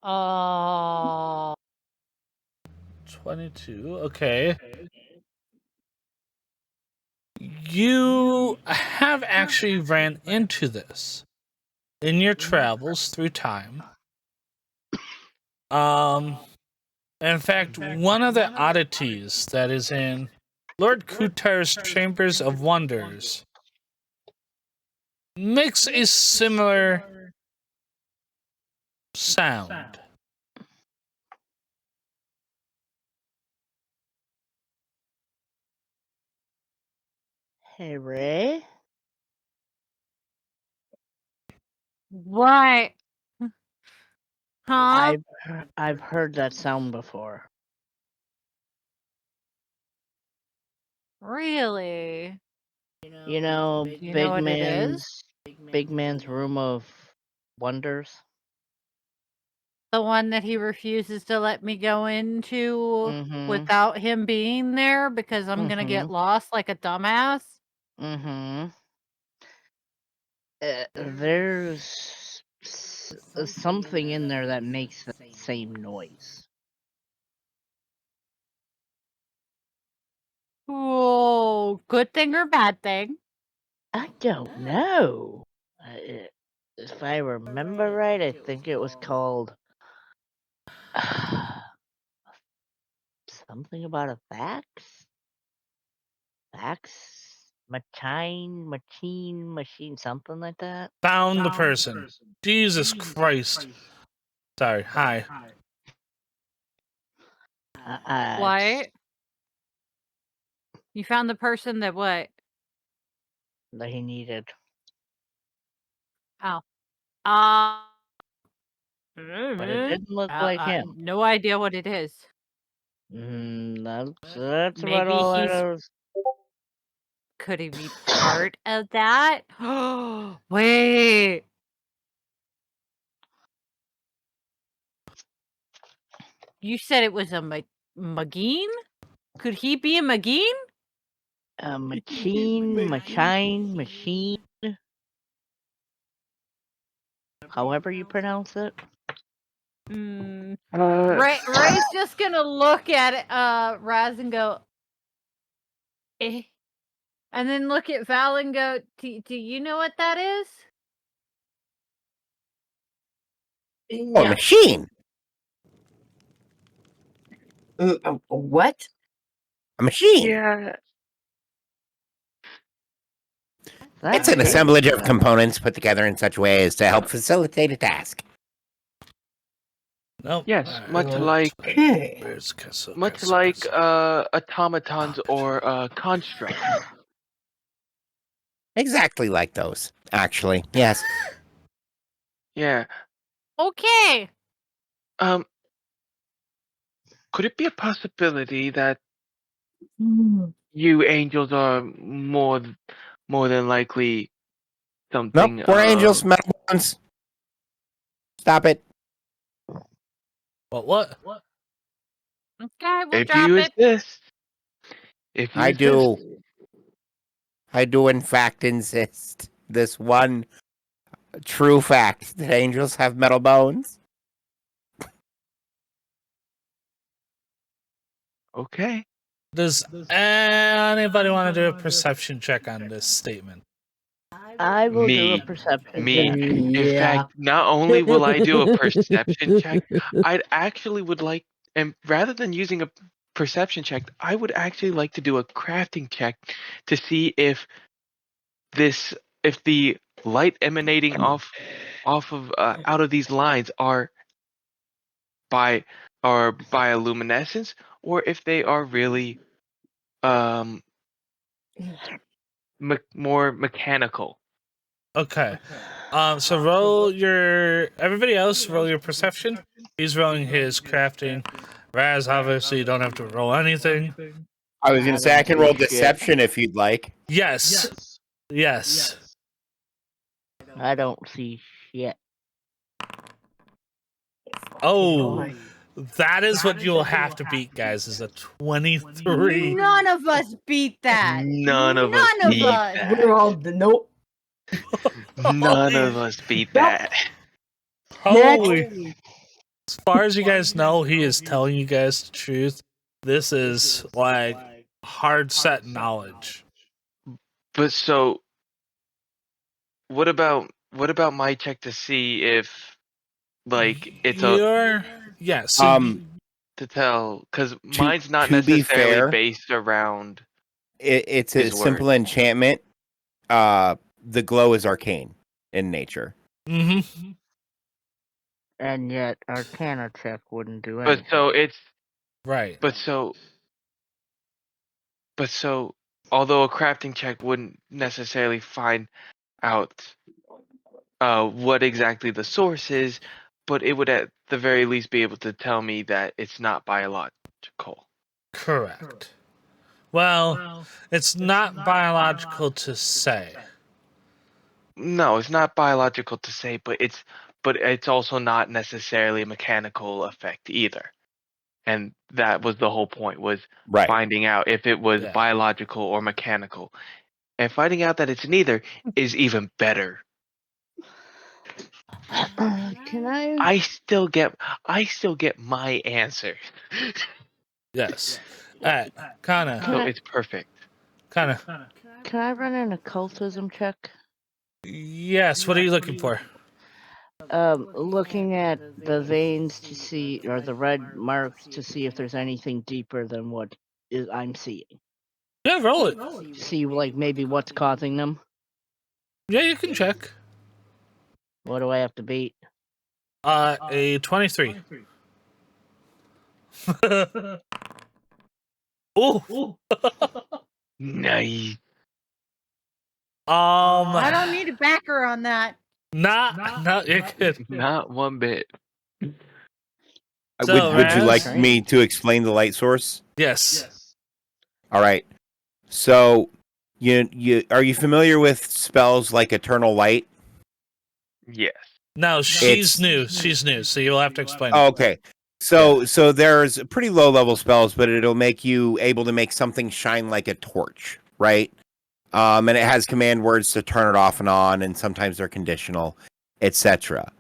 Oh. 22. Okay. You have actually ran into this in your travels through time. In fact, one of the oddities that is in Lord Kutar's Chambers of Wonders makes a similar sound. Hey, Ray? What? Huh? I've heard that sound before. Really? You know, Do you know what it is? Big Man's Room of Wonders. The one that he refuses to let me go into Mm-hmm. without him being there because I'm gonna get lost like a dumbass? Mm-hmm. There's something in there that makes the same noise. Oh, good thing or bad thing? I don't know. If I remember right, I think it was called something about a fax? Fax? Machine, something like that. Found the person. Jesus Christ. Sorry. Hi. What? You found the person that what? That he needed. Oh. But it didn't look like him. No idea what it is. That's about Maybe all I he's know. could he be part of that? Wait. You said it was a Mageen? Could he be a Mageen? Machine. However you pronounce it. Ray's just gonna look at Raz and go, eh. And then look at Val and go, do you know what that is? Oh, a machine. What? A machine. Yeah. It's an assemblage of components put together in such a way as to help facilitate a task. Nope. Yes, much like automatons or constructs. Exactly like those, actually. Yes. Yeah. Okay. Could it be a possibility that you angels are more than likely something? Nope, we're angels, metal ones. Stop it. What? Okay, we'll If drop you it. insist. If you I insist. do. I do, in fact, insist. This one true fact that angels have metal bones. Okay. Does anybody want to do a perception check on this statement? I will do a Me. perception Me. check. In Yeah. fact, not only will I do a perception check, I'd actually would like, and rather than using a perception check, I would actually like to do a crafting check to see if the light emanating off of out of these lines are by bioluminescence, or if they are really um more mechanical. Okay. So roll your. Everybody else roll your perception. He's rolling his crafting. Raz, obviously, you don't have to roll anything. I was gonna say I can roll Shit. deception if you'd like. Yes. Yes. I don't see shit. Oh, that is what you'll have to beat, guys. Is a 23. None of us beat that. None of us None of beat us. that. We're all nope. None of us beat that. Holy. As far as you guys know, he is telling you guys the truth. This is like hard set knowledge. But so, what about my check to see if like it's Yeah, so to tell, because mine's not to be necessarily fair, based around it's a his simple word. enchantment. The glow is arcane in nature. mm-hmm. And yet, Arcana check wouldn't do But anything. so it's Right. but so although a crafting check wouldn't necessarily find out what exactly the source is, but it would at the very least be able to tell me that it's not biological. Correct. Well, it's not biological to say. No, it's not biological to say, but it's also not necessarily a mechanical effect either. And that was the whole point, was Right. finding out if it was Yeah. biological or mechanical. And finding out that it's neither is even better. Can I? I still get my answer. Yes. Alright, Kana. So it's perfect. Kana. Can I run an occultism check? Yes, what are you looking for? Looking at the veins to see, or the red marks to see if there's anything deeper than what I'm seeing. Yeah, roll it. See, like, maybe what's causing them. Yeah, you can check. What do I have to beat? A 23. Ooh. Nice. I don't need a backer on that. Not you're good. Not one bit. So, would you Raz? like me to explain the light source? Yes. All right. So, you are you familiar with spells like Eternal Light? Yes. No, she's new. She's new, so you'll have to explain Oh, it. okay. So there's pretty low level spells, but it'll make you able to make something shine like a torch, right? And it has command words to turn it off and on, and sometimes they're conditional, etc.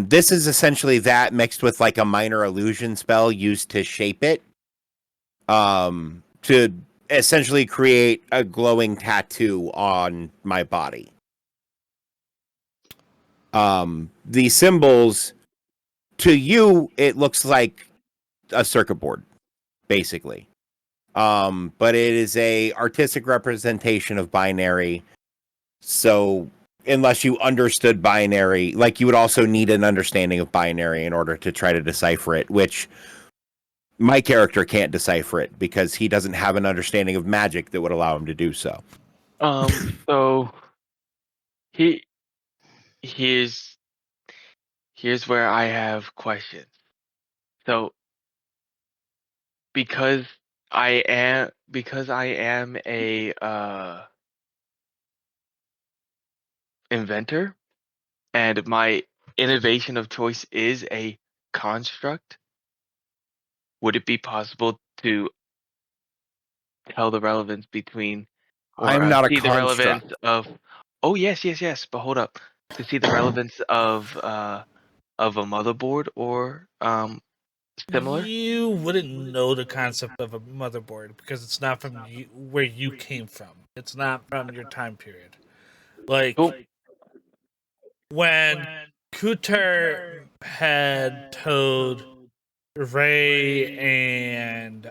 This is essentially that mixed with like a minor illusion spell used to shape it, to essentially create a glowing tattoo on my body. The symbols, to you, it looks like a circuit board, basically. But it is a artistic representation of binary. So unless you understood binary, like you would also need an understanding of binary in order to try to decipher it, which my character can't decipher it because he doesn't have an understanding of magic that would allow him to do so. So here's where I have questions. So because I am a inventor, and my innovation of choice is a construct, would it be possible to tell the relevance between, or I'm not a see the relevance construct. of? Oh yes, but hold up. To see the relevance of a motherboard or Similar? You wouldn't know the concept of a motherboard because it's not from where you came from. It's not from your time period. Like Cool. when Kuter had told Ray and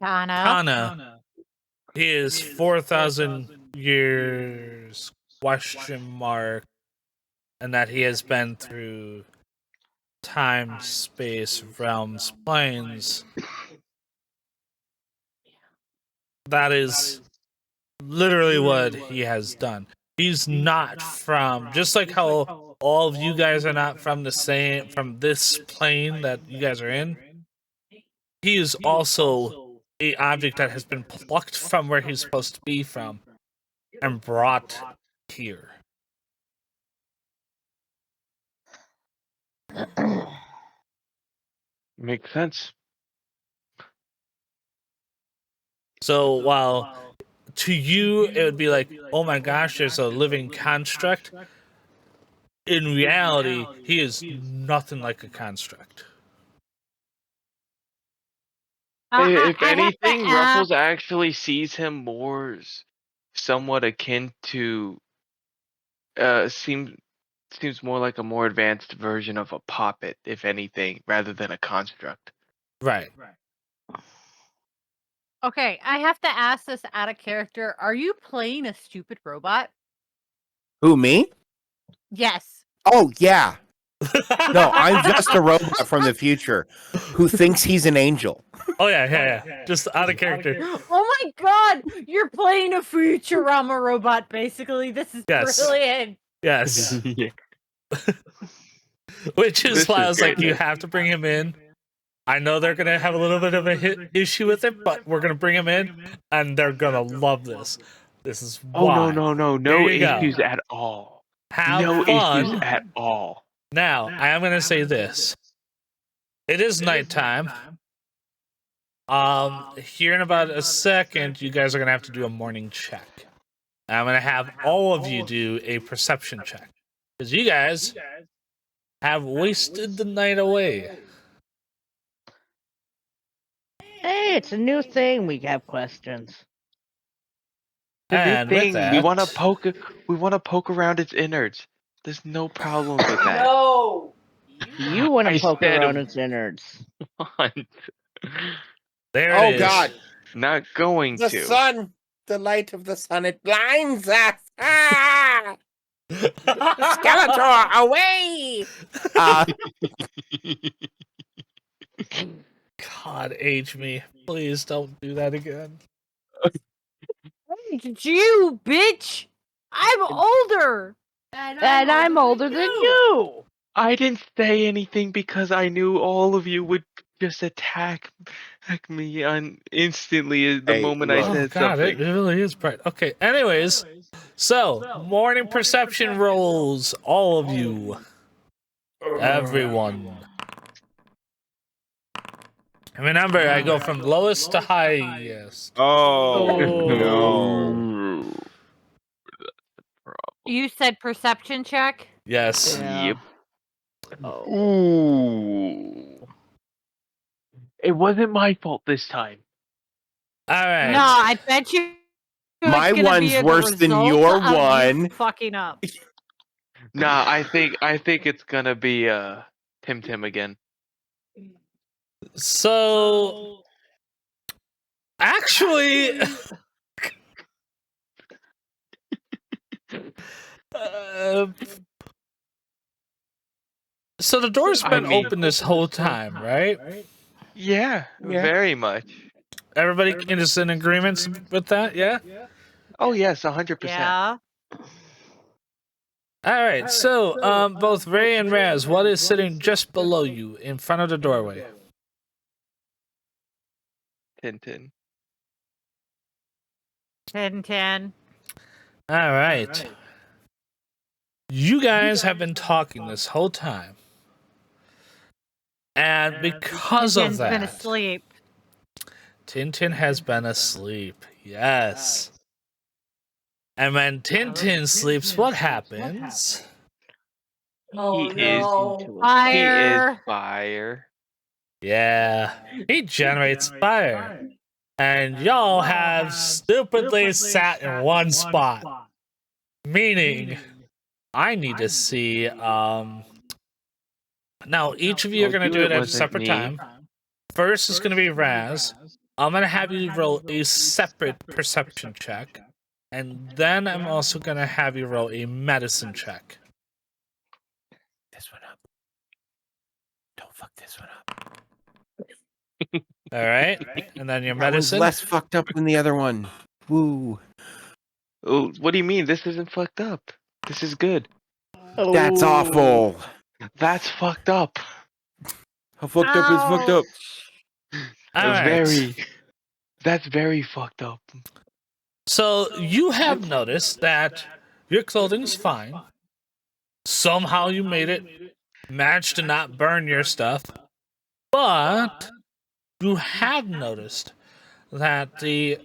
Kana his 4,000 years question mark, and that he has been through time, space, realms, planes. That is literally what he has done. He's not from, just like how all of you guys are not from this plane that you guys are in. He is also a object that has been plucked from where he's supposed to be from and brought here. Makes sense. So while to you it would be like, oh my gosh, there's a living construct. In reality, he is nothing like a construct. If I have to anything, ask- Ruffles actually sees him more somewhat akin to seems more like a more advanced version of a poppet, if anything, rather than a construct. Right. Okay, I have to ask this out of character. Are you playing a stupid robot? Who, me? Yes. Oh, yeah. No, I'm just a robot from the future who thinks he's an angel. Oh yeah. Just out of character. Oh my god! You're playing a Futurama robot, basically. This is Yes. brilliant. Yes. Yeah. Which is This why is I was like, great. you have to bring him in. I know they're gonna have a little bit of a issue with it, but we're gonna bring him in, and they're gonna love this. This is Oh why. no There you go. issues at all. Have No fun. issues at all. Now, I am gonna say this. It is nighttime. Here in about a second, you guys are gonna have to do a morning check. I'm gonna have all of you do a perception check. Because you guys have wasted the night away. Hey, it's a new thing. We have questions. The And new with thing, that, we want to poke around its innards. There's no problem with that. No. You want I to poke said around its innards. there Oh, it is. God. Not going The to. sun. The light of the sun. It blinds us. Ah! Skeletor, away! God, age me. Please don't do that again. It's you, bitch! I'm older! And I'm older than you. I didn't say anything because I knew all of you would just attack me instantly the Hey, moment look. I Oh said God, it something. really is bright. Okay, anyways, so morning perception rolls, all of you, everyone. And remember, I go from lowest to highest. Oh, no. Ooh. You said perception check? Yes. Yep. Oh. Ooh. It wasn't my fault this time. All right. No, I bet you. My it's gonna one's be the worse than result your of you one. fucking up. Nah, I think it's gonna be Tim again. So, actually, so the door's been open this whole time, right? Yeah, Yeah. very much. Everybody is in agreement with that, yeah? Oh yes, 100%. Yeah. All right, so both Ray and Raz, what is sitting just below you in front of the doorway? Tintin. 10-10. All right. You guys have been talking this whole time. And because of Tintin's been that, asleep. Tintin has been asleep. Yes. And when Tintin sleeps, what happens? Oh He no. He is Fire. fire. Yeah, he generates fire. And y'all have stupidly sat in one spot. Meaning, I need to see, now each of you are Oh, going to you, do it it at a wasn't separate me. time. First is going to be Raz. I'm going to have you roll a separate perception check. And then I'm also going to have you roll a medicine check. This one up. Don't fuck this one up. All right? And then your That one's medicine. less fucked up than the other one. Woo. Oh, what do you mean? This isn't fucked up. This is good. That's awful. That's fucked up. How fucked up is fucked up? All right. That's very fucked up. So you have noticed that your clothing's fine. Somehow you made it, managed to not burn your stuff. But you have noticed that the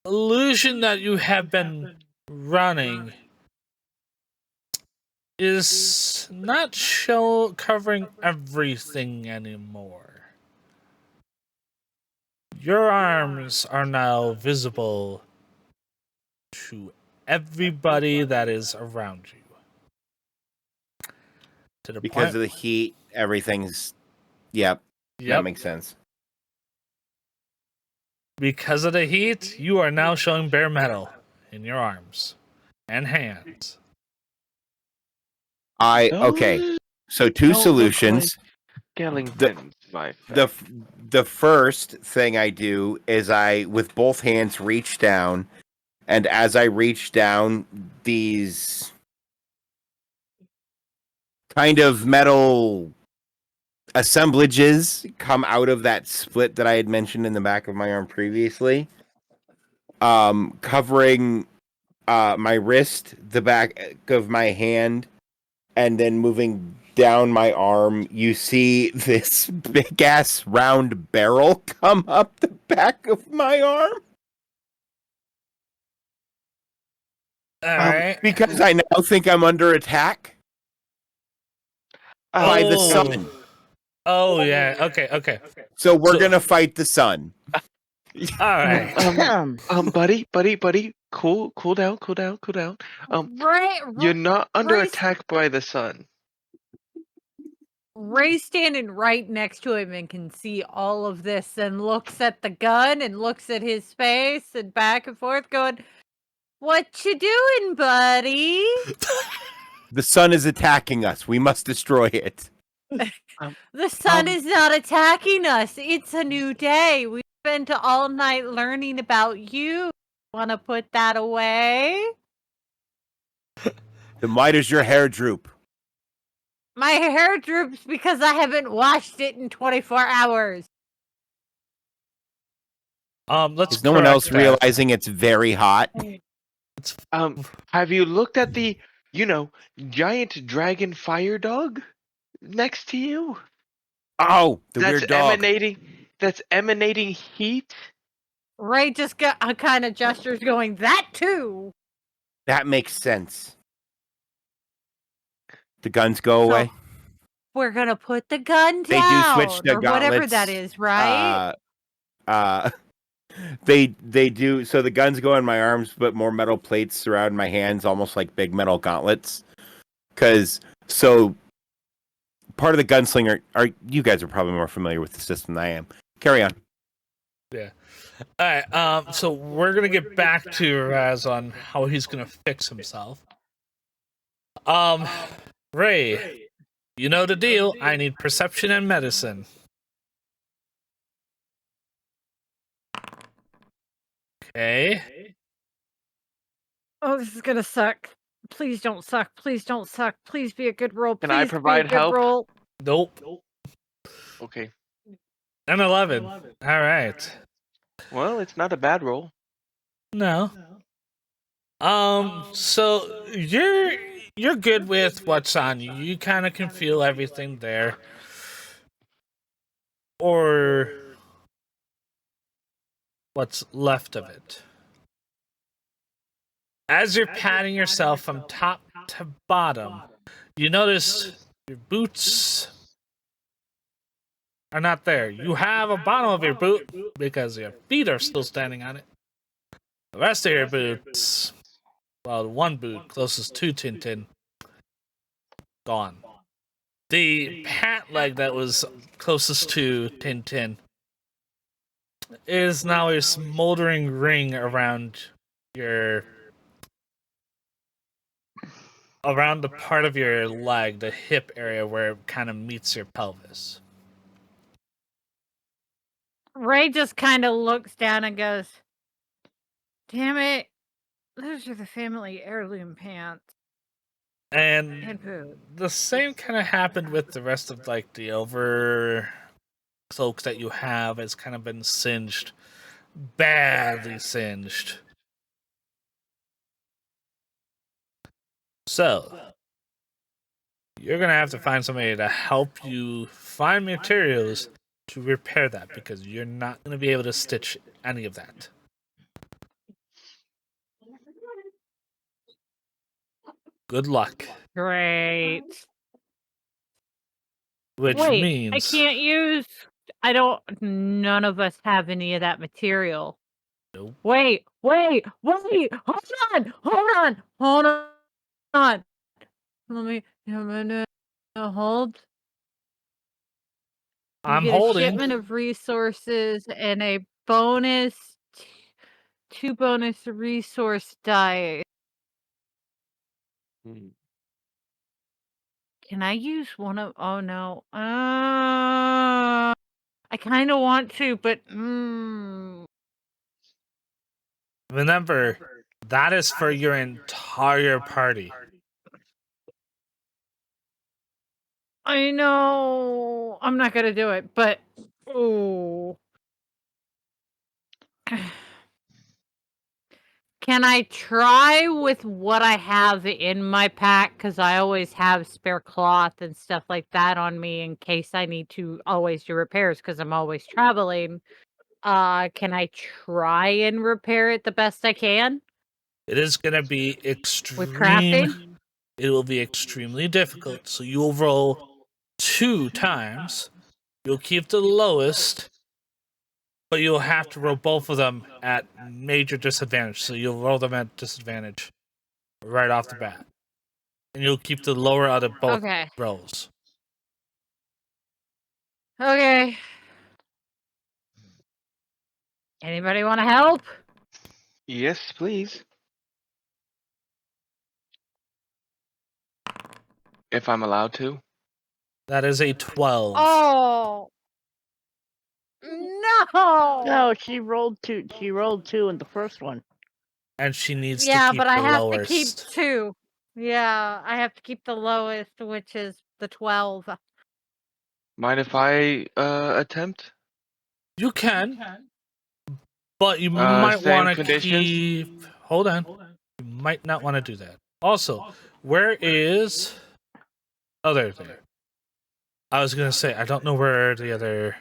illusion that you have been running is not covering everything anymore. Your arms are now visible to everybody that is around you. To the Because point, of the heat, everything's. Yep. That yep. makes sense. Because of the heat, you are now showing bare metal in your arms and hands. Okay. So two Don't look solutions. Skellingtons, my The friend. the first thing I do is I, with both hands, reach down, and as I reach down, these kind of metal assemblages come out of that split that I had mentioned in the back of my arm previously, covering my wrist, the back of my hand, and then moving down my arm. You see this big ass round barrel come up the back of my arm. All right. Because I now think I'm under attack by the sun. Oh, yeah. Okay. So we're gonna fight the sun. All right. Buddy, cool down. You're not under Ray, attack by the sun. Ray's standing right next to him and can see all of this and looks at the gun and looks at his face and back and forth going, "What you doing, buddy?" The sun is attacking us. We must destroy it. The sun is not attacking us. It's a new day. We spent all night learning about you. Want to put that away? Then why does your hair droop? My hair droops because I haven't washed it in 24 hours. Let's Is no one else correct that. realizing it's very hot? Have you looked at the, giant dragon fire dog next to you? Oh, the weird dog. That's emanating heat. Ray just got a kind of gestures going, "That too." That makes sense. The guns go So, away. We're gonna put the gun They down, do switch to or whatever gauntlets. that is, right? They do. So the guns go in my arms, but more metal plates surround my hands, almost like big metal gauntlets. So part of the gunslinger are you guys are probably more familiar with the system than I am. Carry on. Yeah. All right. So we're gonna get back to Raz on how he's gonna fix himself. Ray, you know the deal. I need perception and medicine. Okay. Oh, this is gonna suck. Please don't suck. Please don't suck. Please be a good roll. Can I provide help? Roll. Nope. Okay. An 11. All right. Well, it's not a bad roll. No. So you're good with what's on you. You kind of can feel everything there. Or what's left of it. As you're patting yourself from top to bottom, you notice your boots are not there. You have a bottom of your boot because your feet are still standing on it. The rest of your boots, well, one boot closest to Tintin, gone. The pant leg that was closest to Tintin is now a smoldering ring around the part of your leg, the hip area where it kind of meets your pelvis. Ray just kind of looks down and goes, "Damn it, those are the family heirloom pants And and boots." the same kind of happened with the rest of like the over cloaks that you have. It's kind of been singed, badly singed. So you're gonna have to find somebody to help you find materials to repair that because you're not gonna be able to stitch any of that. Good luck. Great. Which Wait, means I can't use. None of us have any of that material. Nope. Wait. Hold on. Let me. Hold. You I'm get holding. a shipment of resources and a bonus. 2 bonus resource dice. Can I use one of? Oh no. I kind of want to, but Remember, that is for your entire party. I know I'm not gonna do it, but oh. Can I try with what I have in my pack? Because I always have spare cloth and stuff like that on me in case I need to always do repairs because I'm always traveling. Can I try and repair it the best I can It is going to be with crafting? It will be extremely difficult. So you will roll 2 times. You'll keep the lowest, but you'll have to roll both of them at major disadvantage. So you'll roll them at disadvantage right off the bat. And you'll keep the lower out of both rolls. Okay. Anybody want to help? Yes, please. If I'm allowed to. That is a 12. Oh. No. No, she rolled 2. She rolled 2 in the first one. And she needs to Yeah, keep but I the have lowest. to keep 2. Yeah, I have to keep the lowest, which is the 12. Mind if I attempt? You can. But you might want to keep... Hold on. You might not want to do that. Also, where is... Oh, there. I was going to say, I don't know where the other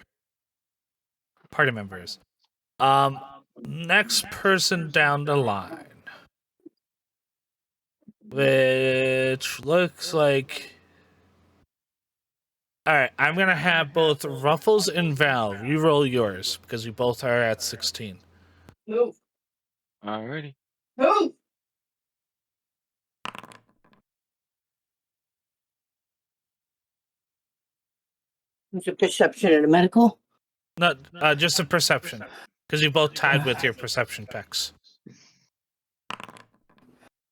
party member is. Next person down the line. Which looks like... Alright, I'm going to have both Ruffles and Val reroll yours, because you both are at 16. Move. Alrighty. Move. What's your perception and a medical? Not just a perception, because you both tied with your perception checks.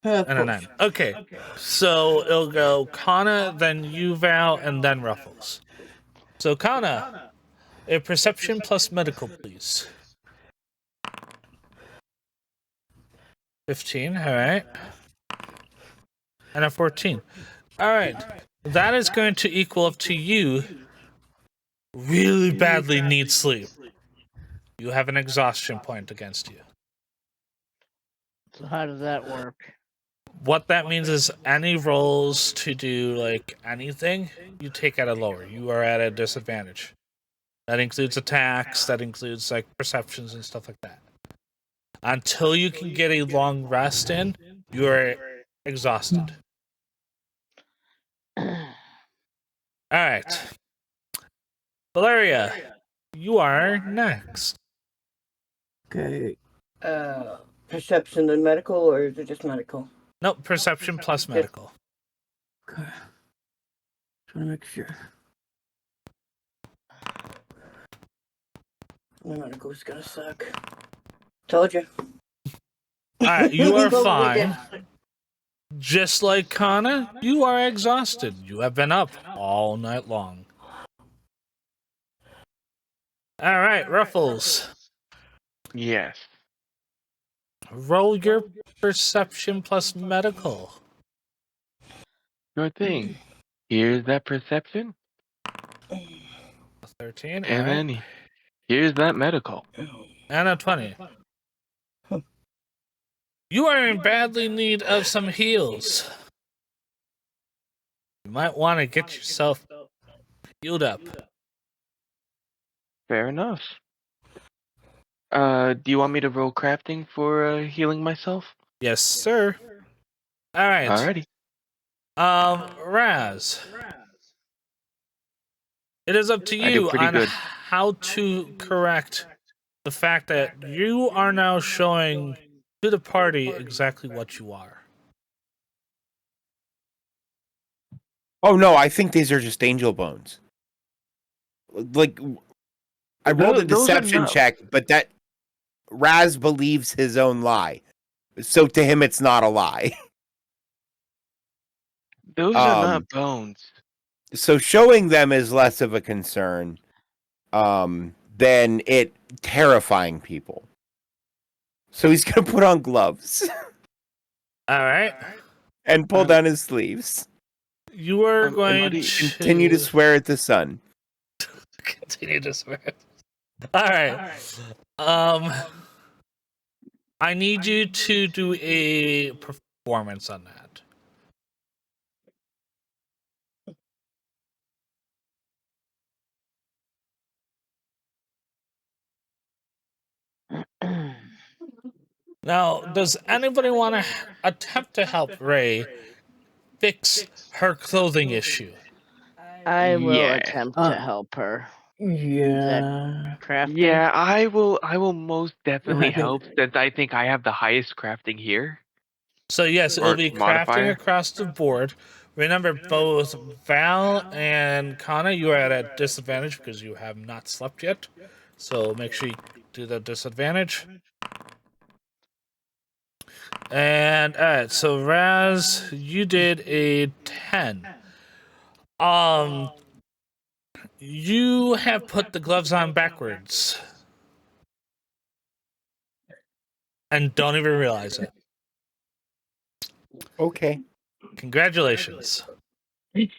And a 9. Okay, so it'll go Kana, then you, Val, and then Ruffles. So Kana, a perception plus medical, please. 15, alright. And a 14. Alright, that is going to equal up to you really badly need sleep. You have an exhaustion point against you. So how does that work? What that means is any rolls to do like anything, you take at a lower. You are at a disadvantage. That includes attacks, that includes like perceptions and stuff like that. Until you can get a long rest in, you are exhausted. All right. Valeria, you are next. Okay. Perception and medical, or is it just medical? Nope, perception plus medical. Okay. Just want to make sure. My medical's gonna suck. Told you. All right, you are fine. Just like Kana, you are exhausted. You have been up all night long. All right, Ruffles. Yes. Roll your perception plus medical. Sure thing. Here's that perception, 13, all and right. then here's that medical. And a 20. You are in badly need of some heals. You might want to get yourself healed up. Fair enough. Do you want me to roll crafting for healing myself? Yes, sir. All right. Alrighty. Raz. It is up to I do you pretty on good. how to correct the fact that you are now showing to the party exactly what you are. Oh no, I think these are just angel bones. Like, I rolled a Those are deception not- check, but that Raz believes his own lie, so to him it's not a lie. Those are not bones. So showing them is less of a concern than it terrifying people. So he's gonna put on gloves All right. and pull down his sleeves. You are going buddy, to Continue to swear at the sun. continue to swear. All right. I need you to do a performance on that. Now, does anybody want to attempt to help Ray fix her clothing issue? I will Yeah. attempt to help her. Yeah. Crafting? Yeah, I will most definitely I think- help since I think I have the highest crafting here. So yes, it'll Or be crafting modifier. across the board. Remember, both Val and Kana, you are at a disadvantage because you have not slept yet. So make sure you do the disadvantage. And alright, so Raz, you did a 10. You have put the gloves on backwards. And don't even realize it. Okay. Congratulations. Can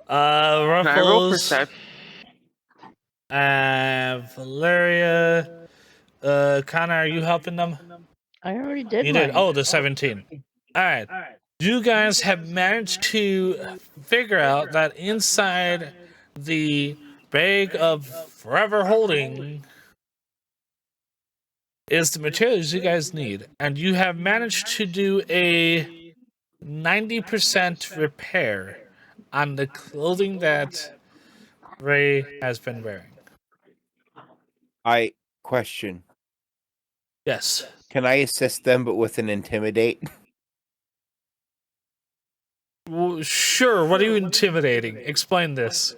I roll Ruffles, perception? Valeria, Connor, are you helping them? I already did You mine. did. Oh, the 17. All right. You guys have managed to figure out that inside the bag of forever holding is the materials you guys need. And you have managed to do a 90% repair on the clothing that Ray has been wearing. I question. Yes. Can I assist them, but with an intimidate? Well, sure. What are you intimidating? Explain this.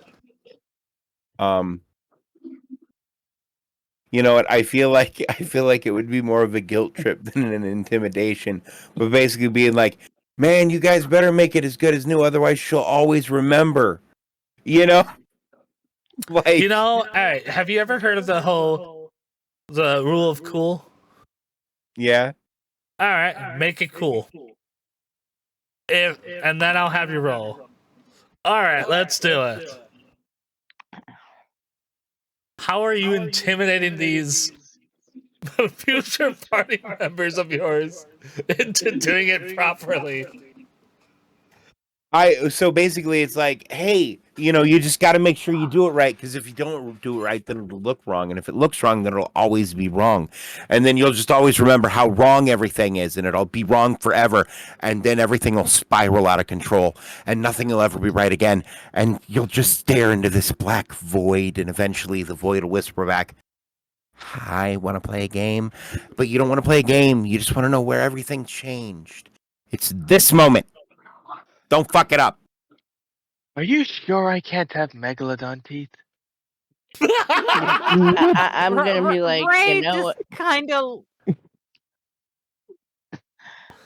You know what? I feel like it would be more of a guilt trip than an intimidation. But basically being like, man, you guys better make it as good as new, otherwise she'll always remember. You know? Like, You know, hey, have you ever heard of the rule of cool? yeah. All right, make it cool. And then I'll have you roll. All right, let's do it. How are you intimidating these future party members of yours into doing it properly? So basically it's like, hey, you just got to make sure you do it right, because if you don't do it right, then it'll look wrong. And if it looks wrong, then it'll always be wrong. And then you'll just always remember how wrong everything is, and it'll be wrong forever. And then everything will spiral out of control, and nothing will ever be right again. And you'll just stare into this black void, and eventually the void will whisper back, I want to play a game. But you don't want to play a game. You just want to know where everything changed. It's this moment. Don't fuck it up. Are you sure I can't have megalodon teeth? I'm gonna be like, Ray you know just what? kind of.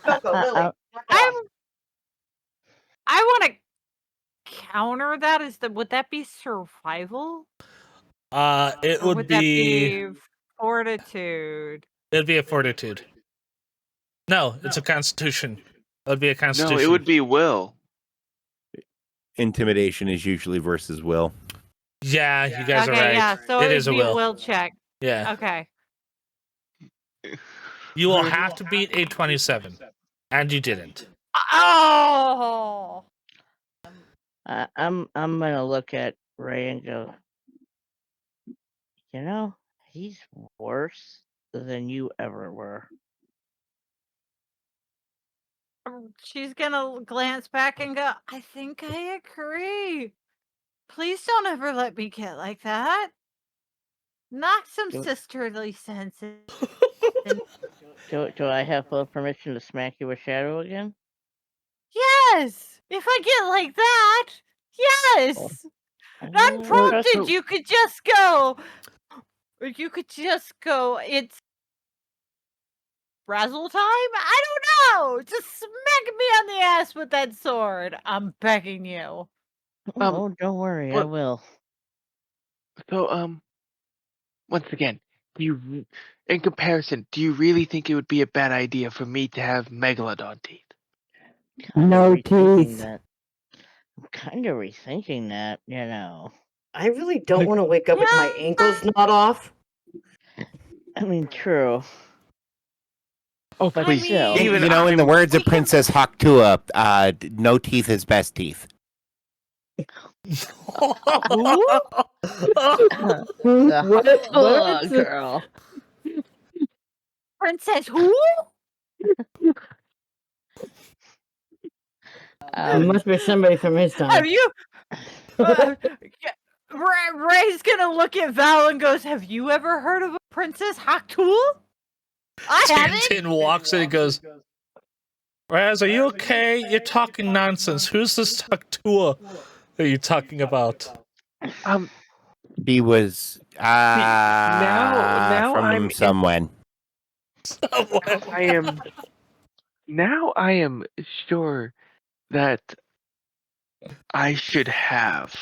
Coco, Lily, I- knock it I'm. off. I want to counter that. Would that be survival? It Or would would that be. be fortitude? It'd be a fortitude. No, it's a constitution. It would be a constitution. No, it would be will. Intimidation is usually versus will. Yeah, you guys are Okay, right. yeah. So It it is would a be will. a will check. Yeah. Okay. You will have to beat a 27, and you didn't. Oh. I'm gonna look at Ray and go, you know, he's worse than you ever were. She's gonna glance back and go, I think I agree. Please don't ever let me get like that. Knock some Do- sisterly sense in. Do I have full permission to smack you with Shadow again? Yes! If I get like that, yes! Unprompted, Trust- you could just go. You could just go. It's razzle time? I don't know! Just smack me on the ass with that sword. I'm begging you. Oh, don't worry, I what- will. So, once again, in comparison, do you really think it would be a bad idea for me to have megalodon teeth? No rethinking teeth. that. I'm kind of rethinking that, you know. I really don't want to wake up with my ankles not off. I mean, true. Oh, But please. still. Even in the I'm- words of we can- Princess Haktua, no teeth is best teeth. The What? Hot girl. Princess who? It must be somebody from his time. Have you? Ray's gonna look at Val and goes, "Have you ever heard of a Princess Haktul?" I haven't. Tintin walks in and goes, Raz, are you okay? You're talking nonsense. Who's this Taktua that you're talking about? He was now from I'm someone. I am sure that I should have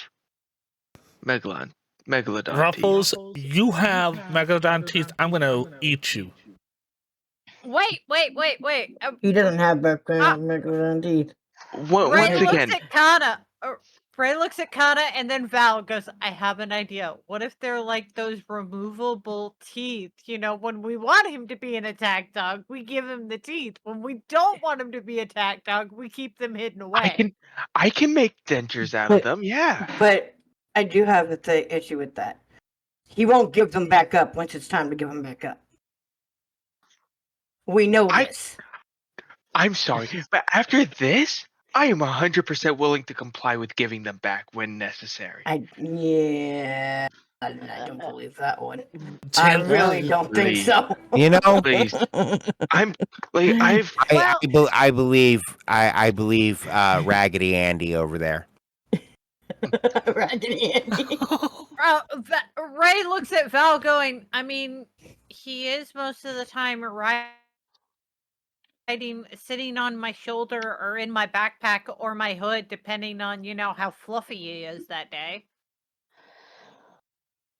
megalodon teeth. Ruffles, you have megalodon teeth. I'm gonna eat you. Wait. He doesn't have background megalodon teeth. Ray Once looks again, at Kana. Ray looks at Kana, and then Val goes, "I have an idea. What if they're like those removable teeth? You know, when we want him to be an attack dog, we give him the teeth. When we don't want him to be attack dog, we keep them hidden away." I can make dentures out of them. Yeah. But I do have the issue with that. He won't give them back up once it's time to give them back up. We know this. I'm sorry, but after this, I am 100% willing to comply with giving them back when necessary. I don't believe that one. Tin- I really don't think Please. so. You know, Please. I'm like I believe Raggedy Andy over there. Raggedy Andy. Ray looks at Val, going, "I mean, he is most of the time sitting on my shoulder or in my backpack or my hood, depending on, how fluffy he is that day.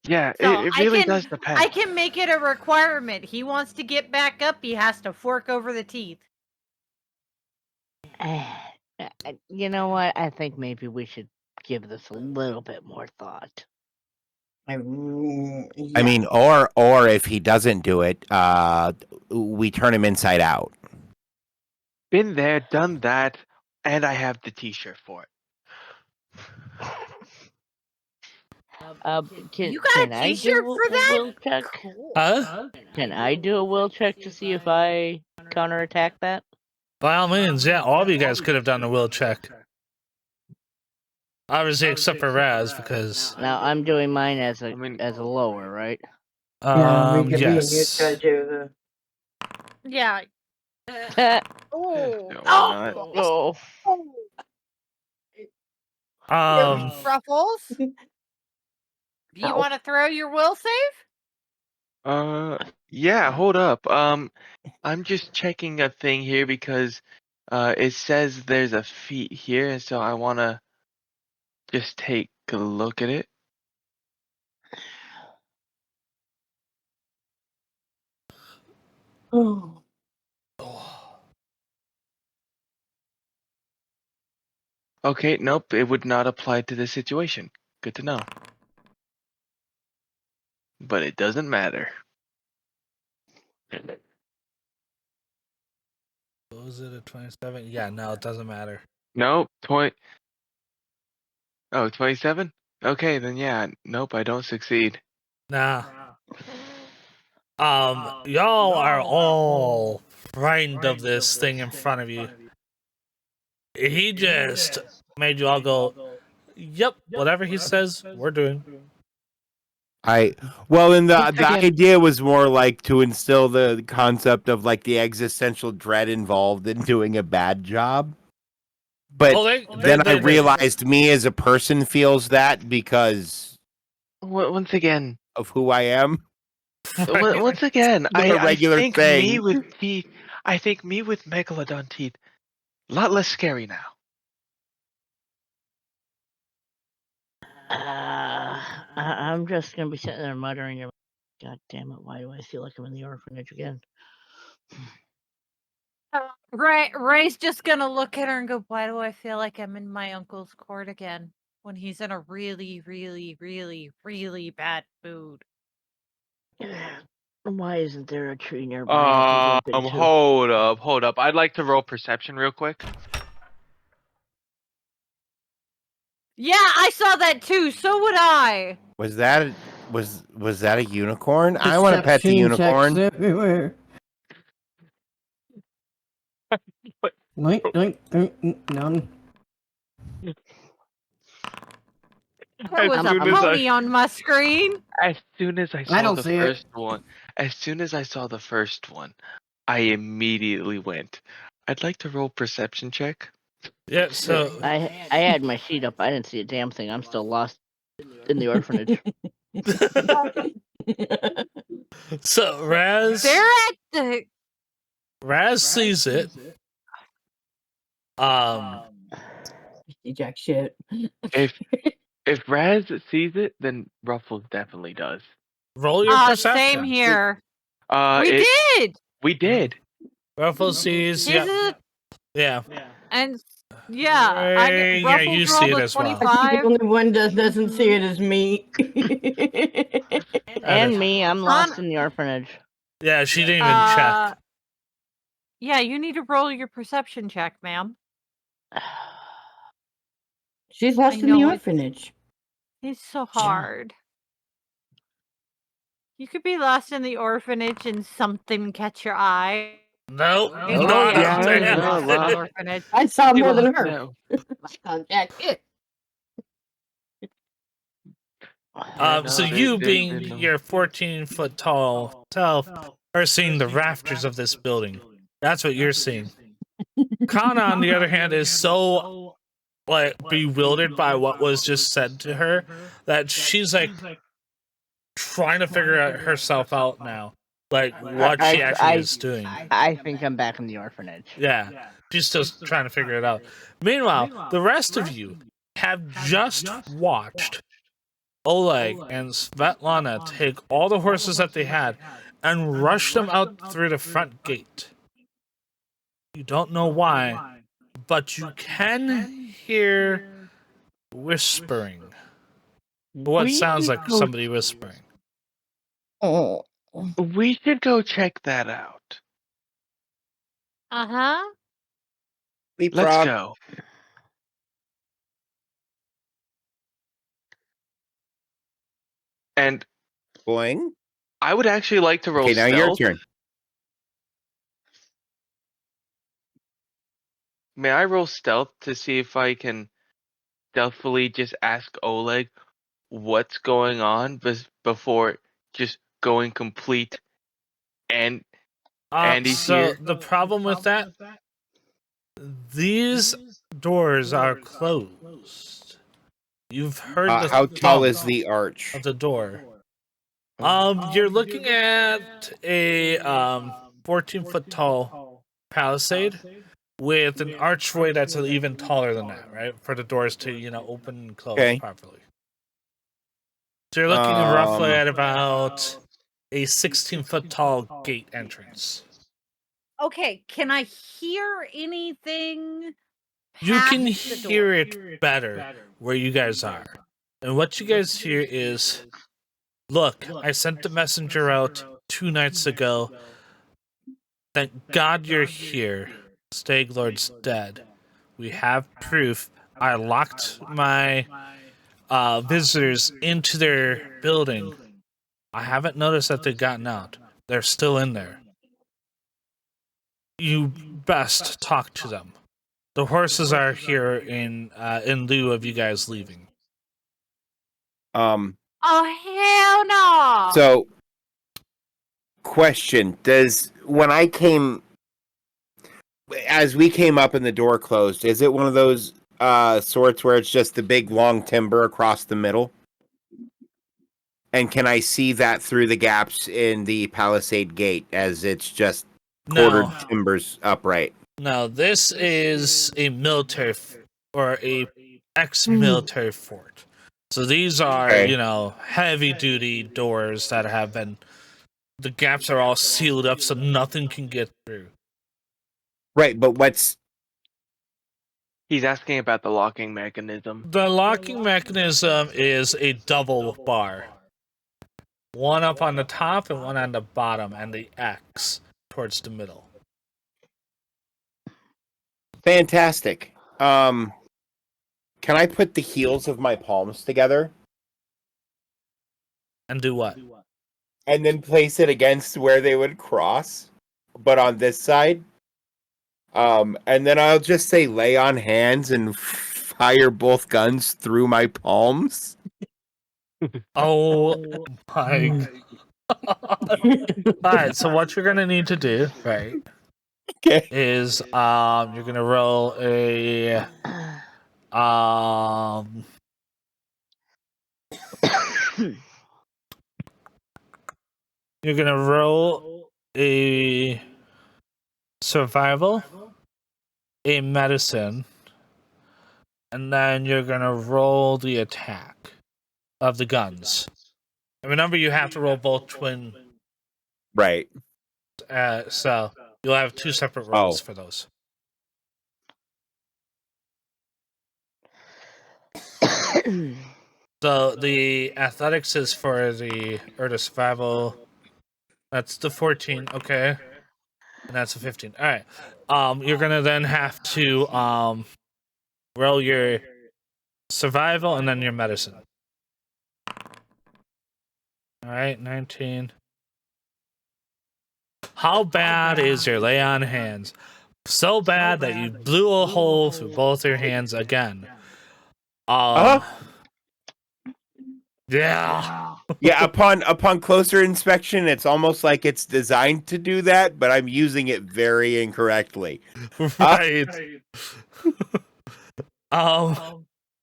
Yeah, So it really does depend. I can make it a requirement. He wants to get back up, he has to fork over the teeth." You know what? I think maybe we should give this a little bit more thought. I mean, or if he doesn't do it, we turn him inside out. Been there, done that, and I have the T-shirt for it. You got a can I t-shirt do for a that? will check? Cool. Huh? Can I do a will check to see if I counterattack that? By all means, yeah, all of you guys could have done a will check. Obviously, except for Raz, because Now I'm doing mine as a I mean- lower, right? yes. Yeah. Oh. No, Oh. I'm not. Oh, Ruffles. You Ow. want to throw your will save? Yeah, hold up. I'm just checking a thing here because it says there's a feat here, and so I wanna just take a look at it. Oh. Okay, nope, it would not apply to this situation. Good to know. But it doesn't matter. Was it a 27? Yeah, no, it doesn't matter. Nope, 27? Okay, then yeah, nope, I don't succeed. Nah. Y'all are all frightened of this thing in front of you. He just made you all go, yep, whatever he says, we're doing. Well, and the Again. idea was more like to instill the concept of like the existential dread involved in doing a bad job. But then I realized me as a person feels that because Once again, of who I am. once again, Not a I regular think thing. me with teeth. I think me with megalodon teeth. A lot less scary now. I'm just gonna be sitting there muttering, God damn it, why do I feel like I'm in the orphanage again? Ray's just gonna look at her and go, why do I feel like I'm in my uncle's court again when he's in a really, really, really, really bad mood? Why isn't there a tree nearby I can jump into? Hold up. I'd like to roll perception real quick. Yeah, I saw that too. So would I. Was that a unicorn? I want to pet the Perception checks unicorn. everywhere. Doink, doink, doink, none. There was a pony on my screen. As soon as I I saw don't the see it. first one, I immediately went. I'd like to roll perception check. Yeah, so I had my sheet up. I didn't see a damn thing. I'm still lost in the orphanage. so Raz They're at the. Raz sees it. You jack shit. If Raz sees it, then Ruffles definitely does. Roll your perception. Same here. We did. We did. Ruffles sees. His Yeah. is, Yeah. and yeah, Ray, yeah, Ruffles you see rolled it a as well. I think the 25. only one that doesn't see it is me. And me, I'm lost in the orphanage. Yeah, she didn't even check. Yeah, you need to roll your perception check, ma'am. She's lost in the orphanage. It's so hard. You could be lost in the orphanage and something catch your eye. Nope. Oh, not yeah, up she there. was lost in the orphanage. I saw more than her. No. Jack shit. So you being your 14-foot tall self are seeing the rafters of this building. That's what you're seeing. Kana, on the other hand, is so like bewildered by what was just said to her that she's like trying to figure out herself out now, like what she actually is doing. I think I'm back in the orphanage. Yeah, she's still trying to figure it out. Meanwhile, the rest of you have just watched Oleg and Svetlana take all the horses that they had and rush them out through the front gate. You don't know why, but you can hear whispering. What sounds like somebody whispering. Oh. We should go check that out. Uh-huh. Let's go. And Boing. I would actually like to roll Okay, now your stealth. turn. May I roll stealth to see if I can stealthily just ask Oleg what's going on before just going complete and Andy's So here? the problem with that, these doors are closed. You've heard the How tall thump is the arch? of the door. You're looking at a 14-foot tall palisade with an archway that's even taller than that, right? For the doors to, open and close Okay. properly. So you're looking roughly Um, at about a 16-foot tall gate entrance. Okay, can I hear anything? You can past the hear door? it better where you guys are. And what you guys hear is, look, I sent the messenger out 2 nights ago. Thank God you're here. Staglord's dead. We have proof. I locked my visitors into their building. I haven't noticed that they've gotten out. They're still in there. You best talk to them. The horses are here in lieu of you guys leaving. Oh hell no! So, question: as we came up and the door closed, is it one of those sorts where it's just the big long timber across the middle? And can I see that through the gaps in the palisade gate as it's just quartered timbers upright? No, this is a military or a ex-military fort. So these are, heavy-duty doors that have been. The gaps are all sealed up, so nothing can get through. Right, but He's asking about the locking mechanism. The locking mechanism is a double bar. One up on the top and one on the bottom, and the X towards the middle. fantastic. Can I put the heels of my palms together? And do what? And then place it against where they would cross, but on this side. And then I'll just say lay on hands and fire both guns through my palms. Oh my God. Alright, so what you're gonna need to do, right, Okay. is you're gonna roll a you're gonna roll a survival, a medicine, and then you're gonna roll the attack of the guns. And remember, you have to roll both twin. Right. So you'll have 2 separate rolls for those. So the athletics is for the survival. That's the 14, okay, and that's a 15. All right. You're gonna then have to roll your survival and then your medicine. All right, 19. How bad is your lay on hands? So bad that you blew a hole through both your hands again. Yeah. Yeah, upon closer inspection, it's almost like it's designed to do that, but I'm using it very incorrectly. Right.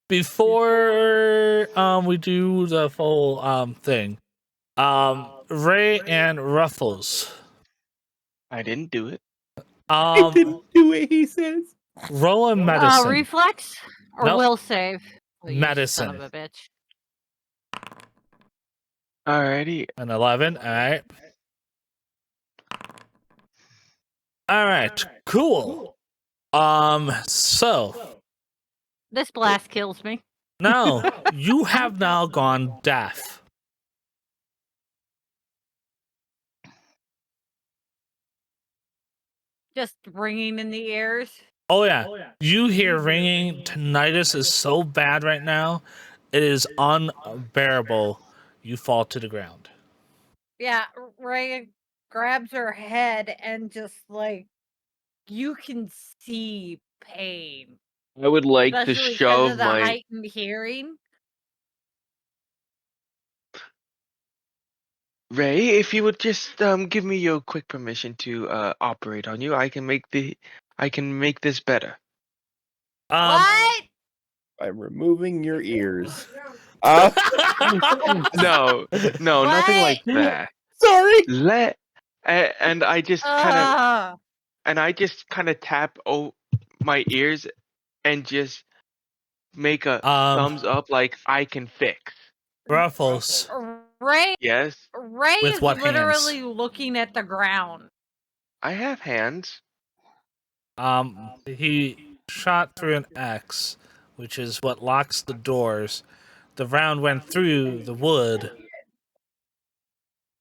Before we do the full thing, Ray and Ruffles. I didn't do it. I didn't do it, he says. Roll a medicine. Reflex or Nope. will save? Oh, you Medicine. son of a bitch. Alrighty. An 11. All right. All right. Cool. So This blast kills me. now you have now gone deaf. Just ringing in the ears. Oh yeah. You hear ringing. Tinnitus is so bad right now. It is unbearable. you fall to the ground. Yeah, Ray grabs her head and just like you can see pain, I would like to especially because shove of the my. heightened hearing. Ray, if you would just give me your quick permission to operate on you, I can make this better. What? By removing your ears. No, nothing What? like that. Sorry. And I just kind of tap my ears and just make a thumbs up like I can fix. Ruffles, Ray Yes, is with what hands? literally looking at the ground. I have hands. He shot through an X, which is what locks the doors. The round went through the wood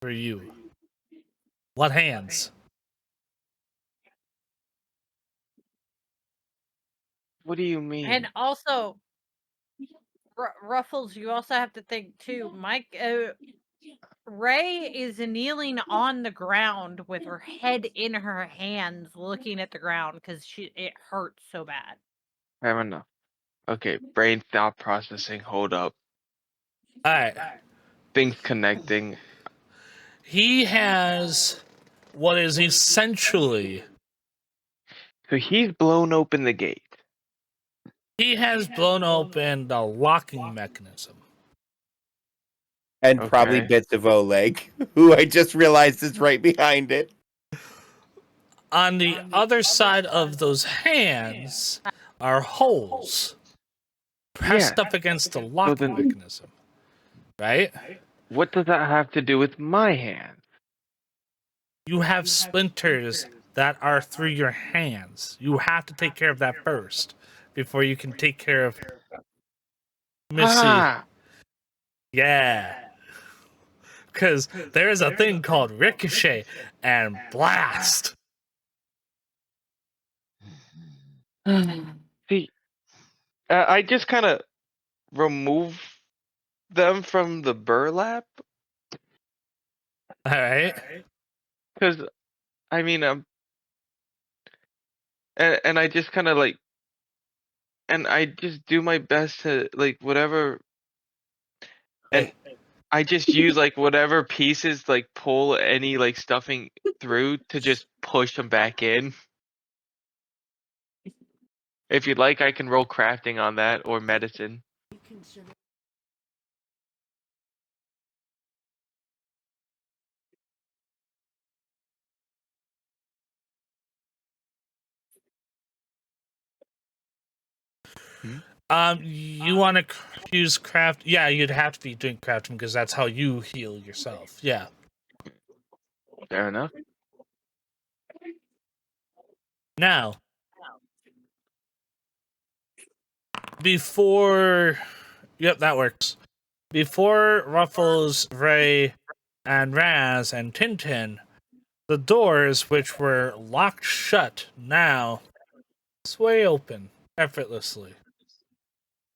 for you. What hands? What do you mean? And also, Ruffles, you also have to think too. Ray is kneeling on the ground with her head in her hands, looking at the ground because it hurts so bad. Fair enough. Okay, brain thought processing. Hold up. All right. Things connecting. He has what is essentially. So he's blown open the gate. He has blown open the locking mechanism. And probably Okay. bits of Oleg, who I just realized is right behind it. On the other side of those hands are holes pressed Yeah. up against the locking then- mechanism. Right? What does that have to do with my hand? You have splinters that are through your hands. You have to take care of that first before you can take care of Missy. Ah, Yeah. Because there is a thing called ricochet and blast. see, I just kind of remove them from the burlap All right. because I mean, and I just kind of like, and I just do my best to like whatever, and Hey. I just use like whatever pieces like pull any like stuffing through to just push them back in. If you'd like, I can roll crafting on that or medicine. You want to use craft? Yeah, you'd have to be doing crafting because that's how you heal yourself. Yeah. Fair enough. Now, before, yep, that works. Before Ruffles, Ray, and Raz and Tintin, the doors, which were locked shut, now sway open effortlessly,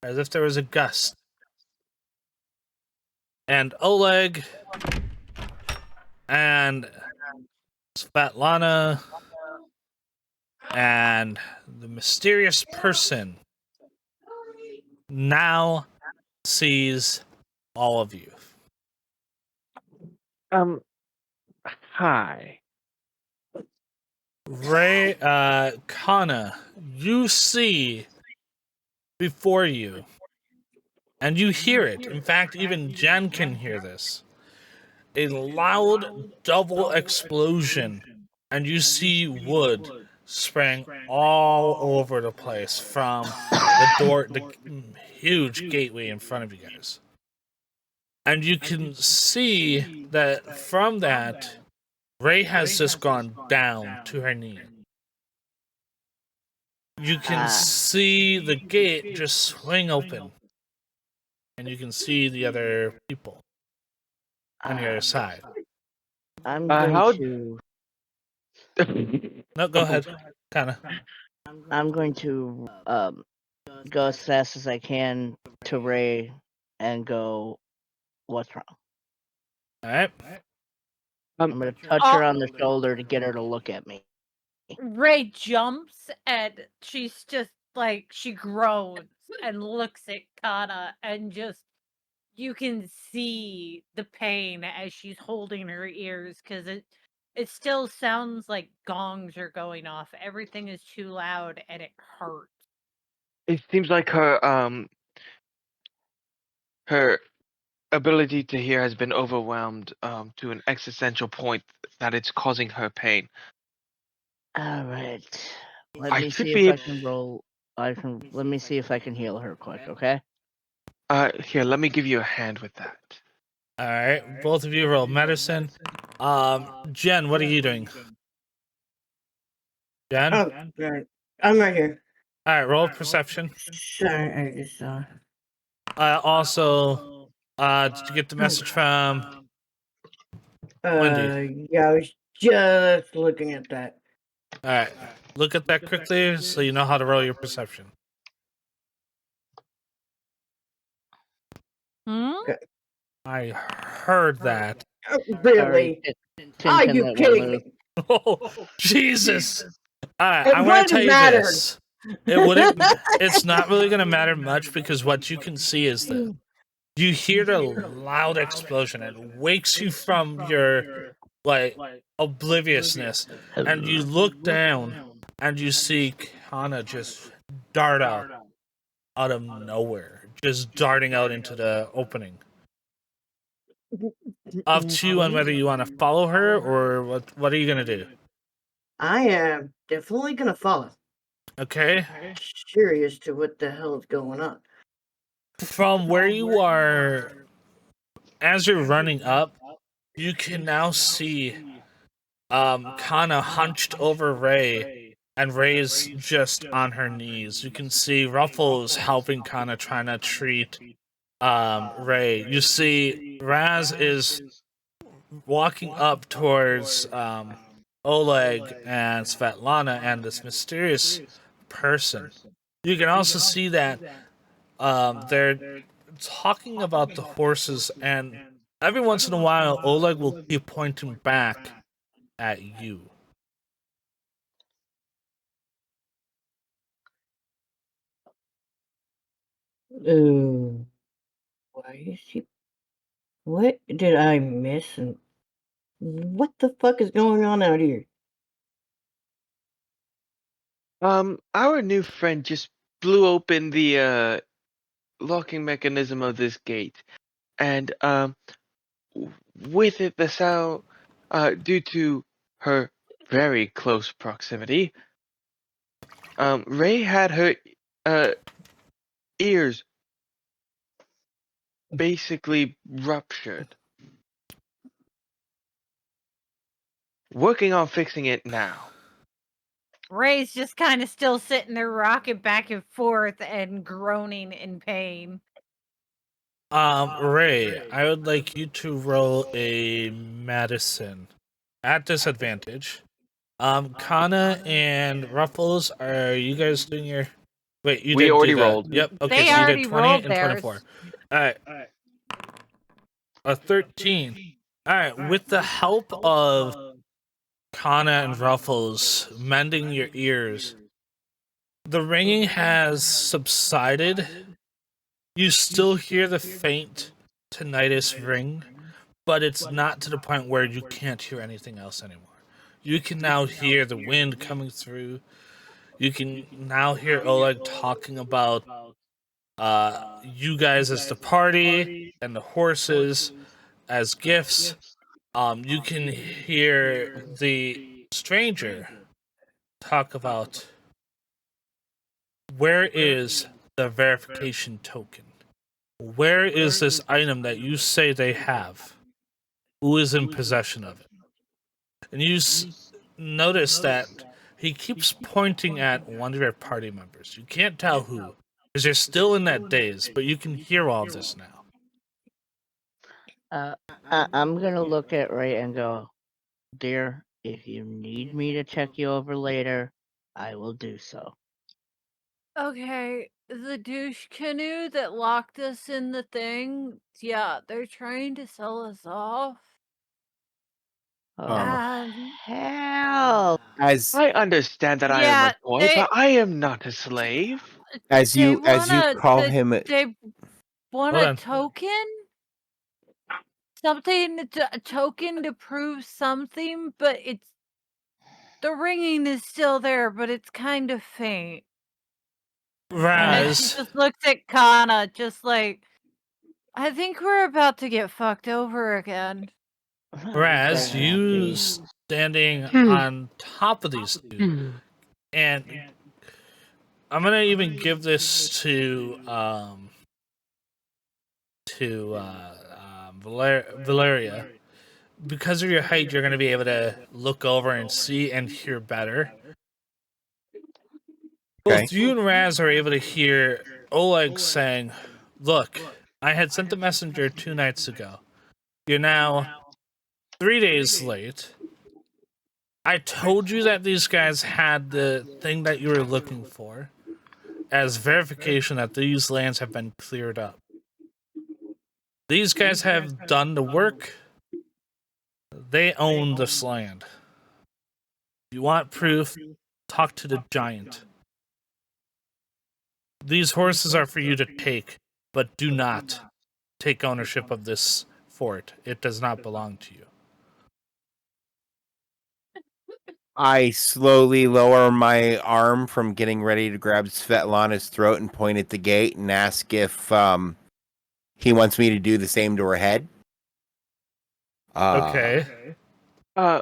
as if there was a gust. And Oleg and Svetlana and the mysterious person now sees all of you. Hi. Ray, Kana, you see before you, and you hear it. In fact, even Jen can hear this. A loud double explosion, and you see wood spraying all over the place from the door, the huge gateway in front of you guys. And you can see that from that, Ray has just gone down to her knee. You can see the gate just swing open. And you can see the other people on the other side. I'm How- going to No, go ahead. Kinda. I'm going to go as fast as I can to Ray and go, what's wrong? All right. I'm gonna touch her on the shoulder to get her to look at me. Ray jumps and she's just like, she groans and looks at Kana, and just, you can see the pain as she's holding her ears, because it still sounds like gongs are going off. Everything is too loud and it hurts. It seems like her ability to hear has been overwhelmed to an existential point that it's causing her pain. All right. Let I me should see be if I ab- can roll. Let me see if I can heal her quick. Okay. Here, let me give you a hand with that. All right. Both of you roll medicine. Jen, what are you doing? Jen? Oh, right. I'm right here. All right, roll perception. Sorry, I just saw. Also, did you get the message from Wendy? Yeah, I was just looking at that. All right. Look at that quickly so you know how to roll your perception. Hmm? I heard that. Oh, Sorry, really? Are Tintin you that went kidding loose. me? Oh, Jesus. All right, It I'm going to wouldn't tell you matter. this. It wouldn't. It's not really going to matter much, because what you can see is that you hear the loud explosion. It wakes you from your obliviousness, and you look down and you see Kana just dart out of nowhere, just darting out into the opening. Up to you on whether you want to follow her or what are you going to do? I am definitely gonna follow. Okay. Curious to what the hell is going on. From where you are, as you're running up, you can now see Kana hunched over Ray, and Ray is just on her knees. You can see Ruffles helping Kana, trying to treat Ray. You see Raz is walking up towards Oleg and Svetlana and this mysterious person. You can also see that they're talking about the horses, and every once in a while, Oleg will keep pointing back at you. Why is she? What did I miss? And what the fuck is going on out here? Our new friend just blew open the locking mechanism of this gate, and with it, the sound, due to her very close proximity, Ray had her ears basically ruptured. Working on fixing it now. Ray's just kind of still sitting there rocking back and forth and groaning in pain. Ray, I would like you to roll a medicine at disadvantage. Kana and Ruffles, are you guys doing your? Wait, you We did already do that. rolled. Yep. Okay, They so you already did 20 rolled and 24. All right, a 13. All right, with the help of Kana and Ruffles mending your ears, the ringing has subsided. You still hear the faint tinnitus ring, but it's not to the point where you can't hear anything else anymore. You can now hear the wind coming through. You can now hear Oleg talking about you guys as the party and the horses as gifts. You can hear the stranger talk about where is the verification token? Where is this item that you say they have? Who is in possession of it? And you notice that he keeps pointing at one of your party members. You can't tell who, because you're still in that daze, but you can hear all this now. I'm gonna look at Ray and go, dear, if you need me to check you over later, I will do so. Okay, the douche canoe that locked us in the thing, yeah, they're trying to sell us off. Oh, Um, hell. As I understand that I am yeah, a toy, they but I am not a slave. as they you wanna call him, they want Hold a on. token, something a token to prove something, but it's the ringing is still there, but it's kind of faint. And she Raz, just looks at Kana, just like, I think we're about to get fucked over again. Raz, you Jeez. standing on top of these two, and I'm gonna even give this to Valeria. Because of your height, you're gonna be able to look over and see and hear better. Okay. Both you and Raz are able to hear Oleg saying, "Look, I had sent the messenger 2 nights ago. You're now 3 days late. I told you that these guys had the thing that you were looking for as verification that these lands have been cleared up. These guys have done the work. They own this land. If you want proof, talk to the giant. These horses are for you to take, but do not take ownership of this fort. It does not belong to you." I slowly lower my arm from getting ready to grab Svetlana's throat and point at the gate and ask if he wants me to do the same to her head. Okay. Uh,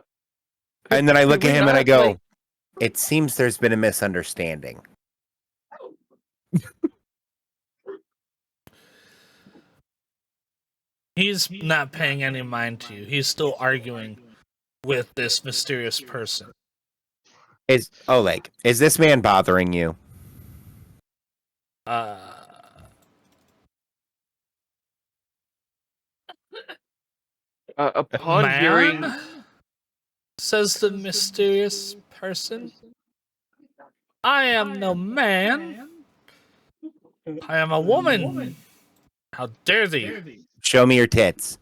And then I look could at we him and I not, go, like- "It seems there's been a misunderstanding." He's not paying any mind to you. He's still arguing with this mysterious person. Is Oleg, is this man bothering you? upon hearing, Man? Says the mysterious person. I am no man. I am a woman. How dare thee? Show me your tits.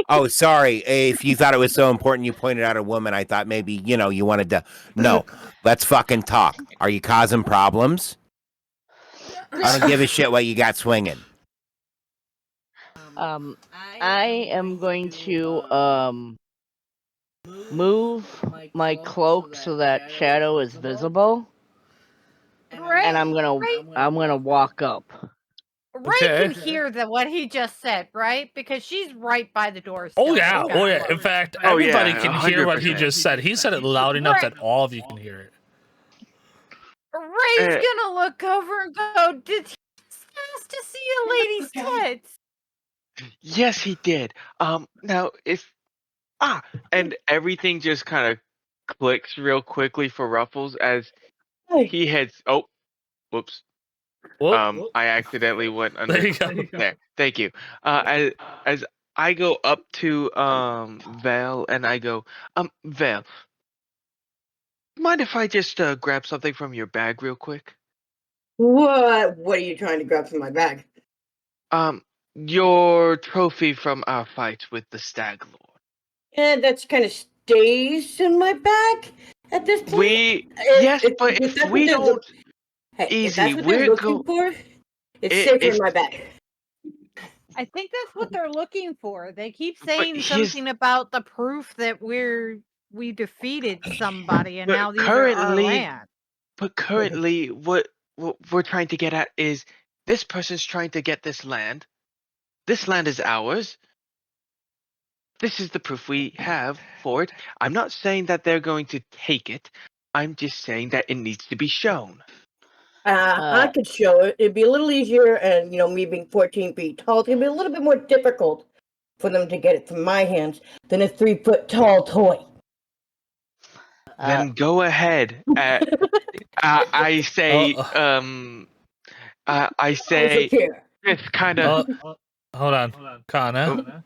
Oh, sorry. If you thought it was so important you pointed out a woman, I thought maybe, you wanted to. No, let's fucking talk. Are you causing problems? I don't give a shit what you got swinging. I am going to move my cloak so that shadow is visible, Right, and I'm gonna walk up. Ray can hear what he just said, right? Because she's right by the door. Oh still, yeah, so oh yeah. close. In fact, Oh, everybody yeah, can hear what he 100%. just said. He said it loud enough Right. that all of you can hear it. Ray's gonna look over and go, "Did he ask to see a lady's tits?" Yes, he did. Now and everything just kind of clicks real quickly for Ruffles as he heads. Oh, whoops. Whoop. I accidentally went under. There you go. There, thank you. As I go up to Val and I go, Val, mind if I just grab something from your bag real quick? What? What are you trying to grab from my bag? Your trophy from our fight with the Stag Lord. And that's kind of stays in my bag at this point. Yes, but if that's we what they're don't, hey, if easy, that's what they're we're looking for, it's safer in my bag. I think that's what they're looking for. They keep But saying he's- something about the proof that we defeated somebody, and But now these are our currently- land. But currently, what we're trying to get at is this person's trying to get this land. This land is ours. This is the proof we have for it. I'm not saying that they're going to take it. I'm just saying that it needs to be shown. I could show it. It'd be a little easier, and me being 14 feet tall, it's gonna be a little bit more difficult for them to get it from my hands than a 3-foot tall toy. Then go ahead. I say. I say. It's kind of. Hold on, Kana.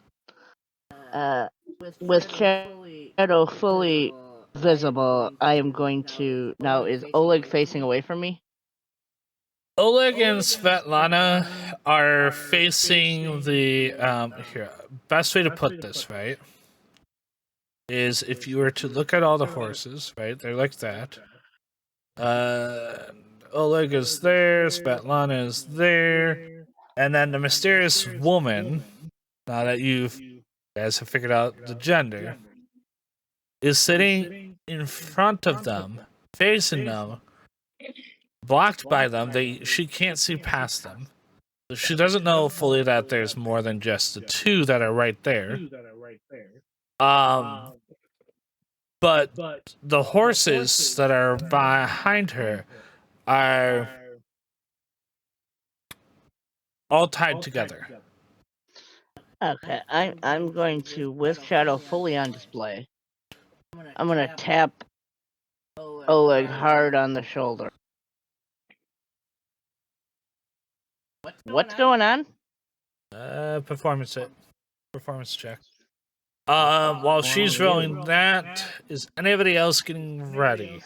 With shadow fully visible, I am going to now. Is Oleg facing away from me? Oleg and Svetlana are facing the here. Best way to put this, right, is if you were to look at all the horses, right? They're like that. Oleg is there, Svetlana is there, and then the mysterious woman, now that you guys have figured out the gender, is sitting in front of them, facing them, blocked by them. She can't see past them. So she doesn't know fully that there's more than just the two that are right there. But the horses that are behind her are all tied together. Okay, I'm going to, with Shadow fully on display, I'm gonna tap Oleg hard on the shoulder. What's going on? Performance check. While she's rolling that, is anybody else getting ready?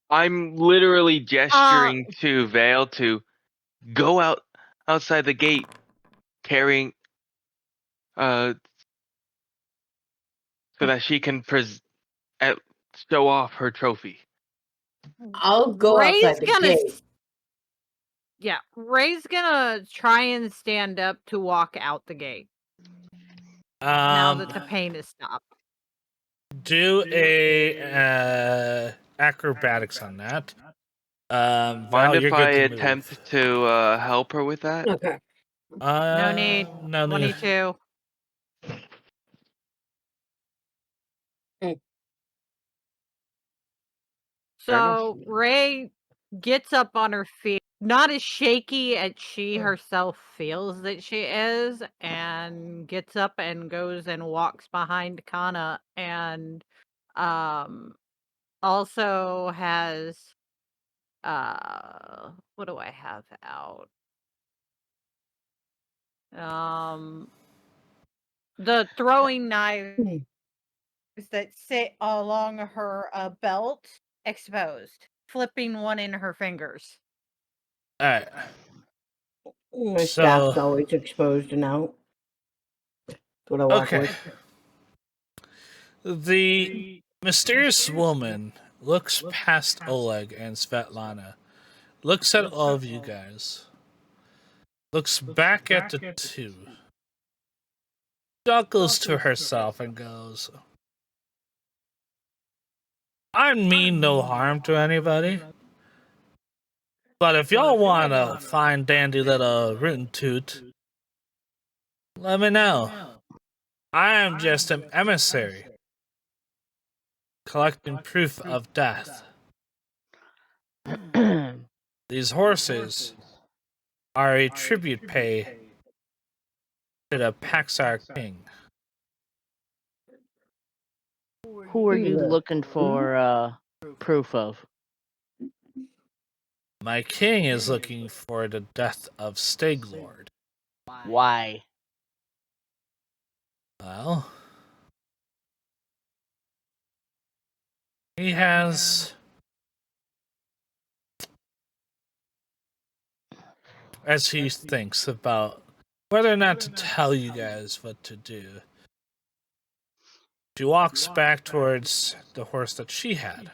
I'm literally gesturing to Vale to go outside the gate, carrying, so that she can show off her trophy. I'll go outside the gate. Yeah, Ray's gonna try and stand up to walk out the gate. Now that the pain is stopped. Do a acrobatics on that. Mind if I attempt to help her with that? Okay. No need. No need. 22. So Ray gets up on her feet, not as shaky as she herself feels that she is, and gets up and goes and walks behind Kana, and also has what do I have out? The throwing knives that sit along her belt exposed, flipping one in her fingers. Alright. My staff's always exposed and out. That's what I walk with. The mysterious woman looks past Oleg and Svetlana, looks at all of you guys, looks back at the two, chuckles to herself and goes, I mean no harm to anybody, but if y'all want a fine dandy little rootin' toot, let me know. I am just an emissary, collecting proof of death. These horses are a tribute pay to the Paxar King. Who are you looking for proof of? My king is looking for the death of Staglord. Why? Well, he has, as he thinks about whether or not to tell you guys what to do, she walks back towards the horse that she had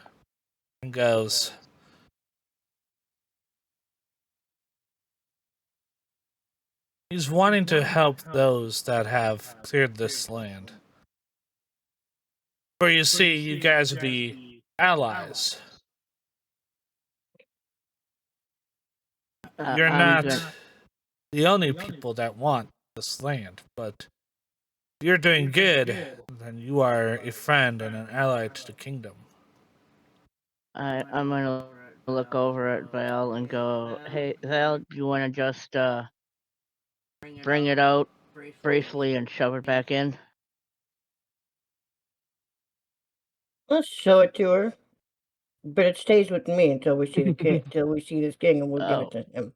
and goes, he's wanting to help those that have cleared this land. For you see, you guys would be allies. You're not the only people that want this land, but if you're doing good, then you are a friend and an ally to the kingdom. I'm gonna look over at Val and go, hey, Val, do you want to just bring it out briefly and shove it back in? Let's show it to her. But it stays with me until we see the king, till we see this king, and we'll give it to him.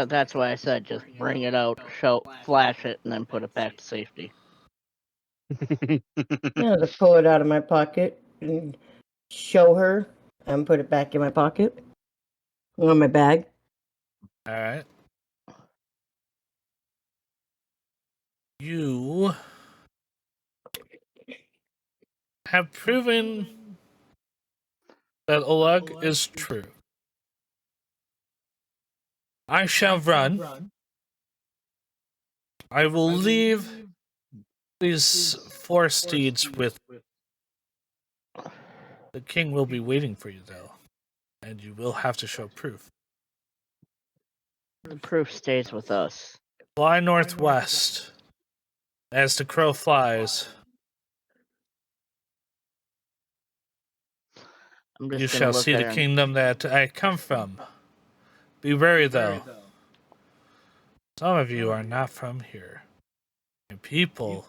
That's why I said just bring it out, flash it, and then put it back to safety. Yeah, to pull it out of my pocket and show her and put it back in my pocket. On my bag. All right. You have proven that Oleg is true. I shall run. I will leave these 4 steeds with the king. Will be waiting for you, though, and you will have to show proof. The proof stays with us. Fly northwest as the crow flies. I'm just You gonna shall look see at the her. kingdom that I come from. Be wary, though. Some of you are not from here. And people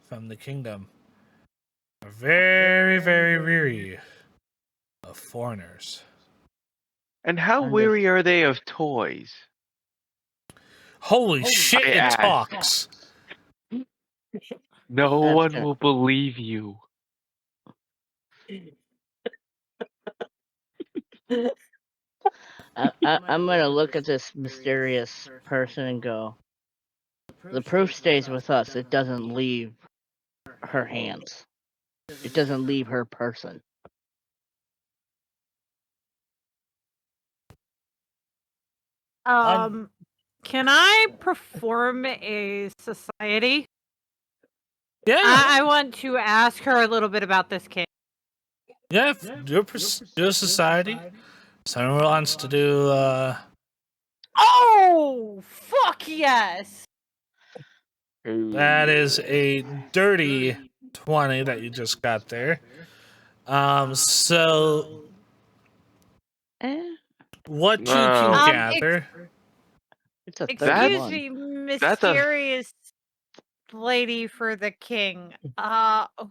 from the kingdom are very, very weary of foreigners. And how I'm weary are they of toys? Holy shit, I it asked. talks! No That's one gonna- will believe you. I'm gonna look at this mysterious person and go, the proof stays with us. It doesn't leave her hands. It doesn't leave her person. Can I perform a society? Yeah, I want to ask her a little bit about this king. yeah. Do a society. Someone wants to do. Oh, fuck yes! That is a dirty 20 that you just got there. So Eh, what you No. can gather. it's a Excuse 31. me, That's a- mysterious lady for the king.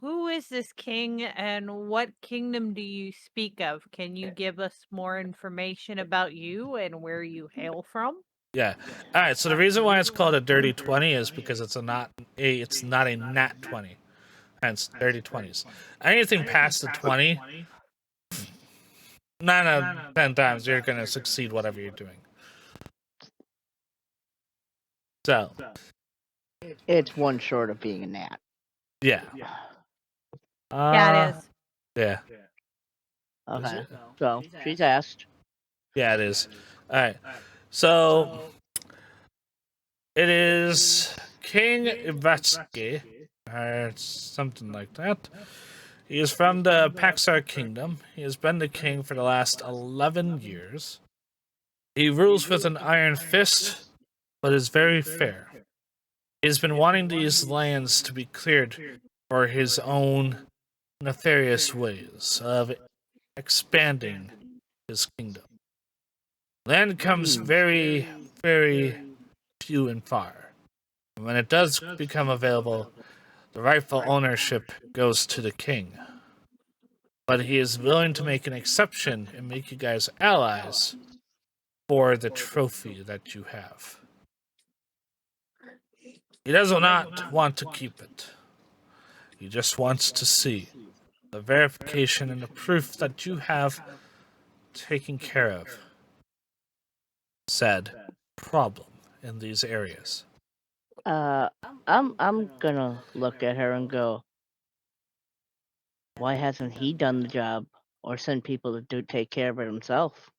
Who is this king and what kingdom do you speak of? Can you give us more information about you and where you hail from? Yeah. All right. So the reason why it's called a dirty 20 is because it's not a nat 20. Hence, dirty 20s. Anything past the 20, 9 out of 10 times you're gonna succeed whatever you're doing. So It's one short of being a gnat. yeah. Yeah, it is. Yeah. Okay. it? So she's asked. Yeah, it is. All right. So it is King Ivetsky, or something like that. He is from the Paxar Kingdom. He has been the king for the last 11 years. He rules with an iron fist, but is very fair. He has been wanting these lands to be cleared for his own nefarious ways of expanding his kingdom. Land comes very, very few and far. And when it does become available, the rightful ownership goes to the king. But he is willing to make an exception and make you guys allies for the trophy that you have. He does not want to keep it. He just wants to see the verification and the proof that you have taken care of said problem in these areas. I'm gonna look at her and go, why hasn't he done the job or send people to take care of it himself?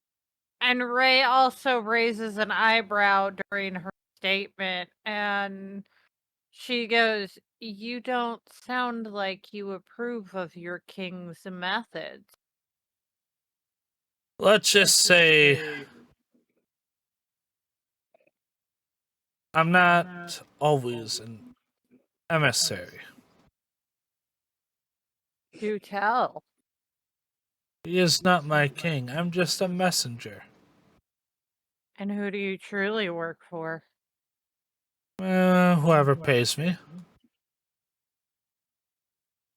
And Ray also raises an eyebrow during her statement and she goes, "You don't sound like you approve of your king's methods." Let's just say I'm not always an emissary. Do tell. He is not my king. I'm just a messenger. And who do you truly work for? Whoever pays me.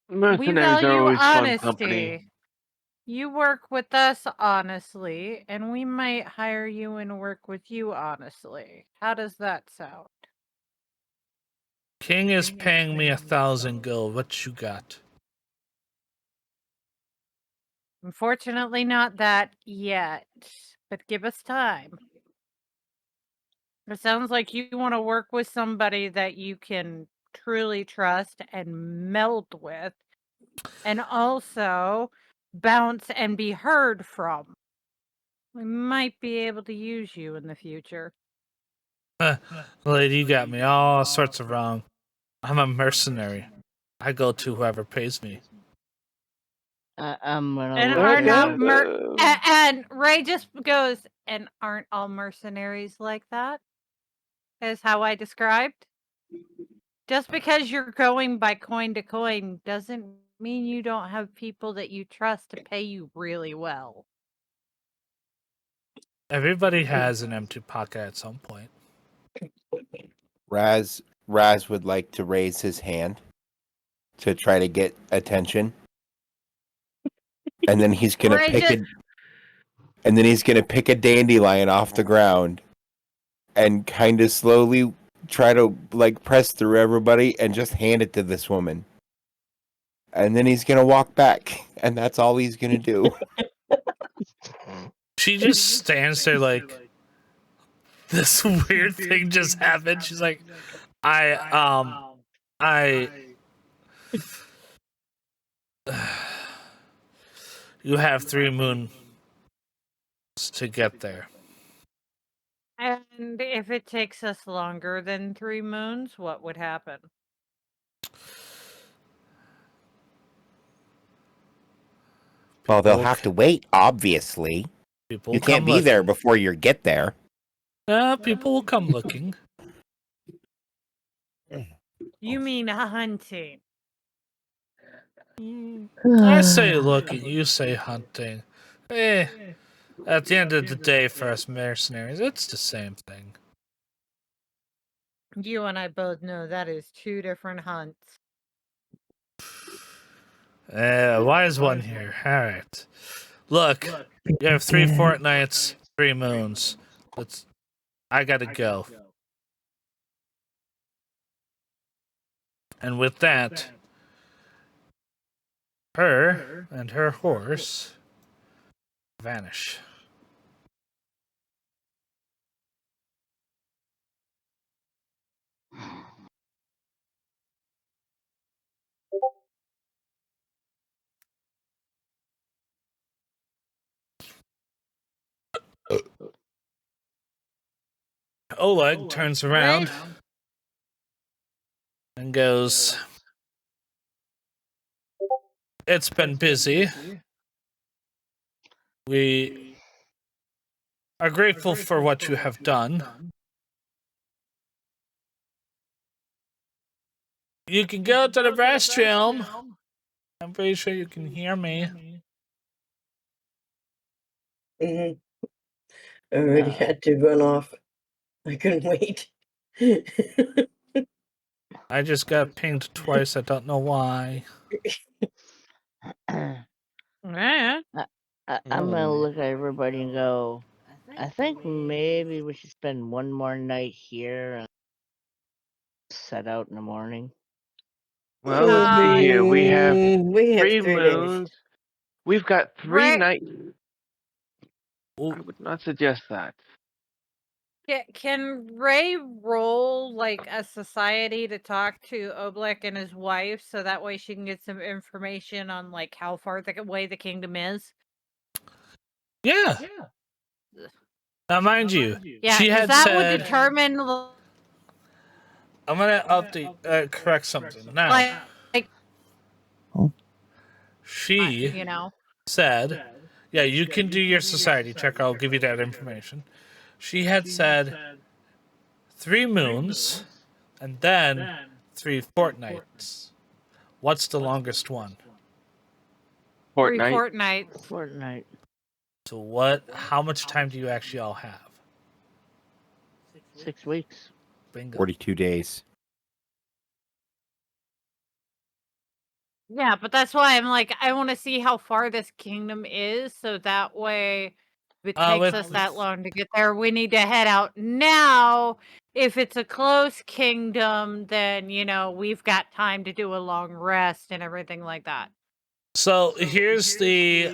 We Mercenaries are value always fun company. honesty. You work with us honestly, and we might hire you and work with you honestly. How does that sound? King is paying me 1,000 gold. What you got? Unfortunately, not that yet, but give us time. It sounds like you want to work with somebody that you can truly trust and meld with, and also bounce and be heard from. We might be able to use you in the future. Lady, you got me all sorts of wrong. I'm a mercenary. I go to whoever pays me. I'm gonna And look are at not her. and Ray just goes, and aren't all mercenaries like that? Is how I described. Just because you're going by coin to coin doesn't mean you don't have people that you trust to pay you really well. Everybody has an empty pocket at some point. Raz would like to raise his hand to try to get attention. And then he's gonna Ray pick just- a dandelion off the ground and kind of slowly try to like press through everybody and just hand it to this woman. And then he's gonna walk back, and that's all he's gonna do. She just stands there like, this weird thing just happened. She's like, you have 3 moons to get there. And if it takes us longer than 3 moons, what would happen? Well, they'll have to wait, obviously. People You will can't come be there looking. before you get there. People will come looking. You mean hunting? I say looking, you say hunting. At the end of the day, for us mercenaries, it's the same thing. You and I both know that is 2 different hunts. Wise one here. Alright. Look, you have 3 fortnights, 3 moons. I gotta go. And with that, her and her horse vanish. Oleg turns around and goes, it's been busy. We are grateful for what you have done. You can go to the restroom. I'm pretty sure you can hear me. I already had to run off. I couldn't wait. I just got pinged twice. I don't know why. Yeah. I'm gonna look at everybody and go, I think maybe we should spend one more night here and set out in the morning. Well, let's see here. We have we have 3 3 days. moons. We've got 3 Right. nights. I would not suggest that. Can Ray roll like a society to talk to Oblek and his wife so that way she can get some information on like how far away the kingdom is? Yeah. Now, mind you, Yeah, she had that said, would determine I'm going to update, correct something. Now, like she you know. said, yeah, you can do your society check. I'll give you that information. She had said 3 moons and then 3 fortnights. What's the longest one? 3 Fortnite. fortnights. Fortnite. So how much time do you actually all have? 6 weeks. Bingo. 42 days. Yeah, but that's why I'm like, I want to see how far this kingdom is, so that way, if it takes us that long to get there, we need to head out now. If it's a close kingdom, then, we've got time to do a long rest and everything like that. So here's the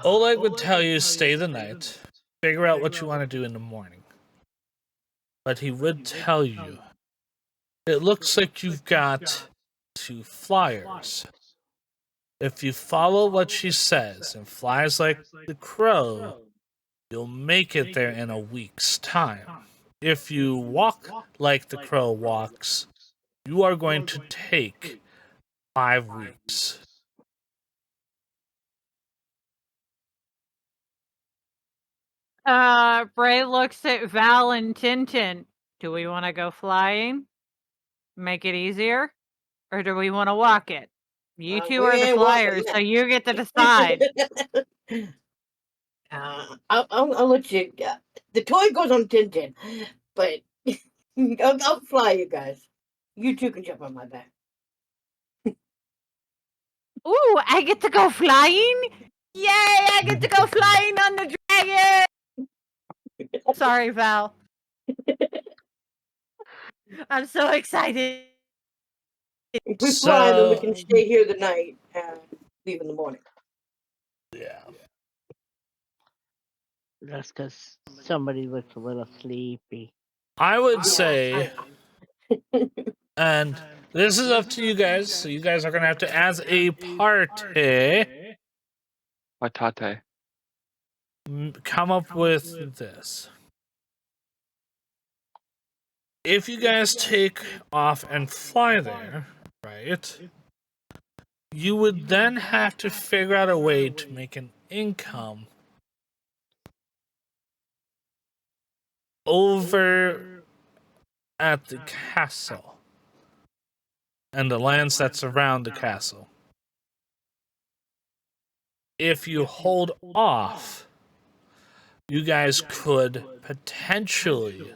Oleg would tell you stay the night. figure out what you want to do in the morning. But he would tell you, it looks like you've got 2 flyers. If you follow what she says and flies like the crow, you'll make it there in a week's time. If you walk like the crow walks, you are going to take 5 weeks. Bray looks at Val and Tintin. Do we want to go flying? Make it easier? Or do we want to walk it? You two we are the ain't walking flyers, that. so you get to decide. I'll let you. The toy goes on Tintin, but I'll fly you guys. You two can jump on my back. Ooh, I get to go flying? Yay, I get to go flying on the dragon! Sorry, Val. I'm so excited. If we fly, then we can stay here the night and leave in the morning. Yeah. That's because somebody looks a little sleepy. I would say, and this is up to you guys, so you guys are going to have to, as a party, Patate. come up with this. If you guys take off and fly there, right, you would then have to figure out a way to make an income over at the castle and the lands that surround the castle. If you hold off, you guys could potentially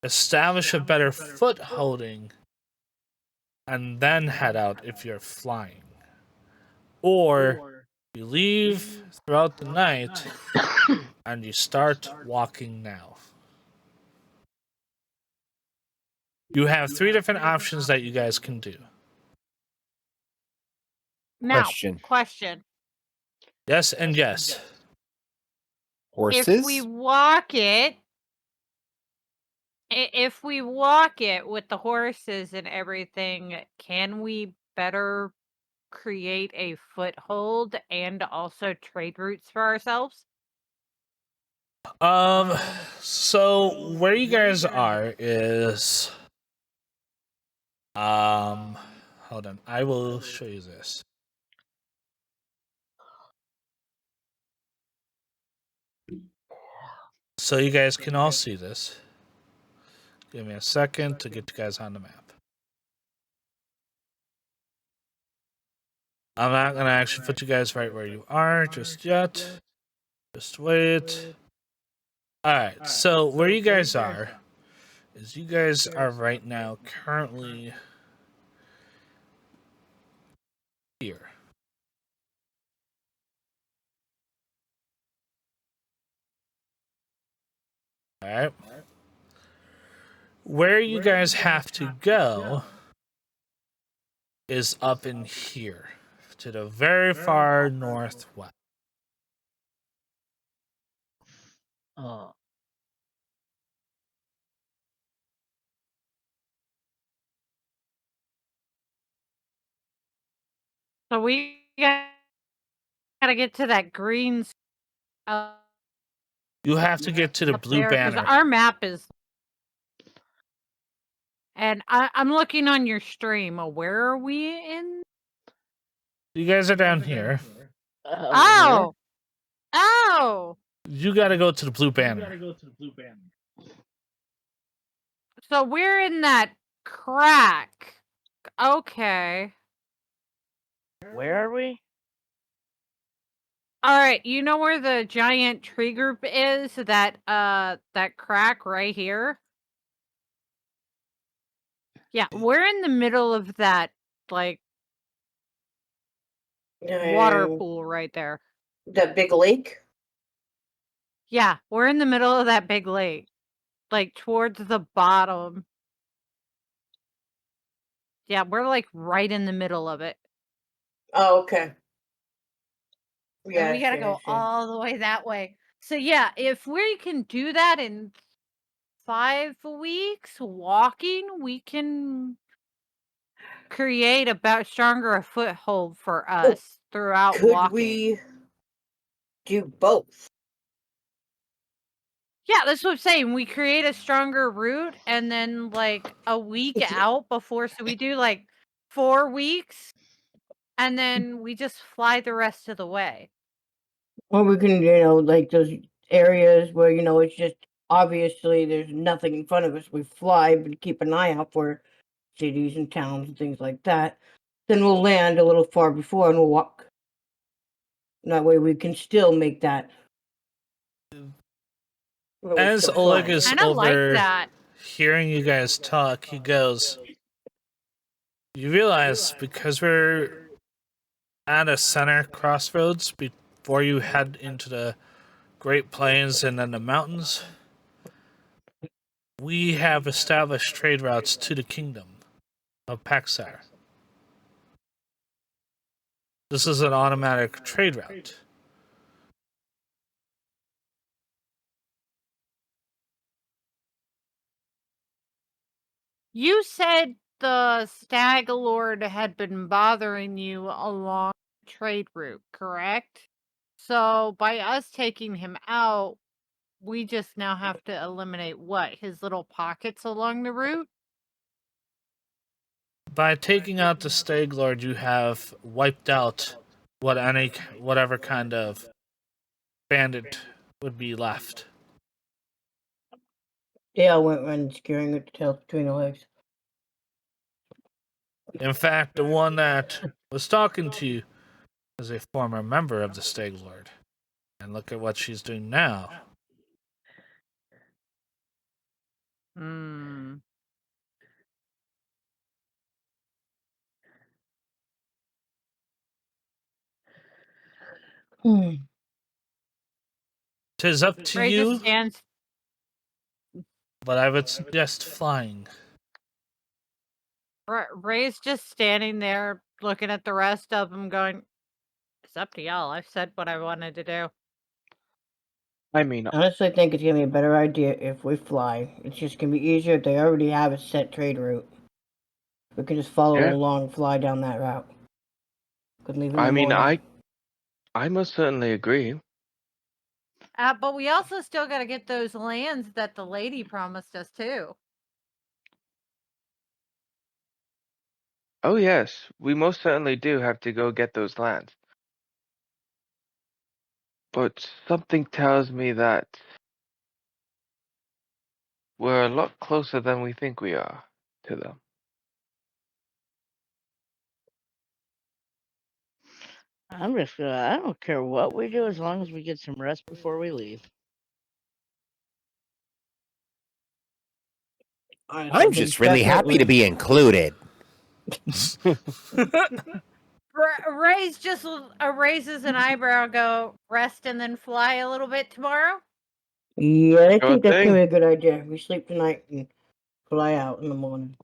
establish a better footholding and then head out if you're flying. Or you leave throughout the night and you start walking now. You have 3 different options that you guys can do. Now, Question. Yes and yes. Horses? if we walk it with the horses and everything, can we better create a foothold and also trade routes for ourselves? So where you guys are is hold on, I will show you this. So you guys can all see this. Give me a second to get you guys on the map. I'm not gonna actually put you guys right where you are just yet. Just wait. Alright, so where you guys are is you guys are right now currently here. Alright. Where you guys have to go is up in here to the very far northwest. Oh. So we gotta get to that green. You have to get to the blue there, 'cause banner. our map is. And I'm looking on your stream. Where are we in? You guys are down here. Oh! Oh! You gotta go to the blue banner. So we're in that crack. Okay. Where are we? Alright, you know where the giant tree group is? That crack right here? Yeah, we're in the middle of that, like, water pool right there. That big lake? Yeah, we're in the middle of that big lake. Like, towards the bottom. Yeah, we're, like, right in the middle of it. Oh, okay. And we gotta go all the way that way. So yeah, if we can do that in 5 weeks walking, we can create a stronger a foothold for us throughout Could walking. we do both? Yeah, that's what I'm saying. We create a stronger route, and then like a week out before, so we do like 4 weeks, and then we just fly the rest of the way. Or we can, like those areas where, it's just obviously there's nothing in front of us. We fly, but keep an eye out for cities and towns and things like that. Then we'll land a little far before and we'll walk. That way we can still make that. As Oleg is Kinda like over that. hearing you guys talk, he goes, you realize because we're at a center crossroads before you head into the Great Plains and then the mountains, we have established trade routes to the kingdom of Paxar. This is an automatic trade route. You said the Stag Lord had been bothering you along the trade route, correct? So by us taking him out, we just now have to eliminate what? His little pockets along the route? By taking out the Stag Lord, you have wiped out whatever kind of bandit would be left. Yeah, I went around scaring with the tail between the legs. In fact, the one that was talking to you is a former member of the Stag Lord. And look at what she's doing now. Hmm. Tis up to Ray you, just stands. but I would suggest flying. Ray's just standing there looking at the rest of them going, it's up to y'all. I've said what I wanted to do. I mean, Honestly, I think it's gonna be a better idea if we fly. It's just gonna be easier if they already have a set trade route. We can just follow Yeah. along, fly down that route. Could leave in the I mean, morning. I most certainly agree. But we also still got to get those lands that the lady promised us too. Oh yes, we most certainly do have to go get those lands. But something tells me that we're a lot closer than we think we are to them. I don't care what we do as long as we get some rest before we leave. Honestly, I'm just really happy to be included. Ray's just raises an eyebrow, and go rest and then fly a little bit tomorrow. Yeah, I Sure think that's thing. gonna be a good idea. We sleep tonight and fly out in the morning.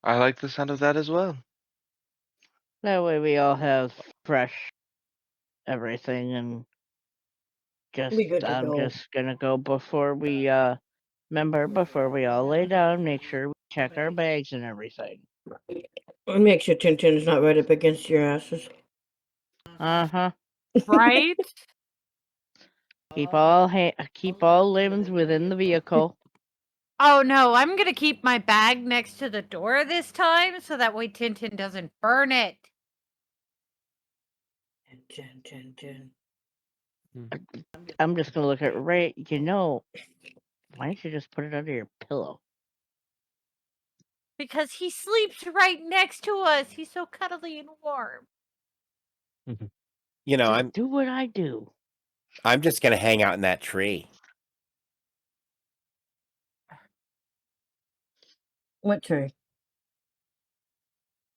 I like the sound of that as well. That way we all have fresh everything and Be good to I'm go. just gonna go before we before we all lay down, make sure we check our bags and everything. Make sure Tintin's not right up against your asses. Uh-huh. Right? Keep all limbs within the vehicle. Oh no, I'm gonna keep my bag next to the door this time, so that way Tintin doesn't burn it. I'm just gonna look at Ray. Why don't you just put it under your pillow? Because he sleeps right next to us. He's so cuddly and warm. You know, Do what I do. I'm just gonna hang out in that tree. What tree?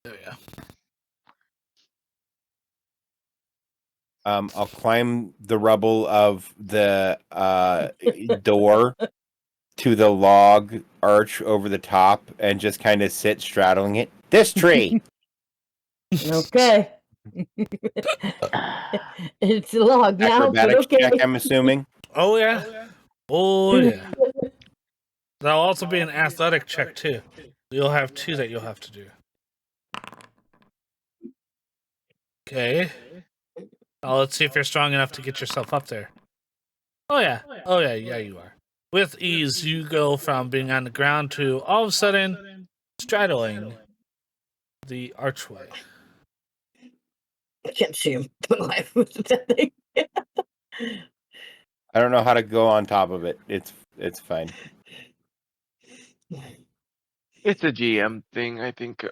Oh, yeah. I'll climb the rubble of the door to the log arch over the top and just kind of sit straddling it. This tree. Okay. It's a log now, but Acrobatics okay. check, I'm assuming. Oh yeah. Oh yeah. That'll also be an athletic check too. You'll have 2 that you'll have to do. Okay. Now let's see if you're strong enough to get yourself up there. Oh yeah. Oh yeah, yeah you are. With ease, you go from being on the ground to all of a sudden straddling the archway. I can't see him. Life with that thing. I don't know how to go on top of it. It's fine. It's a GM thing, I think.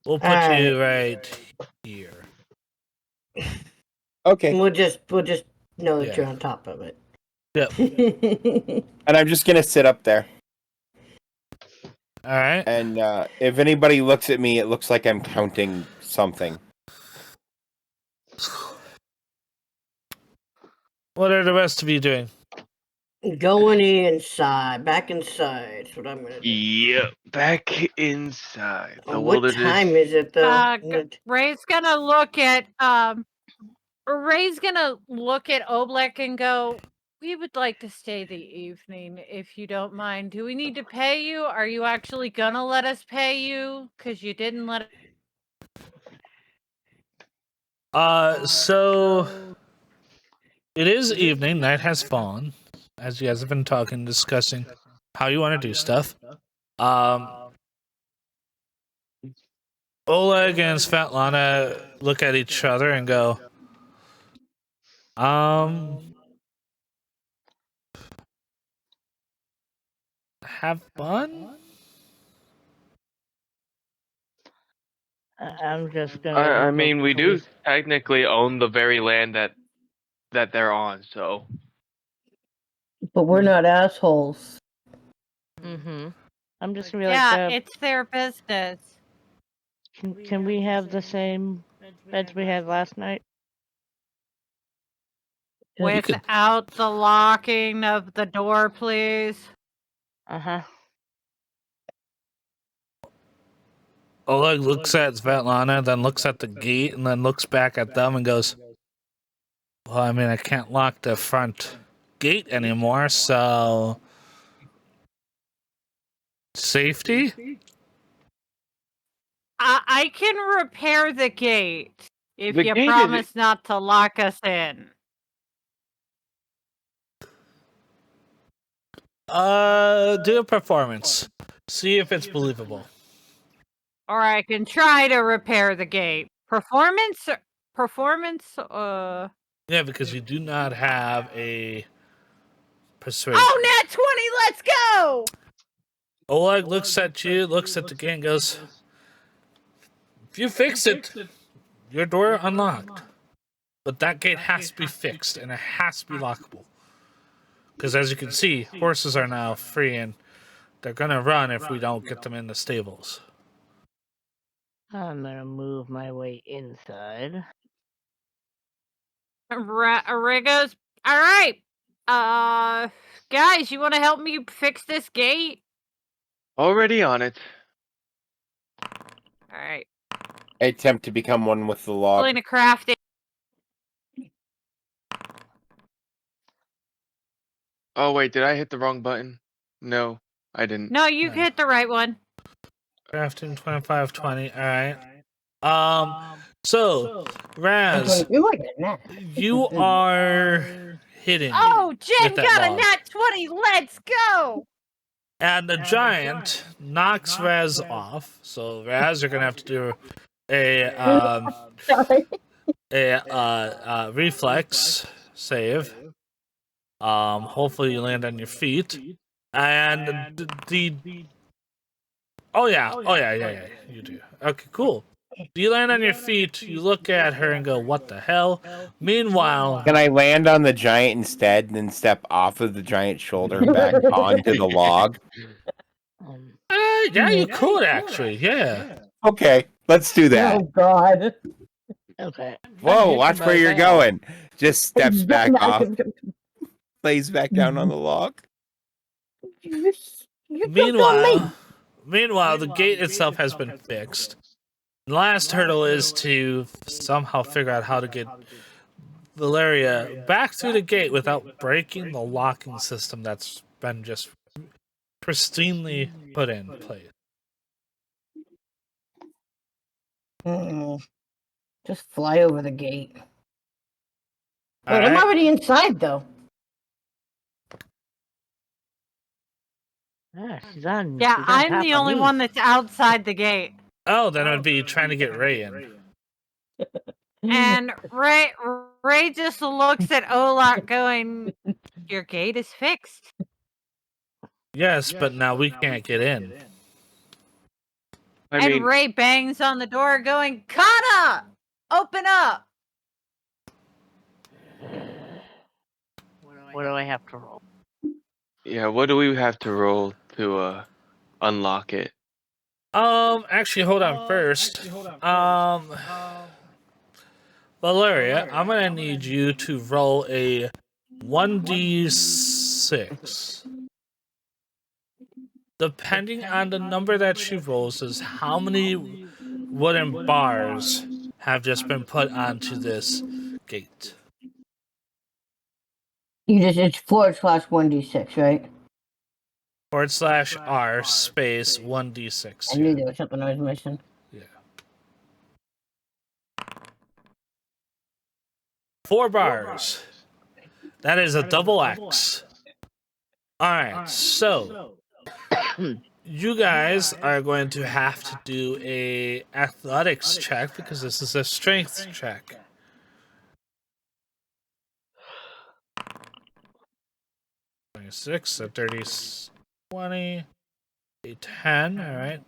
We'll put you right here. Okay. We'll just know that Yeah. you're on top of it. Yep. And I'm just gonna sit up there. All right. And if anybody looks at me, it looks like I'm counting something. What are the rest of you doing? Going inside, back inside. That's what I'm gonna do. Yep, back inside the What wilderness. time is it though? Ray's gonna look at Oblek and go, "We would like to stay the evening, if you don't mind. Do we need to pay you? Are you actually gonna let us pay you? Because you didn't let So it is evening. Night has fallen, as you guys have been talking, discussing how you want to do stuff. Oleg and Svetlana look at each other and go, have fun? I'm just gonna. I mean, we do technically own the very land that they're on, so. But we're not assholes. Mm-hmm. I'm just gonna be Yeah, like, it's their business. can we have the same beds we had last night? Without the locking of the door, please. Uh-huh. Oleg looks at Svetlana, then looks at the gate, and then looks back at them and goes, well, I mean, I can't lock the front gate anymore, so... Safety? I can repair the gate if The you gate promise not to lock us in. Do a performance. See if it's believable. Or I can try to repair the gate. Performance? Yeah, because you do not have a persuasion. Oh, nat 20, let's go! Oleg looks at you, looks at the gate, and goes, if you fix it, your door unlocked. But that gate has to be fixed, and it has to be lockable. Because as you can see, horses are now free, and they're going to run if we don't get them in the stables. I'm gonna move my way inside. Ray goes, all right. Guys, you want to help me fix this gate? Already on it. All right. I attempt to become one with the log. Pulling a crafting. Oh wait, did I hit the wrong button? No, I didn't. No, you hit the right one. Crafting 2520, alright. So, Raz, you are hidden. Oh, Jen with that got a log. nat 20. Let's go. And the giant knocks Raz off. So, Raz, you're going to have to do a reflex save. Hopefully you land on your feet. And Oh yeah, you do. Okay, cool. You land on your feet, you look at her and go, what the hell? Meanwhile... Can I land on the giant instead and then step off of the giant's shoulder back onto the log? Yeah, you could actually, yeah. Okay, let's do that. Oh God. Okay. Whoa, watch where you're going. Just steps back off, lays back down on the log. You jumped on Meanwhile, me. the gate itself has been fixed. The last hurdle is to somehow figure out how to get Valeria back through the gate without breaking the locking system that's been just pristinely put in place. Just fly over the gate. Wait, All I'm right. already inside though. Yeah, she's on. Yeah, she's on I'm top the of only me. one that's outside the gate. Oh, then it would be trying to get Ray in. And Ray just looks at Olak going, "Your gate is fixed." Yes, but now we can't get in. I And mean, Ray bangs on the door going, "Kana! Open up!" What do I have to roll? yeah. What do we have to roll to unlock it? Actually, hold on first. Valeria, I'm gonna need you to roll a 1d6. Depending on the number that she rolls, is how many wooden bars have just been put onto this gate. It's /1d6, right? /r space 1d6. I knew there was something I was missing. Yeah. 4 bars. That is a double X. Alright, so you guys are going to have to do a athletics check because this is a strength check. A 30, 20, a 10. All right.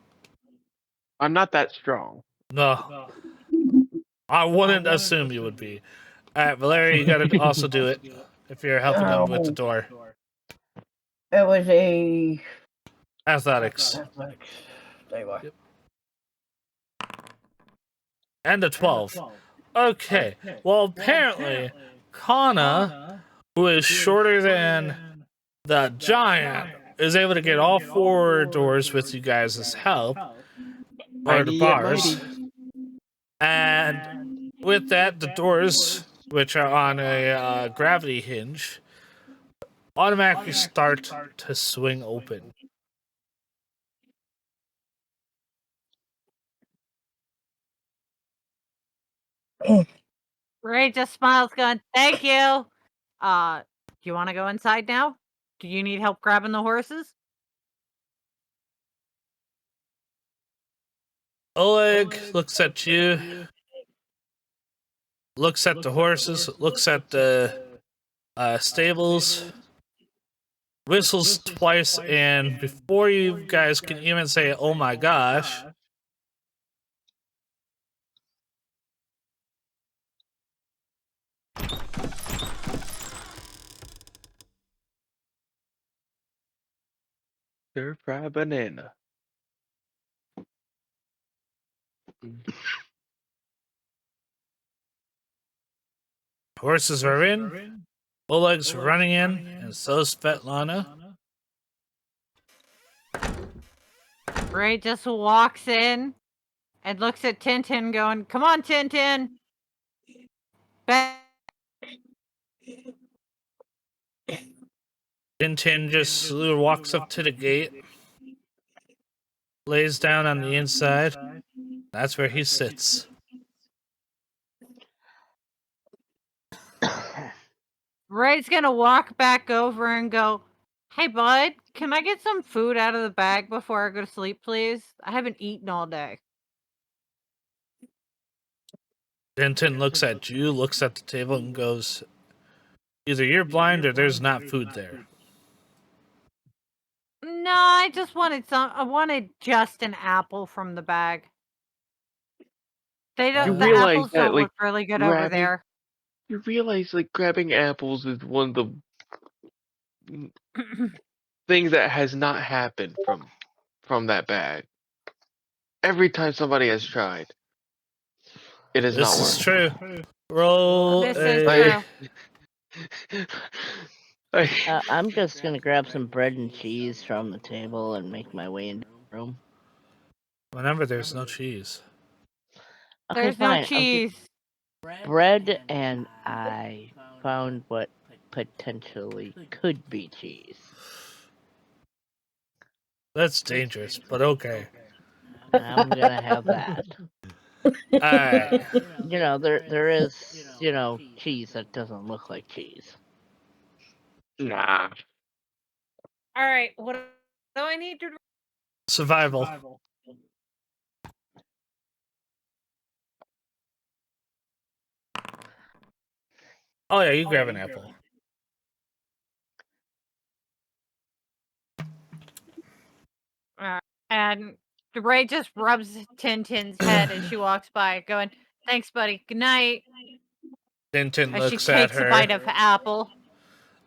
I'm not that strong. No, I wouldn't assume you would be. All right, Valeria, you got to also do it if you're helping them with the door. It was a Athletics. There you are. Yep. And a 12. Okay. Well, apparently, Kana, who is shorter than the giant, is able to get all 4 doors with you guys' help. Or the Mighty yet bars. mighty. And with that, the doors, which are on a gravity hinge, automatically start to swing open. Ray just smiles, going, "Thank you." Do you want to go inside now? Do you need help grabbing the horses? Oleg looks at you, looks at the horses, looks at the stables, whistles twice, and before you guys can even say, "Oh my gosh," Stir fry banana. horses are in, Oleg's running in, and so's Svetlana. Ray just walks in and looks at Tintin, going, "Come on, Tintin." Tintin just walks up to the gate, lays down on the inside. That's where he sits. Ray's gonna walk back over and go, "Hey, bud, can I get some food out of the bag before I go to sleep, please? I haven't eaten all day." Tintin looks at you, looks at the table, and goes, "Either you're blind or there's not food there." No, I just wanted I wanted just an apple from the bag. They don't. You The realize apples that, don't like, look really good over grabbing- there. You realize, like, grabbing apples is one of the things that has not happened from that bag. Every time somebody has tried, it has This not is worked. true. Roll This is a true. I'm just gonna grab some bread and cheese from the table and make my way into the room. Remember, there's no cheese. Okay, There's fine. no cheese. Bread, and I found what potentially could be cheese. That's dangerous, but okay. I'm gonna have that. Alright. You know, there is, cheese that doesn't look like cheese. Nah. All right, what do I need to? Survival. Oh yeah, you grab an apple. And Ray just rubs Tintin's head as she walks by, going, "Thanks, buddy. Good night." Tintin As she looks at takes a bite her. of apple.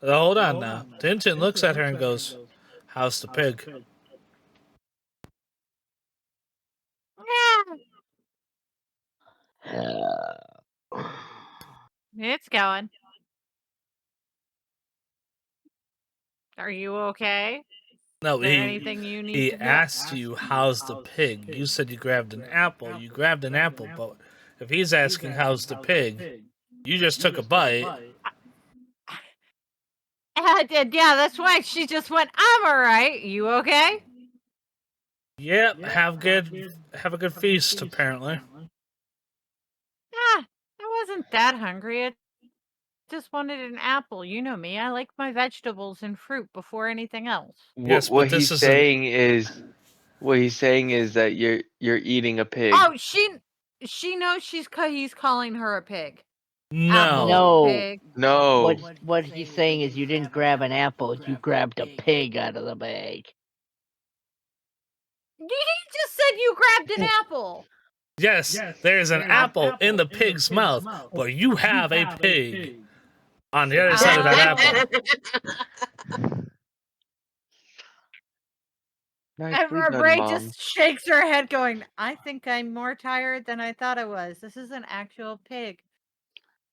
Hold on now. Tintin looks at her and goes, "How's the pig?" Yeah, it's going. Are you okay? No, Is there anything you need he to know? asked you, "How's the pig?" You said you grabbed an apple. You grabbed an apple, but if he's asking, "How's the pig?" you just took a bite. Yeah, that's why she just went, "I'm all right. You okay?" Yep, have a good feast, apparently. I wasn't that hungry. I just wanted an apple. You know me. I like my vegetables and fruit before anything else. Yes, What but this he's isn't. saying is, that you're eating a pig. Oh, she knows he's calling her a pig. Apple No. pig. No. What he's saying is you didn't grab an apple, you grabbed a pig out of the bag. He just said you grabbed an apple. Yes, there's an apple in the pig's mouth, but you have a pig on the other side of that apple. Nicely And done, Ray Mom. just shakes her head, going, "I think I'm more tired than I thought I was. This is an actual pig."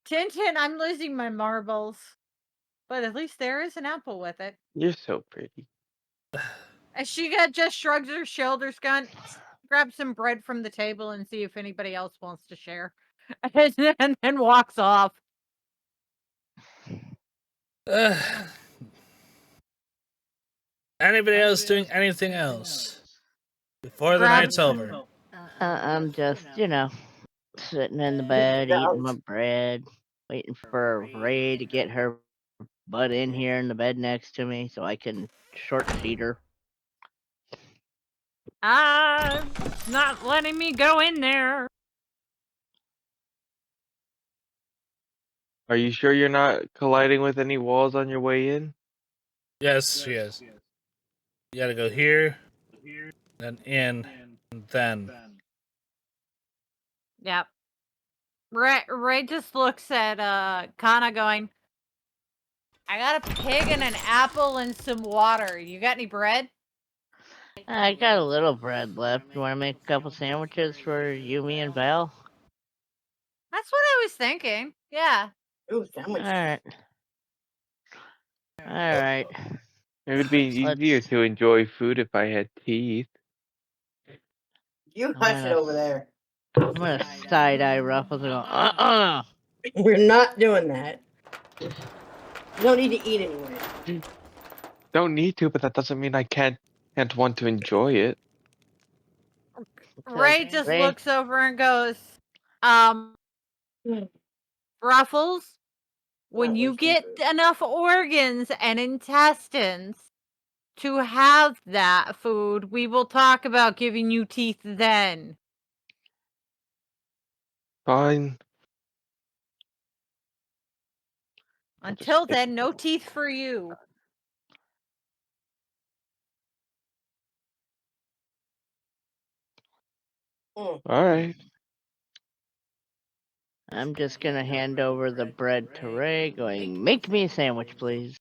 Tintin, I'm losing my marbles. But at least there is an apple with it. You're so pretty. And she just shrugs her shoulders, going, grab some bread from the table and see if anybody else wants to share. And then walks off. Anybody else doing anything else before the night's over? I'm just, sitting in the bed, eating my bread, waiting for Ray to get her butt in here in the bed next to me so I can short sheet her. Not letting me go in there. Are you sure you're not colliding with any walls on your way in? Yes, she is. You gotta go here, then in, and then. Yep. Ray just looks at Kana, going, "I got a pig and an apple and some water. You got any bread?" I got a little bread left. You want to make a couple sandwiches for you, me, and Val? That's what I was thinking. Yeah. Ooh, sandwich. Alright. It would be easier to enjoy food if I had teeth. You hush it over there. I'm gonna side-eye Ruffles and go, We're not doing that. You don't need to eat anyway. Don't need to, but that doesn't mean I can't want to enjoy it. Ray just looks over and goes, Ruffles, when you get enough organs and intestines to have that food, we will talk about giving you teeth then. Fine. Until then, no teeth for you. Alright. I'm just gonna hand over the bread to Ray, going, make me a sandwich, please.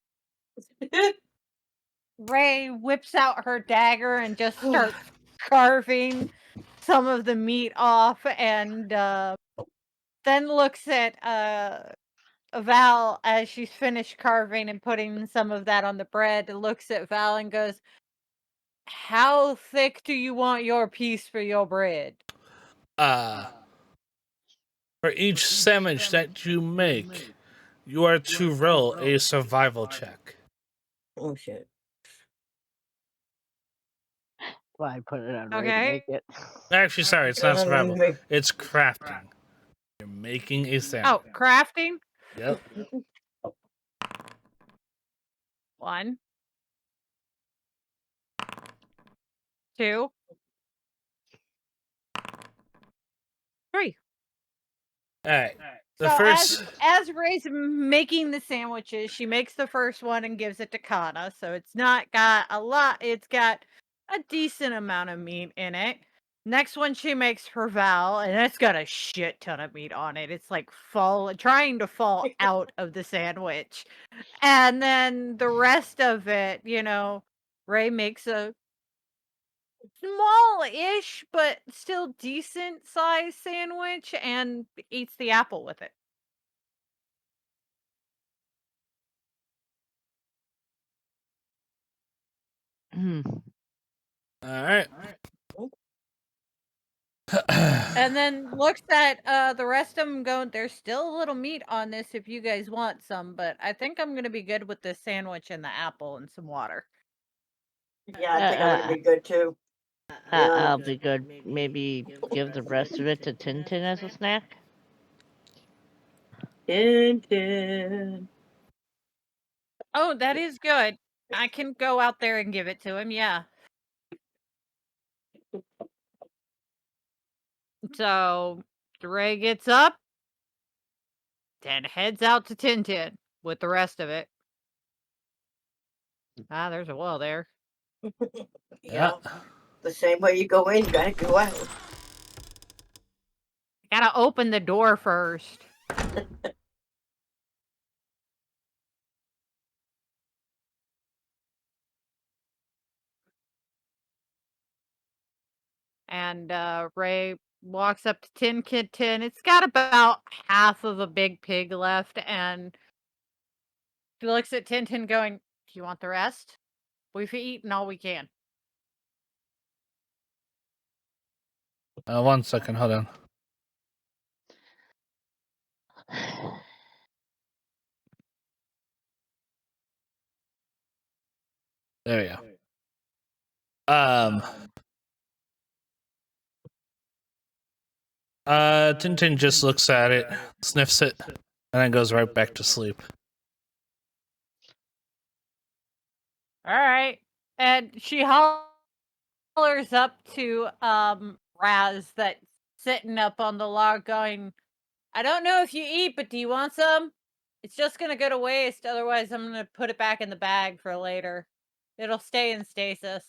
Ray whips out her dagger and just starts carving some of the meat off, and then looks at Val, as she's finished carving and putting some of that on the bread, looks at Val and goes, "How thick do you want your piece for your bread?" For each sandwich that you make, you are to roll a survival check. Oh shit. Well, I put it on Ray to Okay. make it. Actually, sorry, it's not survival. Make- It's crafting. You're making a Oh, sandwich. crafting? Yep. 1, 2, 3. All right. The So first. as Ray's making the sandwiches, she makes the first one and gives it to Kana. So it's not got a lot. It's got a decent amount of meat in it. Next one she makes for Val, and it's got a shit ton of meat on it. It's like trying to fall out of the sandwich. And then the rest of it, Ray makes a small-ish but still decent size sandwich and eats the apple with it. Hmm. All right. And then looks at the rest of them going, there's still a little meat on this if you guys want some, but I think I'm going to be good with this sandwich and the apple and some water. Yeah, I think I'm gonna be good too. I'll be good. Maybe give the rest of it to Tintin as a snack. Tintin. Oh, that is good. I can go out there and give it to him, yeah. So Ray gets up, then heads out to Tintin with the rest of it. Ah, there's a well there. Yeah. The same way you go in, you gotta go out. Gotta open the door first. And Ray walks up to Tin Kid Tin. It's got about half of a big pig left, and he looks at Tintin going, "Do you want the rest? We've eaten all we can." 1 second, hold on. There we go. Tintin just looks at it, sniffs it, and then goes right back to sleep. All right. And she hollers up to Raz that's sitting up on the log going, "I don't know if you eat, but do you want some? It's just gonna go to waste, otherwise I'm gonna put it back in the bag for later. It'll stay in stasis."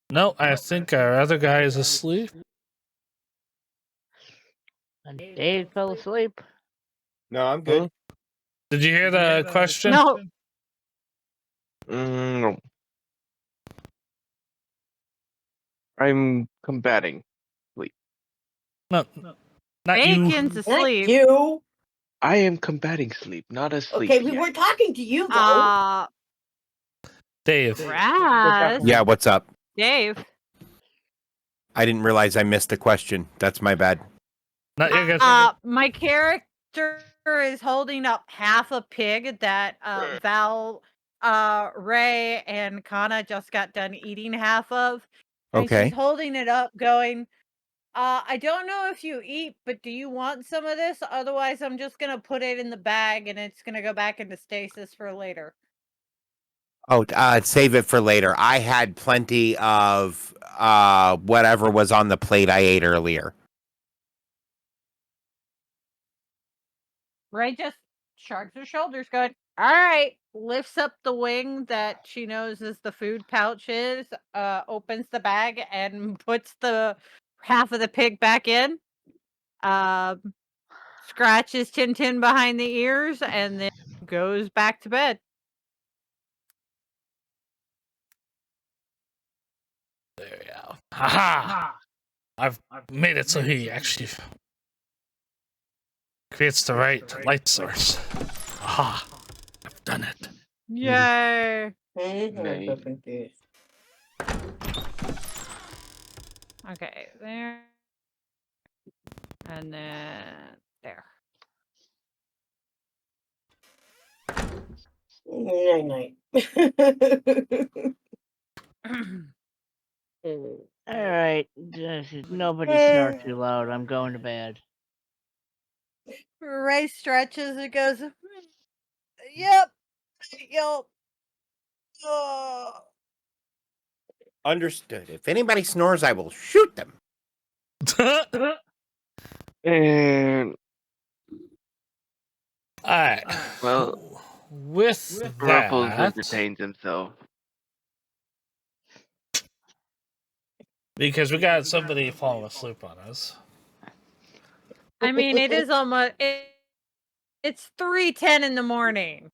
No, I think our other guy is asleep. And Dave fell asleep. No, I'm good. Did you hear the question? No. No. I'm combating. No, not you. Bacon's Not asleep. you. I am combating sleep, not asleep. Okay, we yet. weren't talking to you though. Dave. Raz. Yeah, what's up? Dave. I didn't realize I missed the question. That's my bad. Not your guess. My character is holding up half a pig that Val, Ray, and Kana just got done eating half of. And Okay. she's holding it up going, I don't know if you eat, but do you want some of this? Otherwise, I'm just going to put it in the bag and it's going to go back into stasis for later. Oh, save it for later. I had plenty of whatever was on the plate I ate earlier. Ray just shrugs her shoulders, going, "All right," lifts up the wing that she knows is the food pouch is, opens the bag and puts the half of the pig back in, scratches Tintin behind the ears, and then goes back to bed. There we go. Haha! I've made it so he actually creates the right light source. Aha! I've done it. Yay! I'm so Nice. confused. Okay, there. And then there. Night night. Alright, nobody snore too loud. I'm going to bed. Ray stretches and goes, yep, yep. Understood. If anybody snores, I will shoot them. And Alright. well, With Ruffles that, entertains himself. because we got somebody falling asleep on us. I mean, it is almost. It's 3:10 in the morning.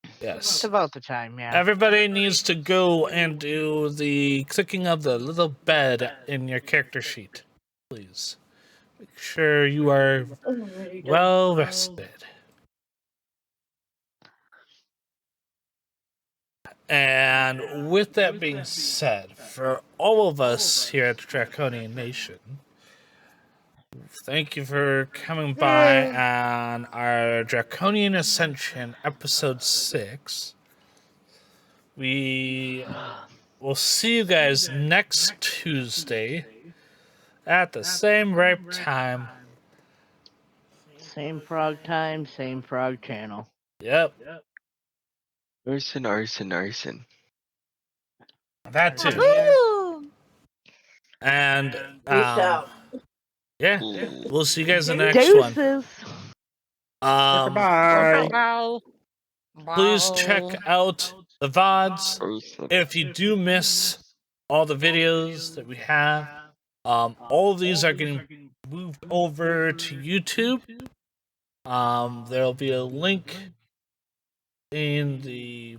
It's Yes. about the time, yeah. Everybody needs to go and do the clicking of the little bed in your character sheet, please. Make sure you are well rested. And with that being said, for all of us here at the Draconian Nation, thank you for coming by on our Draconian Ascension episode 6. We will see you guys next Tuesday at the same right time. Same frog time, same frog channel. Yep, Arson, arson, arson. that too. Woohoo! And Peace out. yeah, Ooh. we'll see you guys in the next one. Deuces! Bye. Bow. Please check out the VODs. Arson. If you do miss all the videos that we have, all of these are getting moved over to YouTube. There'll be a link on the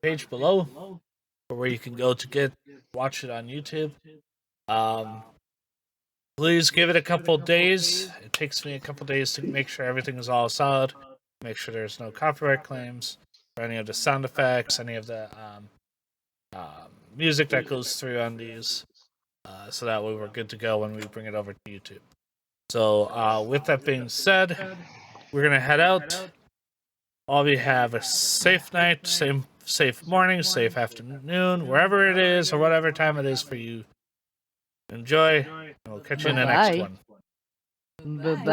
page below for where you can go to watch it on YouTube. Please give it a couple days. It takes me a couple days to make sure everything is all solid. Make sure there's no copyright claims for any of the sound effects, any of the music that goes through on these. So that way we're good to go when we bring it over to YouTube. So with that being said, we're going to head out. All of you have a safe night, safe morning, safe afternoon, wherever it is or whatever time it is for you. Enjoy, and we'll catch you in the next Bye-bye. one. Bye-bye.